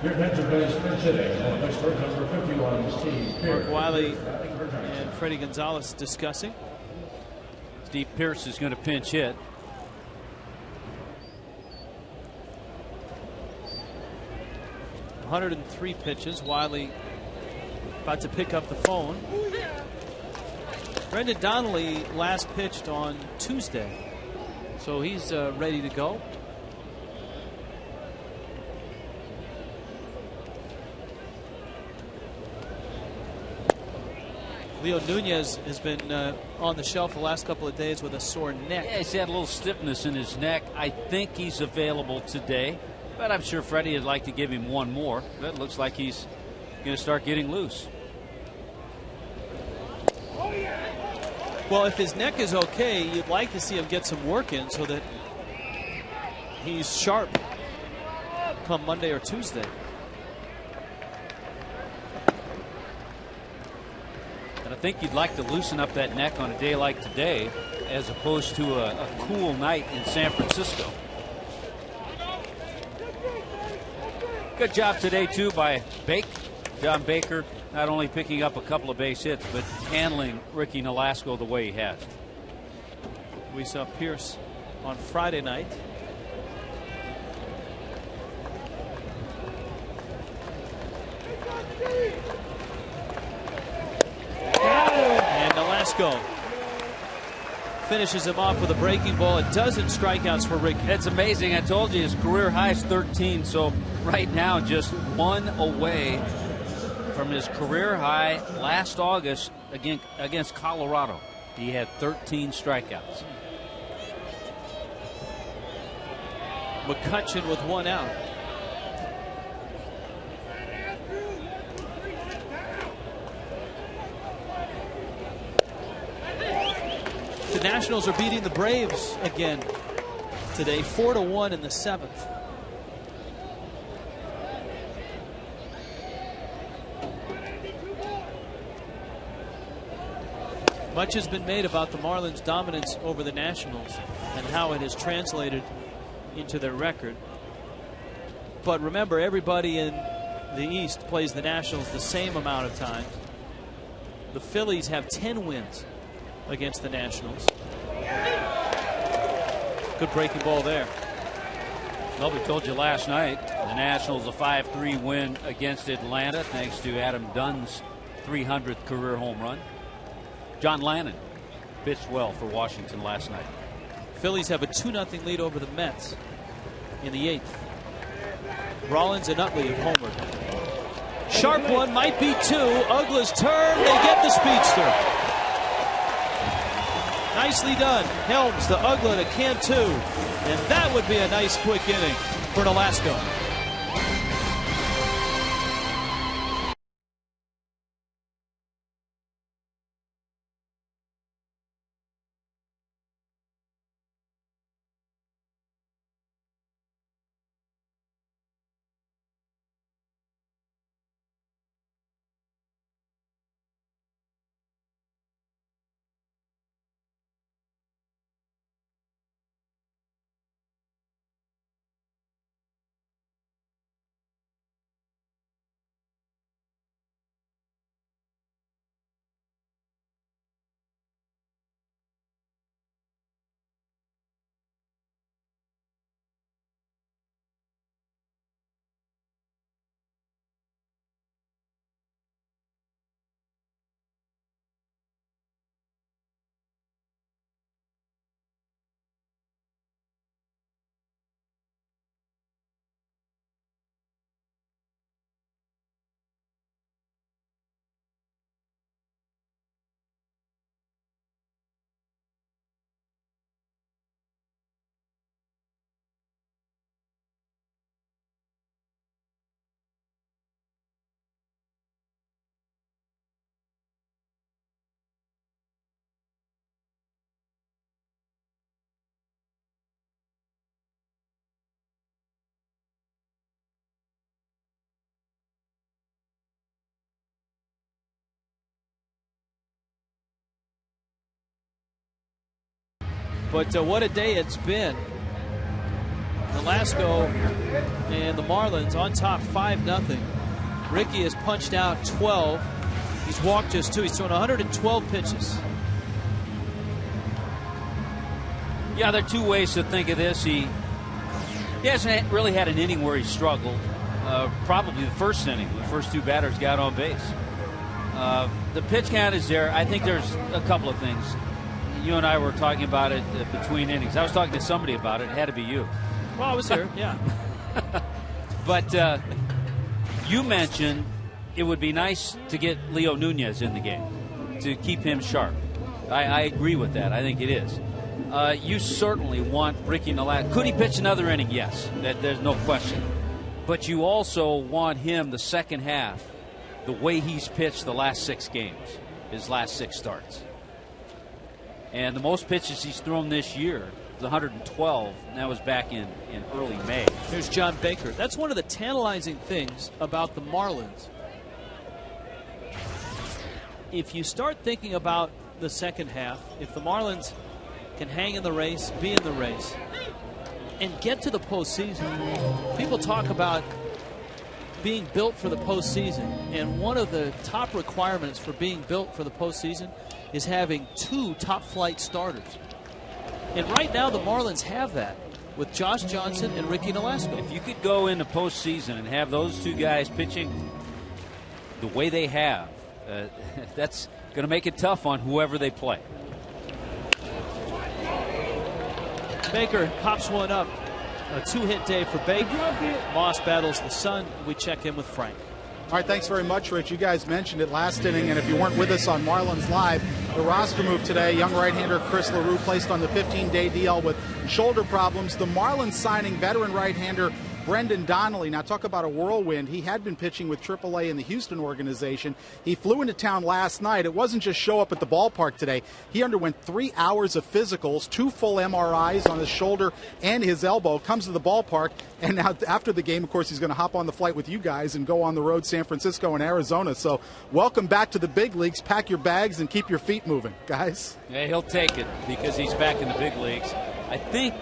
E: Here catcher base pinch hitting on Pittsburgh, number 51, Steve Pierce.
H: Mark Wiley and Freddie Gonzalez discussing.
B: Steve Pierce is going to pinch hit.
H: .103 pitches. Wiley about to pick up the phone. Brendan Donnelly last pitched on Tuesday, so he's ready to go. Leo Nunez has been on the shelf the last couple of days with a sore neck.
B: Yeah, he's had a little stiffness in his neck. I think he's available today, but I'm sure Freddie would like to give him one more. That looks like he's going to start getting loose.
H: Well, if his neck is okay, you'd like to see him get some work in so that he's sharp come Monday or Tuesday.
B: And I think you'd like to loosen up that neck on a day like today as opposed to a cool night in San Francisco. Good job today, too, by John Baker, not only picking up a couple of base hits, but handling Ricky Nolasco the way he has.
H: We saw Pierce on Friday night. And Nolasco finishes him off with a breaking ball. A dozen strikeouts for Ricky.
B: It's amazing. I told you his career high is 13, so right now just one away from his career high last August against Colorado. He had 13 strikeouts.
H: McCutchen with 1 out. The Nationals are beating the Braves again today, 4-1 in the 7th. Much has been made about the Marlins' dominance over the Nationals and how it has translated into their record. But remember, everybody in the East plays the Nationals the same amount of times. The Phillies have 10 wins against the Nationals. Good breaking ball there.
B: Well, we told you last night the Nationals a 5-3 win against Atlanta thanks to Adam Dunn's 300th career home run. John Lannon pitched well for Washington last night.
H: Phillies have a 2-0 lead over the Mets in the 8th. Rollins and Utley have homered. Sharp one, might be 2. Uggla's turn. They get the speedster. Nicely done. Helms to Ugla to Cantu. And that would be a nice quick inning for Nolasco. But what a day it's been. Nolasco and the Marlins on top 5-0. Ricky has punched out 12. He's walked just 2. He's thrown 112 pitches.
B: Yeah, there are two ways to think of this. He hasn't really had an inning where he struggled. Probably the first inning. The first two batters got on base. The pitch count is there. I think there's a couple of things. You and I were talking about it between innings. I was talking to somebody about it. It had to be you.
H: Well, I was here, yeah.
B: But you mentioned it would be nice to get Leo Nunez in the game to keep him sharp. I agree with that. I think it is. You certainly want Ricky Nolasco. Could he pitch another inning? Yes. There's no question. But you also want him the second half, the way he's pitched the last 6 games, his last 6 starts. And the most pitches he's thrown this year is 112, and that was back in early May.
H: Here's John Baker. That's one of the tantalizing things about the Marlins. If you start thinking about the second half, if the Marlins can hang in the race, be in the race, and get to the postseason, people talk about being built for the postseason, and one of the top requirements for being built for the postseason is having 2 top-flight starters. And right now the Marlins have that with Josh Johnson and Ricky Nolasco.
B: If you could go into postseason and have those 2 guys pitching the way they have, that's going to make it tough on whoever they play.
H: Baker pops one up. A 2-hit day for Baker. Moss battles the sun. We check in with Frank.
C: All right, thanks very much, Rich. You guys mentioned it last inning, and if you weren't with us on Marlins Live, the roster move today, young right-hander Chris LaRue placed on the 15-day DL with shoulder problems. The Marlins signing veteran right-hander Brendan Donnelly. Now, talk about a whirlwind. He had been pitching with AAA in the Houston organization. He flew into town last night. It wasn't just show up at the ballpark today. He underwent 3 hours of physicals, 2 full MRIs on his shoulder and his elbow, comes to the ballpark, and now after the game, of course, he's going to hop on the flight with you guys and go on the road San Francisco and Arizona. So welcome back to the big leagues. Pack your bags and keep your feet moving, guys.
B: Yeah, he'll take it because he's back in the big leagues. I think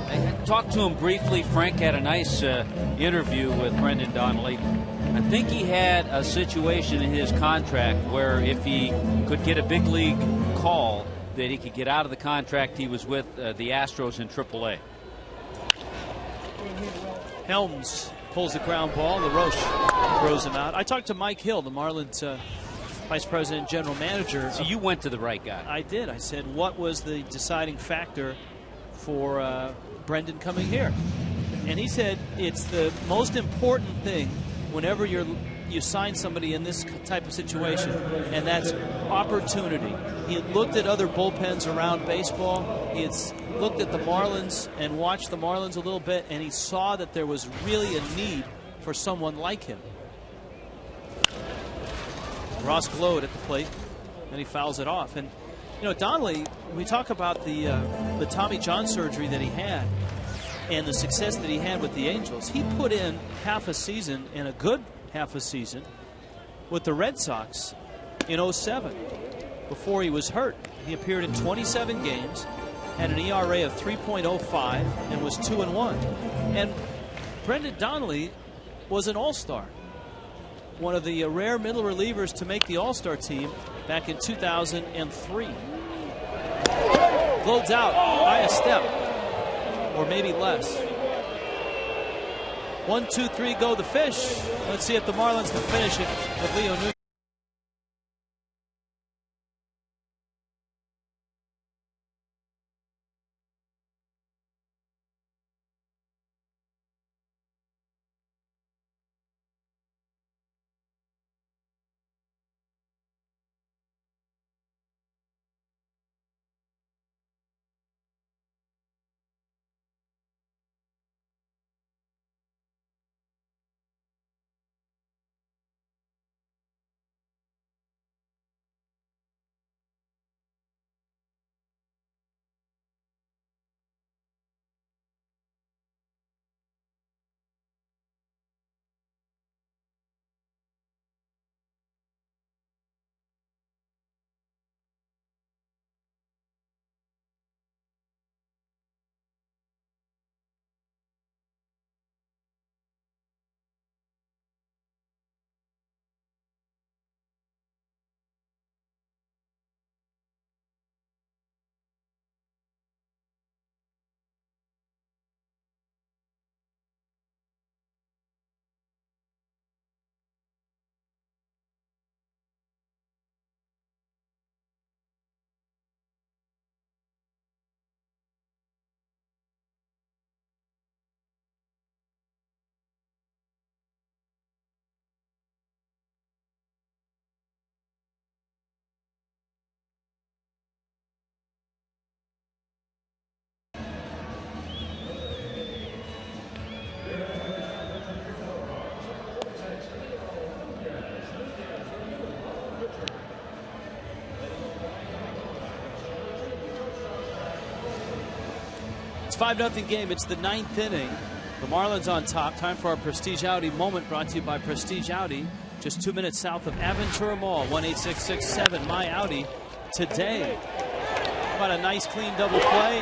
B: I talked to him briefly. Frank had a nice interview with Brendan Donnelly. I think he had a situation in his contract where if he could get a big league call, that he could get out of the contract he was with the Astros in AAA.
H: Helms pulls the ground ball. LaRoche throws him out. I talked to Mike Hill, the Marlins Vice President, General Manager.
B: So you went to the right guy.
H: I did. I said, what was the deciding factor for Brendan coming here? And he said it's the most important thing whenever you're you sign somebody in this type of situation, and that's opportunity. He had looked at other bullpens around baseball. He had looked at the Marlins and watched the Marlins a little bit, and he saw that there was really a need for someone like him. Ross glowed at the plate, and he fouls it off. And you know, Donnelly, we talk about the Tommy John surgery that he had and the success that he had with the Angels. He put in half a season, and a good half a season, with the Red Sox in '07 before he was hurt. He appeared in 27 games, had an ERA of 3.05, and was 2-1. And Brendan Donnelly was an all-star, one of the rare middle relievers to make the all-star team back in 2003. Glodes out by a step, or maybe less. 1, 2, 3, go the fish. Let's see if the Marlins can finish it with Leo Nunez. It's 5-0 game. It's the 9th inning. The Marlins on top. Time for our Prestige Audi moment, brought to you by Prestige Audi. Just 2 minutes south of Aventura Mall. 1-866-7 My Audi today. How about a nice clean double play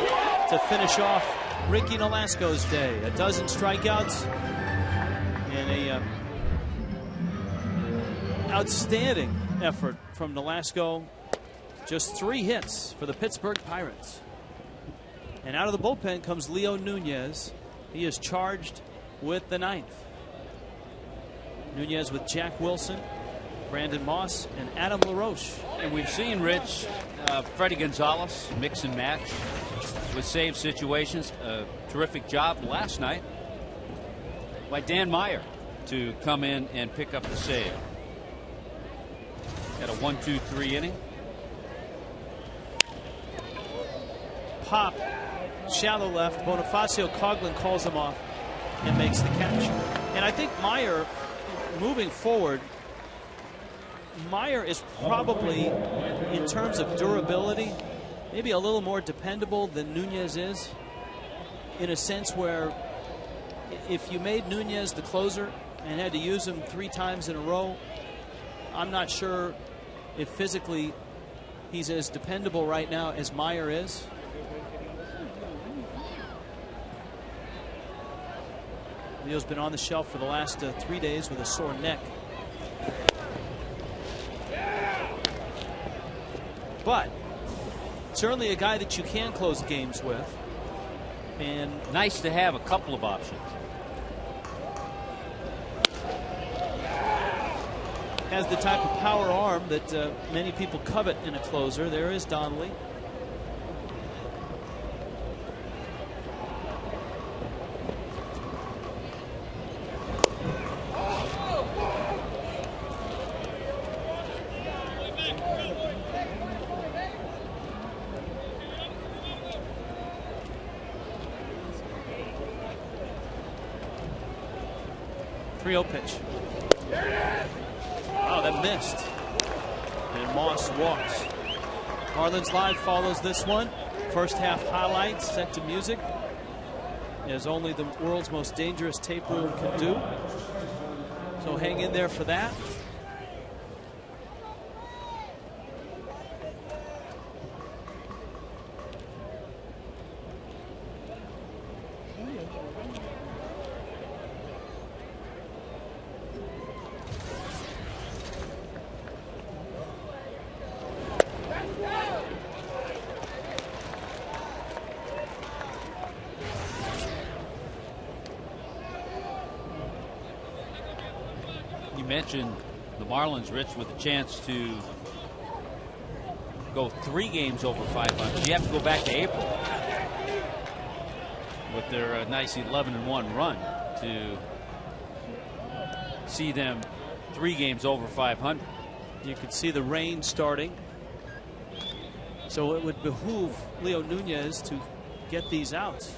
H: to finish off Ricky Nolasco's day? A dozen strikeouts and a outstanding effort from Nolasco. Just 3 hits for the Pittsburgh Pirates. And out of the bullpen comes Leo Nunez. He is charged with the 9th. Nunez with Jack Wilson, Brandon Moss, and Adam LaRoche.
B: And we've seen, Rich, Freddie Gonzalez mix and match with save situations. Terrific job last night by Dan Meyer to come in and pick up the save. Got a 1-2-3 inning.
H: Pop, shallow left. Bonifacio Coughlin calls him off and makes the catch. And I think Meyer, moving forward, Meyer is probably, in terms of durability, maybe a little more dependable than Nunez is, in a sense where if you made Nunez the closer and had to use him 3 times in a row, I'm not sure if physically he's as dependable right now as Meyer is. Leo's been on the shelf for the last 3 days with a sore neck. But certainly a guy that you can close games with. And
B: nice to have a couple of options.
H: Has the type of power arm that many people covet in a closer. There is Donnelly. 3-0 pitch. Oh, that missed. And Moss walks. Marlins Live follows this one. First half highlights set to music, as only the world's most dangerous tape room can do. So hang in there for that.
B: Mentioned the Marlins, Rich, with a chance to go 3 games over 500. You have to go back to April with their nice 11-1 run to see them 3 games over 500.
H: You can see the rain starting, so it would behoove Leo Nunez to get these outs.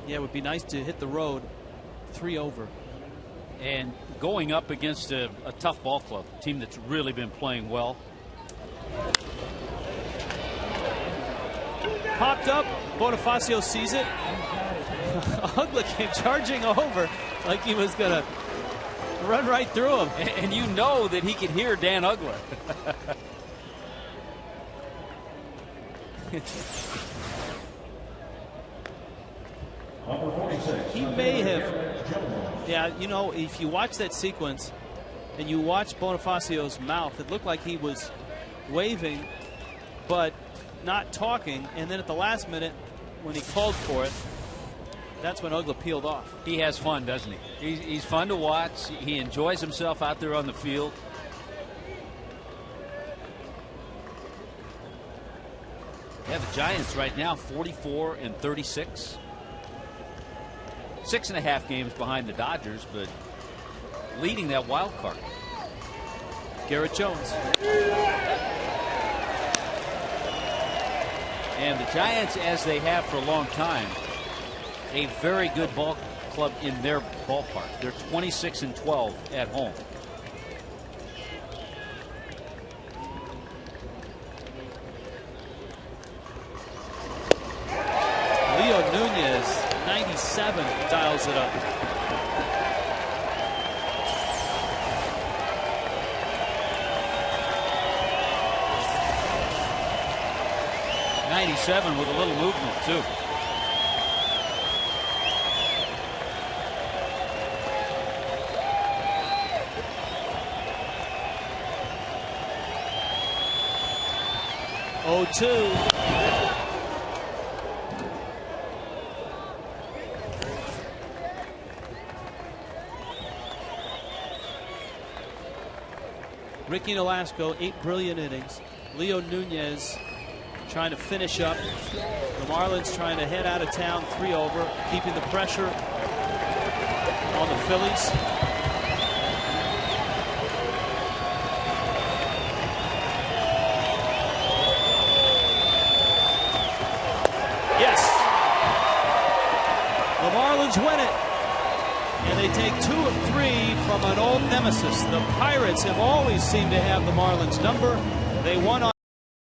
H: Yeah, it would be nice to hit the road 3 over.
B: And going up against a tough ball club, a team that's really been playing well.
H: Popped up, Bonifacio sees it. Ugla came charging over like he was going to run right through him.
B: And you know that he can hear Dan Ugler.
H: He may have, yeah, you know, if you watch that sequence and you watch Bonifacio's mouth, it looked like he was waving but not talking, and then at the last minute when he called for it, that's when Ugla peeled off.
B: He has fun, doesn't he? He's fun to watch. He enjoys himself out there on the field. Yeah, the Giants right now 44-36. 6.5 games behind the Dodgers, but leading that wild card.
H: Garrett Jones.
B: And the Giants, as they have for a long time, a very good ball club in their ballpark. They're 26-12 at home.
H: Leo Nunez, 97, dials it up.
B: '97 with a little movement too.
H: Oh, 2. Ricky Nolasco, 8 brilliant innings. Leo Nunez trying to finish up. The Marlins trying to head out of town 3 over, keeping the pressure on the Phillies. Yes! The Marlins win it. And they take 2 of 3 from an old nemesis. The Pirates have always seemed to have the Marlins number. They won on